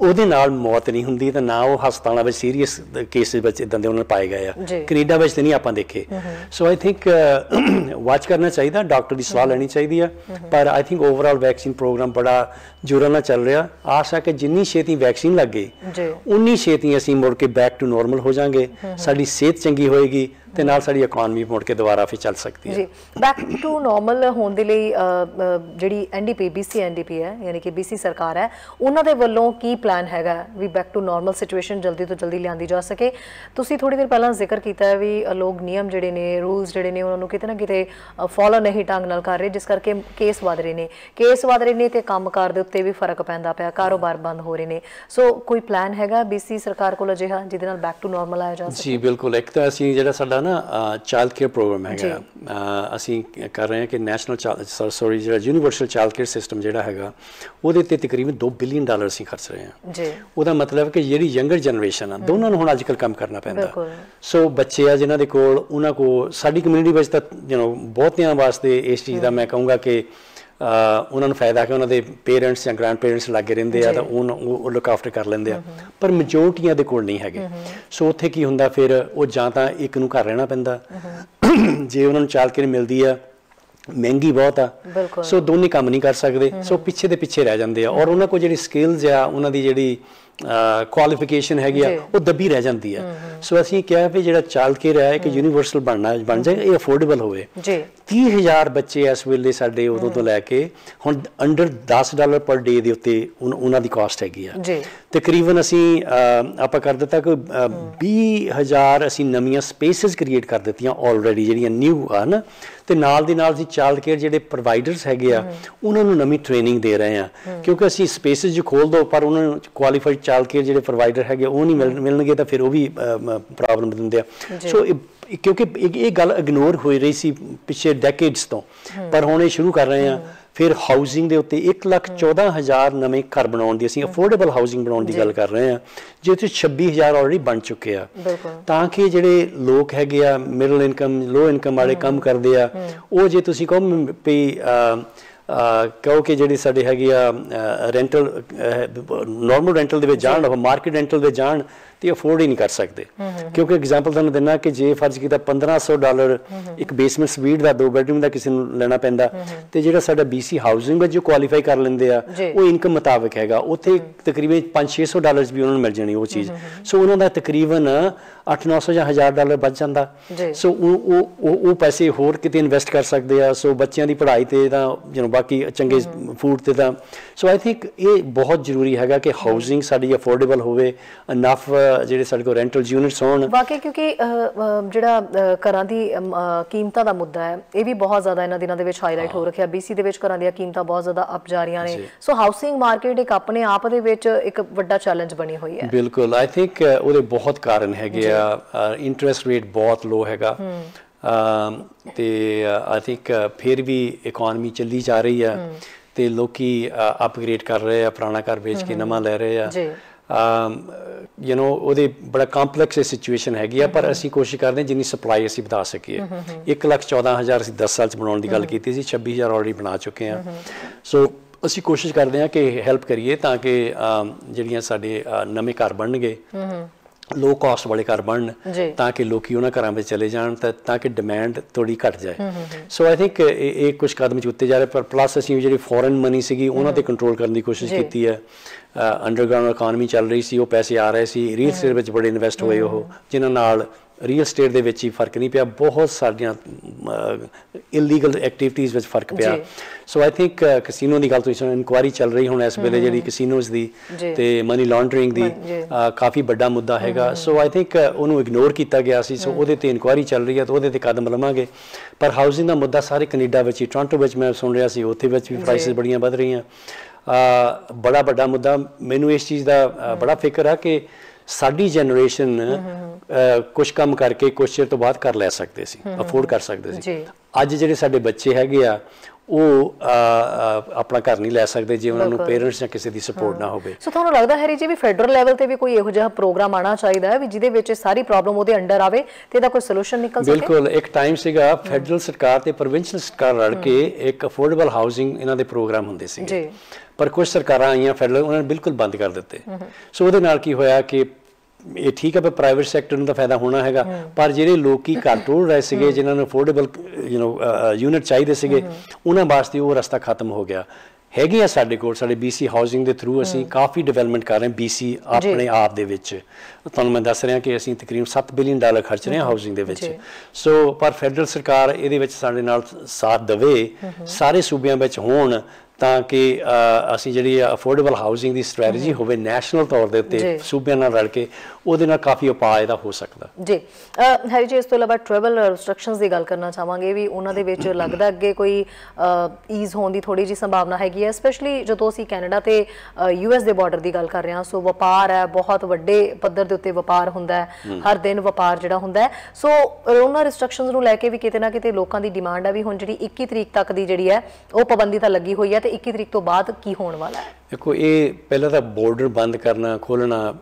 ਉਹਦੇ ਨਾਲ ਮੌਤ ਨਹੀਂ ਹੁੰਦੀ, ਤਾਂ ਨਾ ਉਹ ਹਸਪਤਾਲਾਂ ਵਿੱਚ ਸੀਰੀਅਸ ਕੇਸਿਸ ਵਿੱਚ ਇਦਾਂ ਦੇ ਉਹਨਾਂ ਪਾਏ ਗਏ ਆ। ਕੈਨੇਡਾ ਵਿੱਚ ਤਾਂ ਨਹੀਂ ਆਪਾਂ ਦੇਖੇ। ਸੋ ਆਈ ਥਿੰਕ ਵਾਚ ਕਰਨਾ ਚਾਹੀਦਾ, ਡਾਕਟਰ ਦੀ ਸਲਾਹ ਲੈਣੀ ਚਾਹੀਦੀ ਆ। ਪਰ I think overall vaccine programme ਬੜਾ ਜ਼ੋਰਾਂ ਨਾਲ ਚੱਲ ਰਿਹਾ। ਆਸ ਹੈ ਕਿ ਜਿੰਨੀ ਛੇਤੀ ਵੈਕਸੀਨ ਲੱਗ ਗਈ ਉਨੀ ਛੇਤੀ ਅਸੀਂ ਮੁੜ ਕੇ ਬੈਕ ਟੂ ਨੋਰਮਲ ਹੋ ਜਾਵਾਂਗੇ, ਸਾਡੀ ਸਿਹਤ ਚੰਗੀ ਹੋਏਗੀ ਤੇ ਨਾਲ ਸਾਡੀ ਇਕਨੋਮੀ ਮੁੜ ਕੇ ਦੁਬਾਰਾ ਫਿਰ ਚੱਲ ਸਕਦੀ ਹੈ। ਜੀ, ਬੈਕ ਟੂ ਨਾਰਮਲ ਹੋਣ ਦੇ ਲਈ ਜਿਹੜੀ NDP BC NDP ਹੈ, ਯਾਨੀ ਕਿ BC ਸਰਕਾਰ ਹੈ, ਉਹਨਾਂ ਦੇ ਵੱਲੋਂ ਕੀ ਪਲਾਨ ਹੈਗਾ ਵੀ ਬੈਕ ਟੂ ਨਾਰਮਲ ਸਿਚੁਏਸ਼ਨ ਜਲਦੀ ਤੋਂ ਜਲਦੀ ਲਿਆਂਦੀ ਜਾ ਸਕੇ? ਤੁਸੀਂ ਥੋੜੀ ਦੇਰ ਪਹਿਲਾਂ ਜ਼ਿਕਰ ਕੀਤਾ ਹੈ ਵੀ ਲੋਕ ਨਿਯਮ ਜਿਹੜੇ ਨੇ, ਰੂਲਸ ਜਿਹੜੇ ਨੇ, ਉਹਨਾਂ ਨੂੰ ਕਿਤੇ ਨਾ ਕਿਤੇ ਫੋਲੋ ਨਹੀਂ ਢੰਗ ਨਾਲ ਕਰ ਰਹੇ, ਜਿਸ ਕਰਕੇ ਕੇਸ ਵਧ ਰਹੇ ਨੇ ਤੇ ਕੰਮਕਾਰ ਦੇ ਉੱਤੇ ਵੀ ਫਰਕ ਪੈਂਦਾ ਪਿਆ, ਕਾਰੋਬਾਰ ਬੰਦ ਹੋ ਰਹੇ ਨੇ। ਸੋ ਕੋਈ ਪਲਾਨ ਹੈਗਾ BC ਸਰਕਾਰ ਕੋਲ ਅਜਿਹਾ ਜਿਹਦੇ ਨਾਲ ਬੈਕ ਟੂ ਨਾਰਮਲ ਆਇਆ ਜਾ ਸਕੇ? ਜੀ ਬਿਲਕੁਲ। ਇੱਕ ਤਾਂ ਅਸੀਂ ਜਿਹੜਾ ਸਾਡਾ ਸਾਡਾ ਨਾ ਚਾਈਲਡ ਕੇਅਰ ਪ੍ਰੋਗਰਾਮ ਹੈਗਾ, ਅਸੀਂ ਕਰ ਰਹੇ ਹਾਂ ਕਿ ਨੈਸ਼ਨਲ ਜਿਹੜਾ ਯੂਨੀਵਰਸਲ ਚਾਈਲਡ ਕੇਅਰ ਸਿਸਟਮ ਜਿਹੜਾ ਹੈਗਾ ਉਹਦੇ ਤੇ ਤਕਰੀਬਨ $2 ਬਿਲੀਅਨ ਅਸੀਂ ਖਰਚ ਰਹੇ ਹਾਂ ਜੀ। ਉਹਦਾ ਮਤਲਬ ਕਿ ਜਿਹੜੀ ਯੰਗਰ ਜਨਰੇਸ਼ਨ ਆ ਦੋਨਾਂ ਨੂੰ ਹੁਣ ਅੱਜ ਕੱਲ੍ਹ ਕੰਮ ਕਰਨਾ ਪੈਂਦਾ। ਸੋ ਬੱਚੇ ਆ ਜਿਨ੍ਹਾਂ ਦੇ ਕੋਲ, ਉਹਨਾਂ ਕੋਲ ਸਾਡੀ ਕਮਿਊਨਿਟੀ ਵਿੱਚ ਤਾਂ ਬਹੁਤਿਆਂ ਵਾਸਤੇ ਇਸ ਚੀਜ਼ ਦਾ ਮੈਂ ਕਹੂੰਗਾ ਕਿ ਉਹਨਾਂ ਨੂੰ ਫਾਇਦਾ ਕਿ ਉਹਨਾਂ ਦੇ ਪੇਰੈਂਟਸ ਜਾਂ ਗ੍ਰੈਂਡ ਪੇਰੈਂਟਸ ਲਾਗੇ ਰਹਿੰਦੇ ਆ ਤਾਂ ਉਹ ਲੁੱਕ ਆਫਟਰ ਕਰ ਲੈਂਦੇ ਆ, ਪਰ ਮੈਜੋਰਟੀਆਂ ਦੇ ਕੋਲ ਨਹੀਂ ਹੈਗੇ। ਸੋ ਉੱਥੇ ਕੀ ਹੁੰਦਾ ਫਿਰ ਉਹ ਜਾਂ ਤਾਂ ਇੱਕ ਨੂੰ ਘਰ ਰਹਿਣਾ ਪੈਂਦਾ, ਜੇ ਉਹਨਾਂ ਨੂੰ ਚਾਈਲਡ ਕੇਅਰ ਮਿਲਦੀ ਆ ਮਹਿੰਗੀ ਬਹੁਤ ਆ, ਸੋ ਦੋਨੇ ਕੰਮ ਨਹੀਂ ਕਰ ਸਕਦੇ, ਸੋ ਪਿੱਛੇ ਦੇ ਪਿੱਛੇ ਰਹਿ ਜਾਂਦੇ ਆ ਔਰ ਉਹਨਾਂ ਕੋਲ ਜਿਹੜੀ ਸਕਿੱਲਸ ਆ, ਉਹਨਾਂ ਦੀ ਜਿਹੜੀ ਕੁਆਲੀਫਿਕੇਸ਼ਨ ਹੈਗੀ ਆ ਉਹ ਦੱਬੀ ਰਹਿ ਜਾਂਦੀ ਆ। ਸੋ ਅਸੀਂ ਕਿਹਾ ਵੀ ਜਿਹੜਾ ਚਾਈਲਡ ਕੇਅਰ ਹੈ ਇੱਕ ਯੂਨੀਵਰਸਲ ਬਣ ਜਾਏ, ਇਹ ਅਫੋਰਡੇਬਲ ਹੋਵੇ। 30,000 ਬੱਚੇ ਇਸ ਵੇਲੇ ਸਾਡੇ ਉਦੋਂ ਤੋਂ ਲੈ ਕੇ ਹੁਣ ਅੰਡਰ $10 ਪਰ ਡੇ ਦੇ ਉੱਤੇ ਉਹਨਾਂ ਦੀ ਕਾਸਟ ਹੈਗੀ ਆ। ਤਕਰੀਬਨ ਅਸੀਂ ਆਪਾਂ ਕਰ ਦਿੱਤਾ ਕਿ 20,000 ਅਸੀਂ ਨਵੀਆਂ ਸਪੇਸਿਸ ਕ੍ਰੀਏਟ ਕਰ ਦਿੱਤੀਆਂ ਆਲਰੇਡੀ, ਜਿਹੜੀਆਂ ਨਿਊ ਆ ਨਾ, ਤੇ ਨਾਲ ਦੀ ਨਾਲ ਅਸੀਂ ਚਾਈਲਡ ਕੇਅਰ ਜਿਹੜੇ ਪ੍ਰੋਵਾਈਡਰਸ ਹੈਗੇ ਆ ਉਹਨਾਂ ਨੂੰ ਨਵੀਂ ਟ੍ਰੇਨਿੰਗ ਦੇ ਰਹੇ ਆ, ਕਿਉਂਕਿ ਅਸੀਂ ਸਪੇਸਿਸ ਜੋ ਖੋਲ ਦੋ ਪਰ ਉਹਨਾਂ ਨੂੰ ਕੁਆਲੀਫਾਈਡ ਚਾਈਲਡ ਕੇਅਰ ਜਿਹੜੇ ਪ੍ਰੋਵਾਈਡਰ ਹੈਗੇ ਉਹ ਨਹੀਂ ਮਿਲਣਗੇ ਤਾਂ ਫਿਰ ਉਹ ਵੀ ਪ੍ਰੋਬਲਮ ਦਿੰਦੇ ਆ। ਸੋ ਕਿਉਂਕਿ ਇਹ ਗੱਲ ਇਗਨੋਰ ਹੋਈ ਰਹੀ ਸੀ ਪਿਛਲੇ ਡੈਕੇਡਸ ਤੋਂ, ਪਰ ਹੁਣ ਇਹ ਸ਼ੁਰੂ ਕਰ ਰਹੇ ਆ। ਫਿਰ ਹਾਊਸਿੰਗ ਦੇ ਉੱਤੇ 1,14,000 ਨਵੇਂ ਘਰ ਬਣਾਉਣ ਦੀ, ਅਸੀਂ ਅਫੋਰਡੇਬਲ ਹਾਊਸਿੰਗ ਬਣਾਉਣ ਦੀ ਗੱਲ ਕਰ ਰਹੇ ਹਾਂ, ਜਿਹਦੇ 'ਚ 26,000 ਆਲਰੇਡੀ ਬਣ ਚੁੱਕੇ ਆ, ਤਾਂ ਕਿ ਜਿਹੜੇ ਲੋਕ ਹੈਗੇ ਆ ਮਿਡਲ ਇਨਕਮ ਲੋ ਇਨਕਮ ਵਾਲੇ ਕੰਮ ਕਰਦੇ ਆ, ਉਹ ਜੇ ਤੁਸੀਂ ਕਹੋ ਵੀ ਕਹੋ ਕਿ ਜਿਹੜੀ ਸਾਡੇ ਹੈਗੀ ਆ ਰੈਂਟਲ ਨੋਰਮਲ ਰੈਂਟਲ ਦੇ ਵਿੱਚ ਜਾਣ, ਉਹ ਮਾਰਕੀਟ ਰੈਂਟਲ ਵਿੱਚ ਜਾਣ ਤੇ ਅਫੋਰਡ ਹੀ ਨਹੀਂ ਕਰ ਸਕਦੇ। ਕਿਉਂਕਿ ਐਗਜ਼ਾਮਪਲ ਤੁਹਾਨੂੰ ਦਿੰਦਾ ਕਿ ਜੇ ਫਰਜ਼ ਕੀਤਾ $1,500 ਇੱਕ ਬੇਸਮੈਂਟ ਸਵੀਟ ਦਾ 2 ਬੈਡਰੂਮ ਦਾ ਕਿਸੇ ਨੂੰ ਲੈਣਾ ਪੈਂਦਾ, ਤੇ ਜਿਹੜਾ ਸਾਡਾ BC ਹਾਊਸਿੰਗ ਵਿੱਚ ਜੋ ਕੁਆਲੀਫਾਈ ਕਰ ਲੈਂਦੇ ਆ ਉਹ ਇਨਕਮ ਮੁਤਾਬਕ ਹੈਗਾ, ਉੱਥੇ ਤਕਰੀਬਨ $500-600 ਵੀ ਉਹਨਾਂ ਨੂੰ ਮਿਲ ਜਾਣੀ ਉਹ ਚੀਜ਼। ਸੋ ਉਹਨਾਂ ਦਾ ਤਕਰੀਬਨ $800-900 ਜਾਂ $1,000 ਬਚ ਜਾਂਦਾ। ਸੋ ਉਹ ਪੈਸੇ ਹੋਰ ਕਿਤੇ ਇਨਵੈਸਟ ਕਰ ਸਕਦੇ ਆ। ਸੋ ਬੱਚਿਆਂ ਦੀ ਪੜ੍ਹਾਈ ਤੇ ਤਾਂ ਬਾਕੀ ਚੰਗੇ ਫੂਡ ਤੇ ਤਾਂ। ਸੋ ਆਈ ਥਿੰਕ ਇਹ ਬਹੁਤ ਜ਼ਰੂਰੀ ਹੈਗਾ ਕਿ ਹਾਊਸਿੰਗ ਸਾਡੀ ਅਫੋਰਡੇਬਲ ਹੋਵੇ, ਇਨਫ ਜਿਹੜੇ ਸਾਡੇ ਕੋਲ ਰੈਂਟਲ ਯੂਨਿਟਸ ਹੋਣ। ਵਾਕਈ ਕਿਉਂਕਿ ਜਿਹੜਾ ਘਰਾਂ ਦੀ ਕੀਮਤਾਂ ਦਾ ਮੁੱਦਾ ਹੈ ਇਹ ਵੀ ਬਹੁਤ ਜ਼ਿਆਦਾ ਇਹਨਾਂ ਦਿਨਾਂ ਦੇ ਵਿੱਚ ਹਾਈਲਾਈਟ ਹੋ ਰੱਖਿਆ। BC ਦੇ ਵਿੱਚ ਘਰਾਂ ਦੀਆਂ ਕੀਮਤਾਂ ਬਹੁਤ ਜ਼ਿਆਦਾ ਅਪ ਜਾ ਰਹੀਆਂ ਨੇ। ਸੋ ਹਾਊਸਿੰਗ ਮਾਰਕੀਟ ਇੱਕ ਆਪਣੇ ਆਪ ਦੇ ਵਿੱਚ ਇੱਕ ਵੱਡਾ ਚੈਲੰਜ ਬਣੀ ਹੋਈ ਹੈ। ਬਿਲਕੁਲ, ਆਈ ਥਿੰਕ ਉਹਦੇ ਬਹੁਤ ਕਾਰਨ ਹੈਗੇ ਆ। ਇੰਟਰਸਟ ਰੇਟ ਬਹੁਤ ਲੋ ਹੈਗਾ ਤੇ ਆਈ ਥਿੰਕ ਫਿਰ ਵੀ ਇਕੋਨਮੀ ਚੱਲੀ ਜਾ ਰਹੀ ਆ ਤੇ ਲੋਕੀ ਅਪਗ੍ਰੇਡ ਕਰ ਰਹੇ ਆ, ਪੁਰਾਣਾ ਘਰ ਵੇਚ ਕੇ ਨਵਾਂ ਲੈ ਰਹੇ ਆ। ਉਹਦੇ ਬੜਾ ਕੰਪਲੈਕਸ ਸਿਚੁਏਸ਼ਨ ਹੈਗੀ ਆ, ਪਰ ਅਸੀਂ ਕੋਸ਼ਿਸ਼ ਕਰਦੇ ਹਾਂ ਜਿੰਨੀ ਸਪਲਾਈ ਅਸੀਂ ਵਧਾ ਸਕੀਏ। 1,14,000 ਅਸੀਂ 10 ਸਾਲ 'ਚ ਬਣਾਉਣ ਦੀ ਗੱਲ ਕੀਤੀ ਸੀ, 26,000 ਆਲਰੇਡੀ ਬਣਾ ਚੁੱਕੇ ਹਾਂ। ਸੋ ਅਸੀਂ ਕੋਸ਼ਿਸ਼ ਕਰਦੇ ਹਾਂ ਕਿ ਹੈਲਪ ਕਰੀਏ ਤਾਂ ਕਿ ਜਿਹੜੀਆਂ ਸਾਡੇ ਨਵੇਂ ਘਰ ਬਣਨਗੇ, ਲੋ ਕਾਸਟ ਵਾਲੇ ਘਰ ਬਣਨ, ਤਾਂ ਕਿ ਲੋਕੀ ਉਹਨਾਂ ਘਰਾਂ ਵਿੱਚ ਚਲੇ ਜਾਣ, ਤਾਂ ਕਿ ਡਿਮਾਂਡ ਥੋੜੀ ਘਟ ਜਾਏ। ਸੋ ਆਈ ਥਿੰਕ ਇਹ ਕੁਝ ਕਦਮ ਉੱਤੇ ਜਾ ਰਹੇ, ਪਰ ਪਲੱਸ ਅਸੀਂ ਜਿਹੜੀ ਫੋਰਨ ਮਨੀ ਸੀਗੀ ਉਹਨਾਂ ਤੇ ਕੰਟਰੋਲ ਕਰਨ ਦੀ ਕੋਸ਼ਿਸ਼ ਕੀਤੀ ਹੈ। ਅੰਡਰਗਰਾਊਂਡ ਇਕਾਨਮੀ ਚੱਲ ਰਹੀ ਸੀ, ਉਹ ਪੈਸੇ ਆ ਰਹੇ ਸੀ, ਰੀਅਲ ਸਟੇਟ ਵਿੱਚ ਬੜੇ ਇਨਵੈਸਟ ਹੋਏ ਉਹ, ਜਿਨ੍ਹਾਂ ਨਾਲ ਰੀਅਲ ਸਟੇਟ ਦੇ ਵਿੱਚ ਹੀ ਫਰਕ ਨਹੀਂ ਪਿਆ, ਬਹੁਤ ਸਾਰੀਆਂ ਇਲੀਗਲ ਐਕਟੀਵਿਟੀਜ਼ ਵਿੱਚ ਫਰਕ ਪਿਆ। ਸੋ ਆਈ ਥਿੰਕ ਕਸੀਨੋ ਦੀ ਗੱਲ ਤੁਸੀਂ ਇਨਕੁਆਇਰੀ ਚੱਲ ਰਹੀ ਹੁਣ ਇਸ ਵੇਲੇ ਜਿਹੜੀ ਕਸੀਨੋਜ਼ ਦੀ ਤੇ ਮਨੀ ਲਾਂਡਰਿੰਗ ਦੀ ਕਾਫੀ ਵੱਡਾ ਮੁੱਦਾ ਹੈਗਾ। ਸੋ ਆਈ ਥਿੰਕ ਉਹਨੂੰ ਇਗਨੋਰ ਕੀਤਾ ਗਿਆ ਸੀ, ਸੋ ਉਹਦੇ ਤੇ ਇਨਕੁਆਇਰੀ ਚੱਲ ਰਹੀ ਹੈ ਤਾਂ ਉਹਦੇ ਤੇ ਕਦਮ ਲਵਾਂਗੇ। ਪਰ ਹਾਊਸਿੰਗ ਦਾ ਮੁੱਦਾ ਸਾਰੇ ਕੈਨੇਡਾ ਵਿੱਚ ਹੀ, ਟੋਰਾਂਟੋ ਵਿੱਚ ਮੈਂ ਸੁਣ ਰਿਹਾ ਸੀ, ਉੱਥੇ ਵਿੱਚ ਵੀ ਪ੍ਰਾਈਸਿਸ ਬੜੀਆਂ ਵੱਧ ਰਹੀਆਂ। ਬੜਾ ਵੱਡਾ ਮੁੱਦਾ ਮੈਨੂੰ ਇਸ ਚੀਜ਼ ਦਾ ਬੜਾ ਫਿਕਰ ਆ ਕਿ ਸਾਡੀ ਜਨਰੇਸ਼ਨ ਕੁਝ ਕੰਮ ਕਰਕੇ ਕੁਝ ਚਿਰ ਤੋਂ ਬਾਅਦ ਕਰ ਲੈ ਸਕਦੇ ਸੀ, ਅਫੋਰਡ ਕਰ ਸਕਦੇ ਸੀ। ਅੱਜ ਜਿਹੜੇ ਸਾਡੇ ਬੱਚੇ ਹੈਗੇ ਆ ਉਹ ਆਪਣਾ ਘਰ ਨਹੀਂ ਲੈ ਸਕਦੇ ਜੇ ਉਹਨਾਂ ਨੂੰ ਪੇਰੈਂਟਸ ਜਾਂ ਕਿਸੇ ਦੀ ਸਪੋਰਟ ਨਾ ਹੋਵੇ। ਸੋ ਤੁਹਾਨੂੰ ਲੱਗਦਾ ਹੈਰੀ ਜੀ ਵੀ ਫੈਡਰਲ ਲੈਵਲ ਤੇ ਵੀ ਕੋਈ ਇਹੋ ਜਿਹਾ ਪ੍ਰੋਗਰਾਮ ਆਉਣਾ ਚਾਹੀਦਾ ਹੈ ਵੀ ਜਿਹਦੇ ਵਿੱਚ ਸਾਰੀ ਪ੍ਰੋਬਲਮ ਉਹਦੇ ਅੰਡਰ ਆਵੇ ਤੇ ਇਹਦਾ ਕੋਈ ਸੋਲੂਸ਼ਨ ਨਿਕਲ ਸਕੇ? ਬਿਲਕੁਲ, ਇੱਕ ਟਾਈਮ ਸੀਗਾ ਫੈਡਰਲ ਸਰਕਾਰ ਤੇ ਪ੍ਰੋਵਿੰਸ਼ੀਅਲ ਸਰਕਾਰ ਰਲ ਕੇ ਇੱਕ ਅਫੋਰਡੇਬਲ ਹਾਊਸਿੰਗ ਇਹਨਾਂ ਦੇ ਪ੍ਰੋਗਰਾਮ ਹੁੰਦੇ ਸੀਗੇ, ਪਰ ਕੁਝ ਸਰਕਾਰਾਂ ਆਈਆਂ ਫੈਡਰਲ, ਉਹਨਾਂ ਨੇ ਬਿਲਕੁਲ ਬੰਦ ਕਰ ਦਿੱਤੇ। ਸੋ ਉਹਦੇ ਨਾਲ ਕੀ ਹੋਇਆ ਕਿ ਇਹ ਠੀਕ ਹੈ ਪਰ ਪ੍ਰਾਈਵੇਟ ਸੈਕਟਰ ਨੂੰ ਤਾਂ ਫਾਇਦਾ ਹੋਣਾ ਹੈਗਾ, ਪਰ ਜਿਹੜੇ ਲੋਕੀ ਘਰ ਟੋਲ ਰਹੇ ਸੀਗੇ, ਜਿਨ੍ਹਾਂ ਨੂੰ ਅਫੋਰਡੇਬਲ ਯੂਨਿਟ ਚਾਹੀਦੇ ਸੀਗੇ, ਉਹਨਾਂ ਵਾਸਤੇ ਉਹ ਰਸਤਾ ਖਤਮ ਹੋ ਗਿਆ। ਹੈਗੇ ਆ ਸਾਡੇ ਕੋਲ, ਸਾਡੇ BC ਹਾਊਸਿੰਗ ਦੇ ਥਰੂ ਅਸੀਂ ਕਾਫੀ ਡਿਵੈਲਪਮੈਂਟ ਕਰ ਰਹੇ ਹਾਂ BC ਆਪਣੇ ਆਪ ਦੇ ਵਿੱਚ। ਤੁਹਾਨੂੰ ਮੈਂ ਦੱਸ ਰਿਹਾ ਕਿ ਅਸੀਂ ਤਕਰੀਬਨ $7 ਬਿਲੀਅਨ ਖਰਚ ਰਹੇ ਹਾਂ ਹਾਊਸਿੰਗ ਦੇ ਵਿੱਚ। ਸੋ ਪਰ ਫੈਡਰਲ ਸਰਕਾਰ ਇਹਦੇ ਵਿੱਚ ਸਾਡੇ ਨਾਲ ਸਾਥ ਦੇਵੇ, ਸਾਰੇ ਸੂਬਿਆਂ ਵਿੱਚ ਹੋਣ ਤਾਂ ਕਿ ਅਸੀਂ ਜਿਹੜੀ ਅਫੋਰਡੇਬਲ ਹਾਊਸਿੰਗ ਦੀ ਸਟ੍ਰੈਟਜੀ ਹੋਵੇ ਨੈਸ਼ਨਲ ਤੌਰ ਦੇ ਉੱਤੇ ਸੂਬਿਆਂ ਨਾਲ ਰਲ ਕੇ, ਉਹਦੇ ਨਾਲ ਕਾਫੀ ਉਪਾਅ ਇਹਦਾ ਹੋ ਸਕਦਾ ਜੀ। ਹੈਰੀ ਜੀ, ਇਸ ਤੋਂ ਇਲਾਵਾ ਟਰੈਵਲ ਰਿਸਟ੍ਰਿਕਸ਼ਨਸ ਦੀ ਗੱਲ ਕਰਨਾ ਚਾਹਾਂਗੇ ਵੀ ਉਹਨਾਂ ਦੇ ਵਿੱਚ ਲੱਗਦਾ ਅੱਗੇ ਕੋਈ ਈਜ਼ ਹੋਣ ਦੀ ਥੋੜੀ ਜਿਹੀ ਸੰਭਾਵਨਾ ਹੈਗੀ ਹੈ, ਸਪੈਸ਼ਲੀ ਜਦੋਂ ਅਸੀਂ ਕੈਨੇਡਾ ਤੇ US ਦੇ ਬਾਰਡਰ ਦੀ ਗੱਲ ਕਰ ਰਹੇ ਹਾਂ। ਸੋ ਵਪਾਰ ਹੈ, ਬਹੁਤ ਵੱਡੇ ਪੱਧਰ ਦੇ ਉੱਤੇ ਵਪਾਰ ਹੁੰਦਾ ਹੈ, ਹਰ ਦਿਨ ਵਪਾਰ ਜਿਹੜਾ ਹੁੰਦਾ ਹੈ। ਸੋ ਉਹਨਾਂ ਰਿਸਟ੍ਰਿਕਸ਼ਨਸ ਨੂੰ ਲੈ ਕੇ ਵੀ ਕਿਤੇ ਨਾ ਕਿਤੇ ਲੋਕਾਂ ਦੀ ਡਿਮਾਂਡ ਹੈ ਵੀ ਹੁਣ ਜਿਹੜੀ 21 ਤਰੀਕ ਤੱਕ ਦੀ ਜਿਹੜੀ ਹੈ ਉਹ ਪਾਬੰਦੀ ਤਾਂ ਲੱਗੀ ਹੋਈ ਹੈ, ਤੇ 21 ਤਰੀਕ ਤੋਂ ਬਾਅਦ ਕੀ ਹੋਣ ਵਾਲਾ ਹੈ? ਦੇਖੋ, ਇਹ ਪਹਿਲਾਂ ਤਾਂ ਬਾਰਡਰ ਬੰਦ ਕਰਨਾ ਖੋਲ੍ਹਣਾ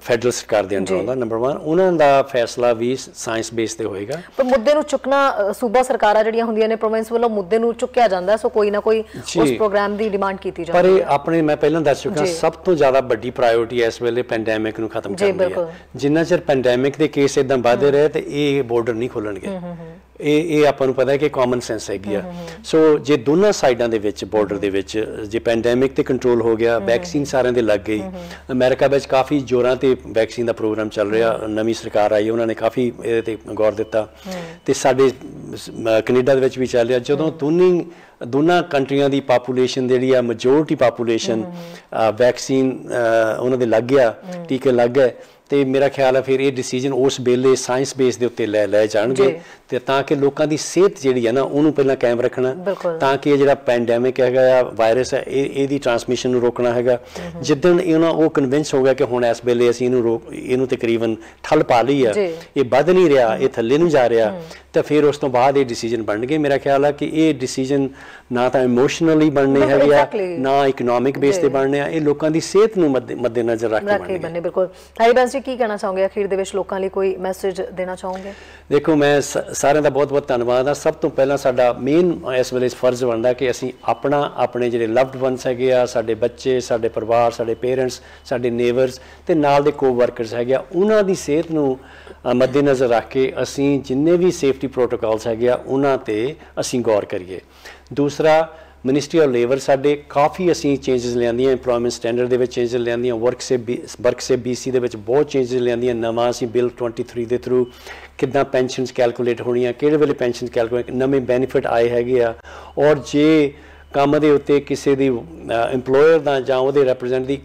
ਫੈਡਰਲ ਸਰਕਾਰ ਦੇ ਅੰਡਰ ਆਉਂਦਾ, ਨੰਬਰ 1। ਉਹਨਾਂ ਦਾ ਫੈਸਲਾ ਵੀ ਸਾਇੰਸ ਬੇਸ ਤੇ ਹੋਏਗਾ। ਪਰ ਮੁੱਦੇ ਨੂੰ ਚੁੱਕਣਾ ਸੂਬਾ ਸਰਕਾਰਾਂ ਜਿਹੜੀਆਂ ਹੁੰਦੀਆਂ ਨੇ, ਪ੍ਰੋਵਿੰਸ ਵੱਲੋਂ ਮੁੱਦੇ ਨੂੰ ਚੁੱਕਿਆ ਜਾਂਦਾ, ਸੋ ਕੋਈ ਨਾ ਕੋਈ ਉਸ ਪ੍ਰੋਗਰਾਮ ਦੀ ਡਿਮਾਂਡ ਕੀਤੀ ਜਾਂਦੀ ਹੈ। ਪਰ ਇਹ ਆਪਣੇ, ਮੈਂ ਪਹਿਲਾਂ ਦੱਸ ਚੁੱਕਾ, ਸਭ ਤੋਂ ਜ਼ਿਆਦਾ ਵੱਡੀ ਪ੍ਰਾਇੋਰਟੀ ਇਸ ਵੇਲੇ ਪੈਂਡੈਮਿਕ ਨੂੰ ਖਤਮ ਕਰਨੀ ਹੈ। ਜਿੰਨਾ ਚਿਰ ਪੈਂਡੈਮਿਕ ਦੇ ਕੇਸ ਇਦਾਂ ਵੱਧਦੇ ਰਹੇ ਤੇ ਇਹ ਬਾਰਡਰ ਨਹੀਂ ਖੋਲਣਗੇ। ਇਹ ਆਪਾਂ ਨੂੰ ਪਤਾ ਹੈ ਕਿ ਕਾਮਨ ਸੈਂਸ ਹੈਗੀ ਆ। ਸੋ ਜੇ ਦੋਨਾਂ ਸਾਈਡਾਂ ਦੇ ਵਿੱਚ ਬਾਰਡਰ ਦੇ ਵਿੱਚ ਜੇ ਪੈਂਡੈਮਿਕ ਤੇ ਕੰਟਰੋਲ ਹੋ ਗਿਆ, ਵੈਕਸੀਨ ਸਾਰਿਆਂ ਦੇ ਲੱਗ ਗਈ, ਅਮਰੀਕਾ ਵਿੱਚ ਕਾਫੀ ਜ਼ੋਰਾਂ ਤੇ ਵੈਕਸੀਨ ਦਾ ਪ੍ਰੋਗਰਾਮ ਚੱਲ ਰਿਹਾ, ਨਵੀਂ ਸਰਕਾਰ ਆਈ, ਉਹਨਾਂ ਨੇ ਕਾਫੀ ਇਹਦੇ ਤੇ ਗੌਰ ਦਿੱਤਾ, ਤੇ ਸਾਡੇ ਕੈਨੇਡਾ ਦੇ ਵਿੱਚ ਵੀ ਚੱਲ ਰਿਹਾ। ਜਦੋਂ ਦੋਨਾਂ ਕੰਟਰੀਆਂ ਦੀ ਪਾਪੂਲੇਸ਼ਨ ਜਿਹੜੀ ਆ, ਮੈਜੋਰਟੀ ਪਾਪੂਲੇਸ਼ਨ ਵੈਕਸੀਨ ਉਹਨਾਂ ਦੇ ਲੱਗ ਗਿਆ, ਟੀਕੇ ਲੱਗ ਗਏ, ਤੇ ਮੇਰਾ ਖਿਆਲ ਹੈ ਫਿਰ ਇਹ ਡਿਸੀਜਨ ਉਸ ਵੇਲੇ ਸਾਇੰਸ ਬੇਸ ਦੇ ਉੱਤੇ ਲੈ ਜਾਣਗੇ, ਤੇ ਤਾਂ ਕਿ ਲੋਕਾਂ ਦੀ ਸਿਹਤ ਜਿਹੜੀ ਹੈ ਨਾ ਉਹਨੂੰ ਪਹਿਲਾਂ ਕਾਇਮ ਰੱਖਣਾ, ਤਾਂ ਕਿ ਇਹ ਜਿਹੜਾ ਪੈਂਡੈਮਿਕ ਹੈਗਾ ਆ, ਵਾਇਰਸ ਹੈ, ਇਹਦੀ ਟਰਾਂਸਮਿਸ਼ਨ ਨੂੰ ਰੋਕਣਾ ਹੈਗਾ। ਜਿੱਦਣ ਉਹ ਕਨਵਿੰਸ ਹੋ ਗਿਆ ਕਿ ਹੁਣ ਇਸ ਵੇਲੇ ਅਸੀਂ ਇਹਨੂੰ ਤਕਰੀਬਨ ਠੱਲ ਪਾ ਲਈ ਆ, ਇਹ ਵੱਧ ਨਹੀਂ ਰਿਹਾ, ਇਹ ਥੱਲੇ ਨੂੰ ਜਾ ਰਿਹਾ, ਤਾਂ ਫਿਰ ਉਸ ਤੋਂ ਬਾਅਦ ਇਹ ਡਿਸੀਜਨ ਬਣਨਗੇ। ਮੇਰਾ ਖਿਆਲ ਹੈ ਕਿ ਇਹ ਡਿਸੀਜਨ ਨਾ ਤਾਂ ਇਮੋਸ਼ਨਲੀ ਬਣਨੇ ਹੈਗੇ ਆ, ਨਾ ਇਕਨੋਮਿਕ ਬੇਸ ਤੇ ਬਣਨੇ ਆ, ਇਹ ਲੋਕਾਂ ਦੀ ਸਿਹਤ ਨੂੰ ਮੱਦੇਨਜ਼ਰ ਰੱਖ ਕੇ ਬਣਨੇ। ਬਿਲਕੁਲ। ਹੈਰੀ ਬੈਂਸ ਜੀ, ਕੀ ਕਹਿਣਾ ਚਾਹੋਗੇ ਅਖੀਰ ਦੇ ਵਿੱਚ, ਲੋਕਾਂ ਲਈ ਕੋਈ ਮੈਸੇਜ ਦੇਣਾ ਚਾਹੋਗੇ? ਦੇਖੋ, ਮੈਂ ਸਾਰਿਆਂ ਦਾ ਬਹੁਤ ਬਹੁਤ ਧੰਨਵਾਦ ਆ। ਸਭ ਤੋਂ ਪਹਿਲਾਂ ਸਾਡਾ ਮੇਨ ਇਸ ਵੇਲੇ ਫਰਜ਼ ਬਣਦਾ ਕਿ ਅਸੀਂ ਆਪਣੇ ਜਿਹੜੇ ਲਵਡ ਵਨਸ ਹੈਗੇ ਆ, ਸਾਡੇ ਬੱਚੇ, ਸਾਡੇ ਪਰਿਵਾਰ, ਸਾਡੇ ਪੇਰੈਂਟਸ, ਸਾਡੇ ਨੇਬਰਸ ਤੇ ਨਾਲ ਦੇ ਕੋ-ਵਰਕਰਸ ਹੈਗੇ ਆ, ਉਹਨਾਂ ਦੀ ਸਿਹਤ ਨੂੰ ਮੱਦੇਨਜ਼ਰ ਰੱਖ ਕੇ ਅਸੀਂ ਜਿੰਨੇ ਵੀ ਸੇਫਟੀ ਪ੍ਰੋਟੋਕਾਲਸ ਹੈਗੇ ਆ ਉਹਨਾਂ ਤੇ ਅਸੀਂ ਗੌਰ ਕਰੀਏ। ਦੂਸਰਾ, ਮਿਨਿਸਟਰੀ ਆਫ ਲੇਬਰ ਸਾਡੇ ਕਾਫੀ ਅਸੀਂ ਚੇਂਜਸ ਲਿਆਂਦੀਆਂ, ਇੰਪਲੋਇਮੈਂਟ ਸਟੈਂਡਰਡ ਦੇ ਵਿੱਚ ਚੇਂਜਸ ਲਿਆਂਦੀਆਂ, ਵਰਕਸੇਪ BC ਦੇ ਵਿੱਚ ਬਹੁਤ ਚੇਂਜਸ ਲਿਆਂਦੀਆਂ। ਨਵਾਂ ਅਸੀਂ ਬਿੱਲ 23 ਦੇ ਥਰੂ ਕਿੱਦਾਂ ਪੈਨਸ਼ਨਸ ਕੈਲਕੂਲੇਟ ਹੋਣੀਆਂ, ਕਿਹੜੇ ਵੇਲੇ ਪੈਨਸ਼ਨ ਕੈਲਕੂਲੇਟ, ਨਵੇਂ ਬੈਨੀਫਿਟ ਆਏ ਹੈਗੇ ਆ। ਔਰ ਜੇ ਕੰਮ ਦੇ ਉੱਤੇ ਕਿਸੇ ਦੀ ਇੰਪਲੋਇਰ ਦਾ ਜਾਂ ਉਹਦੇ ਰੈਪਰੈਜ਼ੈਂਟ ਦੀ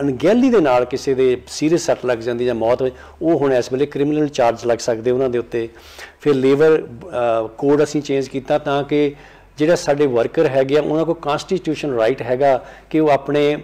ਅਣਗਹਿਲੀ ਦੇ ਨਾਲ ਕਿਸੇ ਦੇ ਸੀਰੀਅਸ ਸੱਟ ਲੱਗ ਜਾਂਦੀ ਜਾਂ ਮੌਤ ਹੋਏ, ਉਹ ਹੁਣ ਇਸ ਵੇਲੇ ਕ੍ਰਿਮੀਨਲ ਚਾਰਜ ਲੱਗ ਸਕਦੇ ਉਹਨਾਂ ਦੇ ਉੱਤੇ। ਫਿਰ ਲੇਬਰ ਕੋਡ ਅਸੀਂ ਚੇਂਜ ਕੀਤਾ ਤਾਂ ਕਿ ਜਿਹੜਾ ਸਾਡੇ ਵਰਕਰ ਹੈਗੇ ਆ ਉਹਨਾਂ ਕੋਲ ਕਨਸਟੀਟਿਊਸ਼ਨ ਰਾਈਟ ਹੈਗਾ ਕਿ ਉਹ ਆਪਣੇ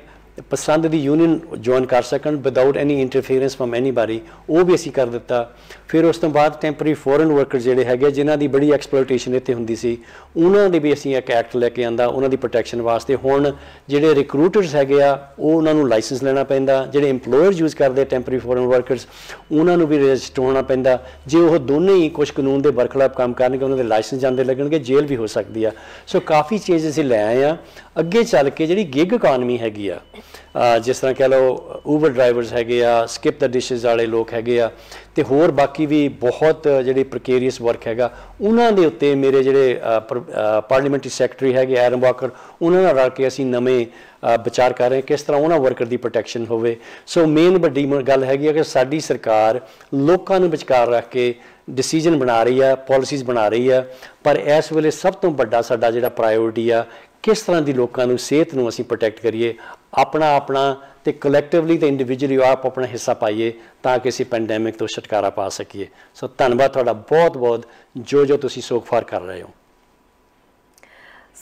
ਪਸੰਦ ਦੀ ਯੂਨੀਅਨ ਜੁਆਇਨ ਕਰ ਸਕਣ ਵਿਦਆਊਟ ਐਨੀ ਇੰਟਰਫੀਅਰੈਂਸ ਫਰਮ ਐਨੀਬਾਡੀ, ਉਹ ਵੀ ਅਸੀਂ ਕਰ ਦਿੱਤਾ। ਫਿਰ ਉਸ ਤੋਂ ਬਾਅਦ ਟੈਂਪਰੇਰੀ ਫੋਰਨ ਵਰਕਰ ਜਿਹੜੇ ਹੈਗੇ ਜਿਨ੍ਹਾਂ ਦੀ ਬੜੀ ਐਕਸਪਲੋਇਟੇਸ਼ਨ ਇੱਥੇ ਹੁੰਦੀ ਸੀ, ਉਹਨਾਂ ਦੇ ਵੀ ਅਸੀਂ ਇੱਕ ਐਕਟ ਲੈ ਕੇ ਆਂਦਾ ਉਹਨਾਂ ਦੀ ਪ੍ਰੋਟੈਕਸ਼ਨ ਵਾਸਤੇ। ਹੁਣ ਜਿਹੜੇ ਰਿਕਰੂਟਰਸ ਹੈਗੇ ਆ ਉਹ ਉਹਨਾਂ ਨੂੰ ਲਾਇਸੈਂਸ ਲੈਣਾ ਪੈਂਦਾ, ਜਿਹੜੇ ਇੰਪਲੋਇਰ ਯੂਜ਼ ਕਰਦੇ ਟੈਂਪਰੇਰੀ ਫੋਰਨ ਵਰਕਰਸ ਉਹਨਾਂ ਨੂੰ ਵੀ ਰਜਿਸਟਰ ਹੋਣਾ ਪੈਂਦਾ। ਜੇ ਉਹ ਦੋਨੇ ਹੀ ਕੁਝ ਕਾਨੂੰਨ ਦੇ ਬਰਖਲਾਫ ਕੰਮ ਕਰਨਗੇ ਉਹਨਾਂ ਦੇ ਲਾਇਸੈਂਸ ਜਾਂਦੇ ਲੱਗਣਗੇ, ਜੇਲ੍ਹ ਵੀ ਹੋ ਸਕਦੀ ਆ। ਸੋ ਕਾਫੀ ਚੇਂਜਸ ਅਸੀਂ ਲੈ ਆਏ ਆ। ਅੱਗੇ ਚੱਲ ਕੇ ਜਿਹੜੀ ਗਿਗ ਇਕਾਨਮੀ ਹੈਗੀ ਆ, ਜਿਸ ਤਰ੍ਹਾਂ ਕਹਿ ਲਓ ਊਬਰ ਡਰਾਈਵਰਸ ਹੈਗੇ ਆ, ਸਕਿਪ ਦ ਡਿਸ਼ਿਜ਼ ਵਾਲੇ ਲੋਕ ਹੈਗੇ ਆ, ਤੇ ਹੋਰ ਬਾਕੀ ਵੀ ਬਹੁਤ ਜਿਹੜੀ ਪ੍ਰਕੇਰੀਅਸ ਵਰਕ ਹੈਗਾ, ਉਹਨਾਂ ਦੇ ਉੱਤੇ ਮੇਰੇ ਜਿਹੜੇ ਪਾਰਲੀਮੈਂਟਰੀ ਸੈਕਟਰੀ ਹੈਗੇ ਐਰਮ ਵਾਕਰ, ਉਹਨਾਂ ਨਾਲ ਰਲ ਕੇ ਅਸੀਂ ਨਵੇਂ ਵਿਚਾਰ ਕਰ ਰਹੇ ਕਿਸ ਤਰ੍ਹਾਂ ਉਹਨਾਂ ਵਰਕਰ ਦੀ ਪ੍ਰੋਟੈਕਸ਼ਨ ਹੋਵੇ। ਸੋ ਮੇਨ ਵੱਡੀ ਗੱਲ ਹੈਗੀ ਹੈ ਕਿ ਸਾਡੀ ਸਰਕਾਰ ਲੋਕਾਂ ਨੂੰ ਵਿਚਕਾਰ ਰੱਖ ਕੇ ਡਿਸੀਜਨ ਬਣਾ ਰਹੀ ਆ, ਪਾਲਿਸੀਜ਼ ਬਣਾ ਰਹੀ ਆ, ਪਰ ਇਸ ਵੇਲੇ ਸਭ ਤੋਂ ਵੱਡਾ ਸਾਡਾ ਜਿਹੜਾ ਪ੍ਰਾਇਓਰਿਟੀ ਆ ਕਿਸ ਤਰ੍ਹਾਂ ਦੀ ਲੋਕਾਂ ਨੂੰ ਸਿਹਤ ਨੂੰ ਅਸੀਂ ਪ੍ਰੋਟੈਕਟ ਕਰੀਏ, ਆਪਣਾ ਤੇ ਕਲੈਕਟਿਵਲੀ ਤੇ ਇੰਡੀਵਿਜੂਅਲੀ ਆਪ ਆਪਣਾ ਹਿੱਸਾ ਪਾਈਏ ਤਾਂ ਕਿ ਅਸੀਂ ਪੈਂਡੈਮਿਕ ਤੋਂ ਛੁਟਕਾਰਾ ਪਾ ਸਕੀਏ। ਸੋ ਧੰਨਵਾਦ ਤੁਹਾਡਾ ਬਹੁਤ ਬਹੁਤ ਜੋ ਤੁਸੀਂ ਸੋਗਫਾਰ ਕਰ ਰਹੇ ਹੋ।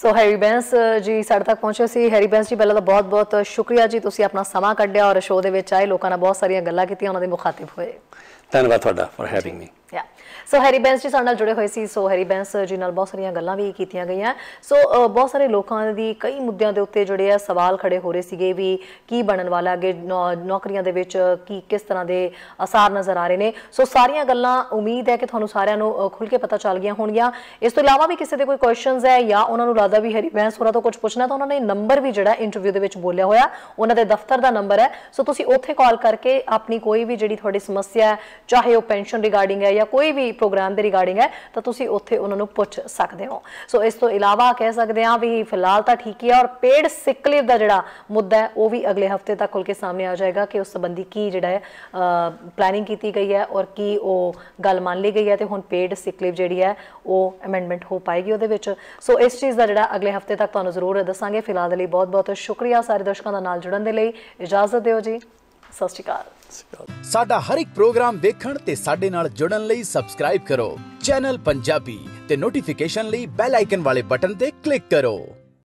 ਸੋ ਹੈਰੀ ਬੈਂਸ ਜੀ ਸਾਡੇ ਤੱਕ ਪਹੁੰਚੇ ਸੀ। ਹੈਰੀ ਬੈਂਸ ਜੀ ਪਹਿਲਾਂ ਤਾਂ ਬਹੁਤ ਬਹੁਤ ਸ਼ੁਕਰੀਆ ਜੀ, ਤੁਸੀਂ ਆਪਣਾ ਸਮਾਂ ਕੱਢਿਆ ਔਰ ਸ਼ੋਅ ਦੇ ਵਿੱਚ ਆਏ, ਲੋਕਾਂ ਨਾਲ ਬਹੁਤ ਸਾਰੀਆਂ ਗੱਲਾਂ ਕੀਤੀਆਂ, ਉਹਨਾਂ ਦੇ ਮੁਖਾਤਿਬ ਹੋਏ। ਧੰਨਵਾਦ ਤੁਹਾਡਾ for having me. So Harry Bains ਜੀ ਸਾਡੇ ਨਾਲ ਜੁੜੇ ਹੋਏ ਸੀ। ਸੋ ਹੈਰੀ ਬੈਂਸ ਜੀ ਨਾਲ ਬਹੁਤ ਸਾਰੀਆਂ ਗੱਲਾਂ ਵੀ ਕੀਤੀਆਂ ਗਈਆਂ। ਸੋ ਬਹੁਤ ਸਾਰੇ ਲੋਕਾਂ ਦੀ ਕਈ ਮੁੱਦਿਆਂ ਦੇ ਉੱਤੇ ਜਿਹੜੇ ਆ ਸਵਾਲ ਖੜੇ ਹੋ ਰਹੇ ਸੀਗੇ ਵੀ ਕੀ ਬਣਨ ਵਾਲਾ ਅੱਗੇ, ਨੌਕਰੀਆਂ ਦੇ ਵਿੱਚ ਕਿਸ ਤਰ੍ਹਾਂ ਦੇ ਅਸਾਰ ਨਜ਼ਰ ਆ ਰਹੇ ਨੇ। ਸੋ ਸਾਰੀਆਂ ਗੱਲਾਂ ਉਮੀਦ ਹੈ ਕਿ ਤੁਹਾਨੂੰ ਸਾਰਿਆਂ ਨੂੰ ਖੁੱਲ੍ਹ ਕੇ ਪਤਾ ਚੱਲ ਗਈਆਂ ਹੋਣਗੀਆਂ। ਇਸ ਤੋਂ ਇਲਾਵਾ ਵੀ ਕਿਸੇ ਦੇ ਕੋਈ ਕੁਐਸਚਨਸ ਹੈ ਜਾਂ ਉਹਨਾਂ ਨੂੰ ਲੱਗਦਾ ਵੀ ਹੈਰੀ ਬੈਂਸ ਹੋਰਾਂ ਤੋਂ ਕੁਝ ਪੁੱਛਣਾ, ਤਾਂ ਉਹਨਾਂ ਨੇ ਨੰਬਰ ਵੀ ਜਿਹੜਾ ਇੰਟਰਵਿਊ ਦੇ ਵਿੱਚ ਬੋਲਿਆ ਹੋਇਆ, ਉਹਨਾਂ ਦੇ ਦਫ਼ਤਰ ਦਾ ਨੰਬਰ ਹੈ। ਸੋ ਤੁਸੀਂ ਉੱਥੇ ਕਾਲ ਕਰਕੇ ਆਪਣੀ ਕੋਈ ਵੀ ਜਿਹੜੀ ਤੁਹਾਡੀ ਸਮੱਸਿਆ ਹੈ, ਚਾਹੇ ਉਹ ਪੈਨਸ਼ਨ ਰਿਗਾਰਡਿੰਗ ਹੈ ਜਾਂ ਕੋਈ ਵੀ ਪ੍ਰੋਗਰਾਮ ਦੇ ਰਿਗਾਰਡਿੰਗ ਹੈ ਤਾਂ ਤੁਸੀਂ ਉੱਥੇ ਉਹਨਾਂ ਨੂੰ ਪੁੱਛ ਸਕਦੇ ਹੋ। ਸੋ ਇਸ ਤੋਂ ਇਲਾਵਾ ਕਹਿ ਸਕਦੇ ਹਾਂ ਵੀ ਫਿਲਹਾਲ ਤਾਂ ਠੀਕ ਹੀ ਹੈ, ਔਰ ਪੇਡ ਸਿਕ ਲੀਵ ਦਾ ਜਿਹੜਾ ਮੁੱਦਾ ਹੈ ਉਹ ਵੀ ਅਗਲੇ ਹਫਤੇ ਤੱਕ ਖੁੱਲ੍ਹ ਕੇ ਸਾਹਮਣੇ ਆ ਜਾਏਗਾ ਕਿ ਉਸ ਸੰਬੰਧੀ ਕੀ ਜਿਹੜਾ ਹੈ ਪਲੈਨਿੰਗ ਕੀਤੀ ਗਈ ਹੈ ਔਰ ਕੀ ਉਹ ਗੱਲ ਮੰਨ ਲਈ ਗਈ ਹੈ, ਤੇ ਹੁਣ ਪੇਡ ਸਿਕ ਲੀਵ ਜਿਹੜੀ ਹੈ ਉਹ ਅਮੈਂਡਮੈਂਟ ਹੋ ਪਾਏਗੀ ਉਹਦੇ ਵਿੱਚ। ਸੋ ਇਸ ਚੀਜ਼ ਦਾ ਜਿਹੜਾ ਅਗਲੇ ਹਫਤੇ ਤੱਕ ਤੁਹਾਨੂੰ ਜ਼ਰੂਰ ਦੱਸਾਂਗੇ। ਫਿਲਹਾਲ ਦੇ ਲਈ ਬਹੁਤ ਬਹੁਤ ਸ਼ੁਕਰੀਆ ਸਾਰੇ ਦਰਸ਼ਕਾਂ ਦਾ ਨਾਲ ਜੁੜਨ ਦੇ ਲਈ। ਇਜਾਜ਼ਤ ਦਿਓ ਜੀ, ਸਤਿ ਸ਼੍ਰੀ ਅਕਾਲ। ਸਾਡਾ ਹਰ ਇੱਕ ਪ੍ਰੋਗਰਾਮ ਦੇਖਣ ਤੇ ਸਾਡੇ ਨਾਲ ਜੁੜਨ ਲਈ ਸਬਸਕ੍ਰਾਈਬ ਕਰੋ ਚੈਨਲ ਪੰਜਾਬੀ ਤੇ ਨੋਟੀਫਿਕੇਸ਼ਨ ਲਈ ਬੈਲ ਆਈਕਨ ਵਾਲੇ ਬਟਨ ਤੇ ਕਲਿੱਕ ਕਰੋ।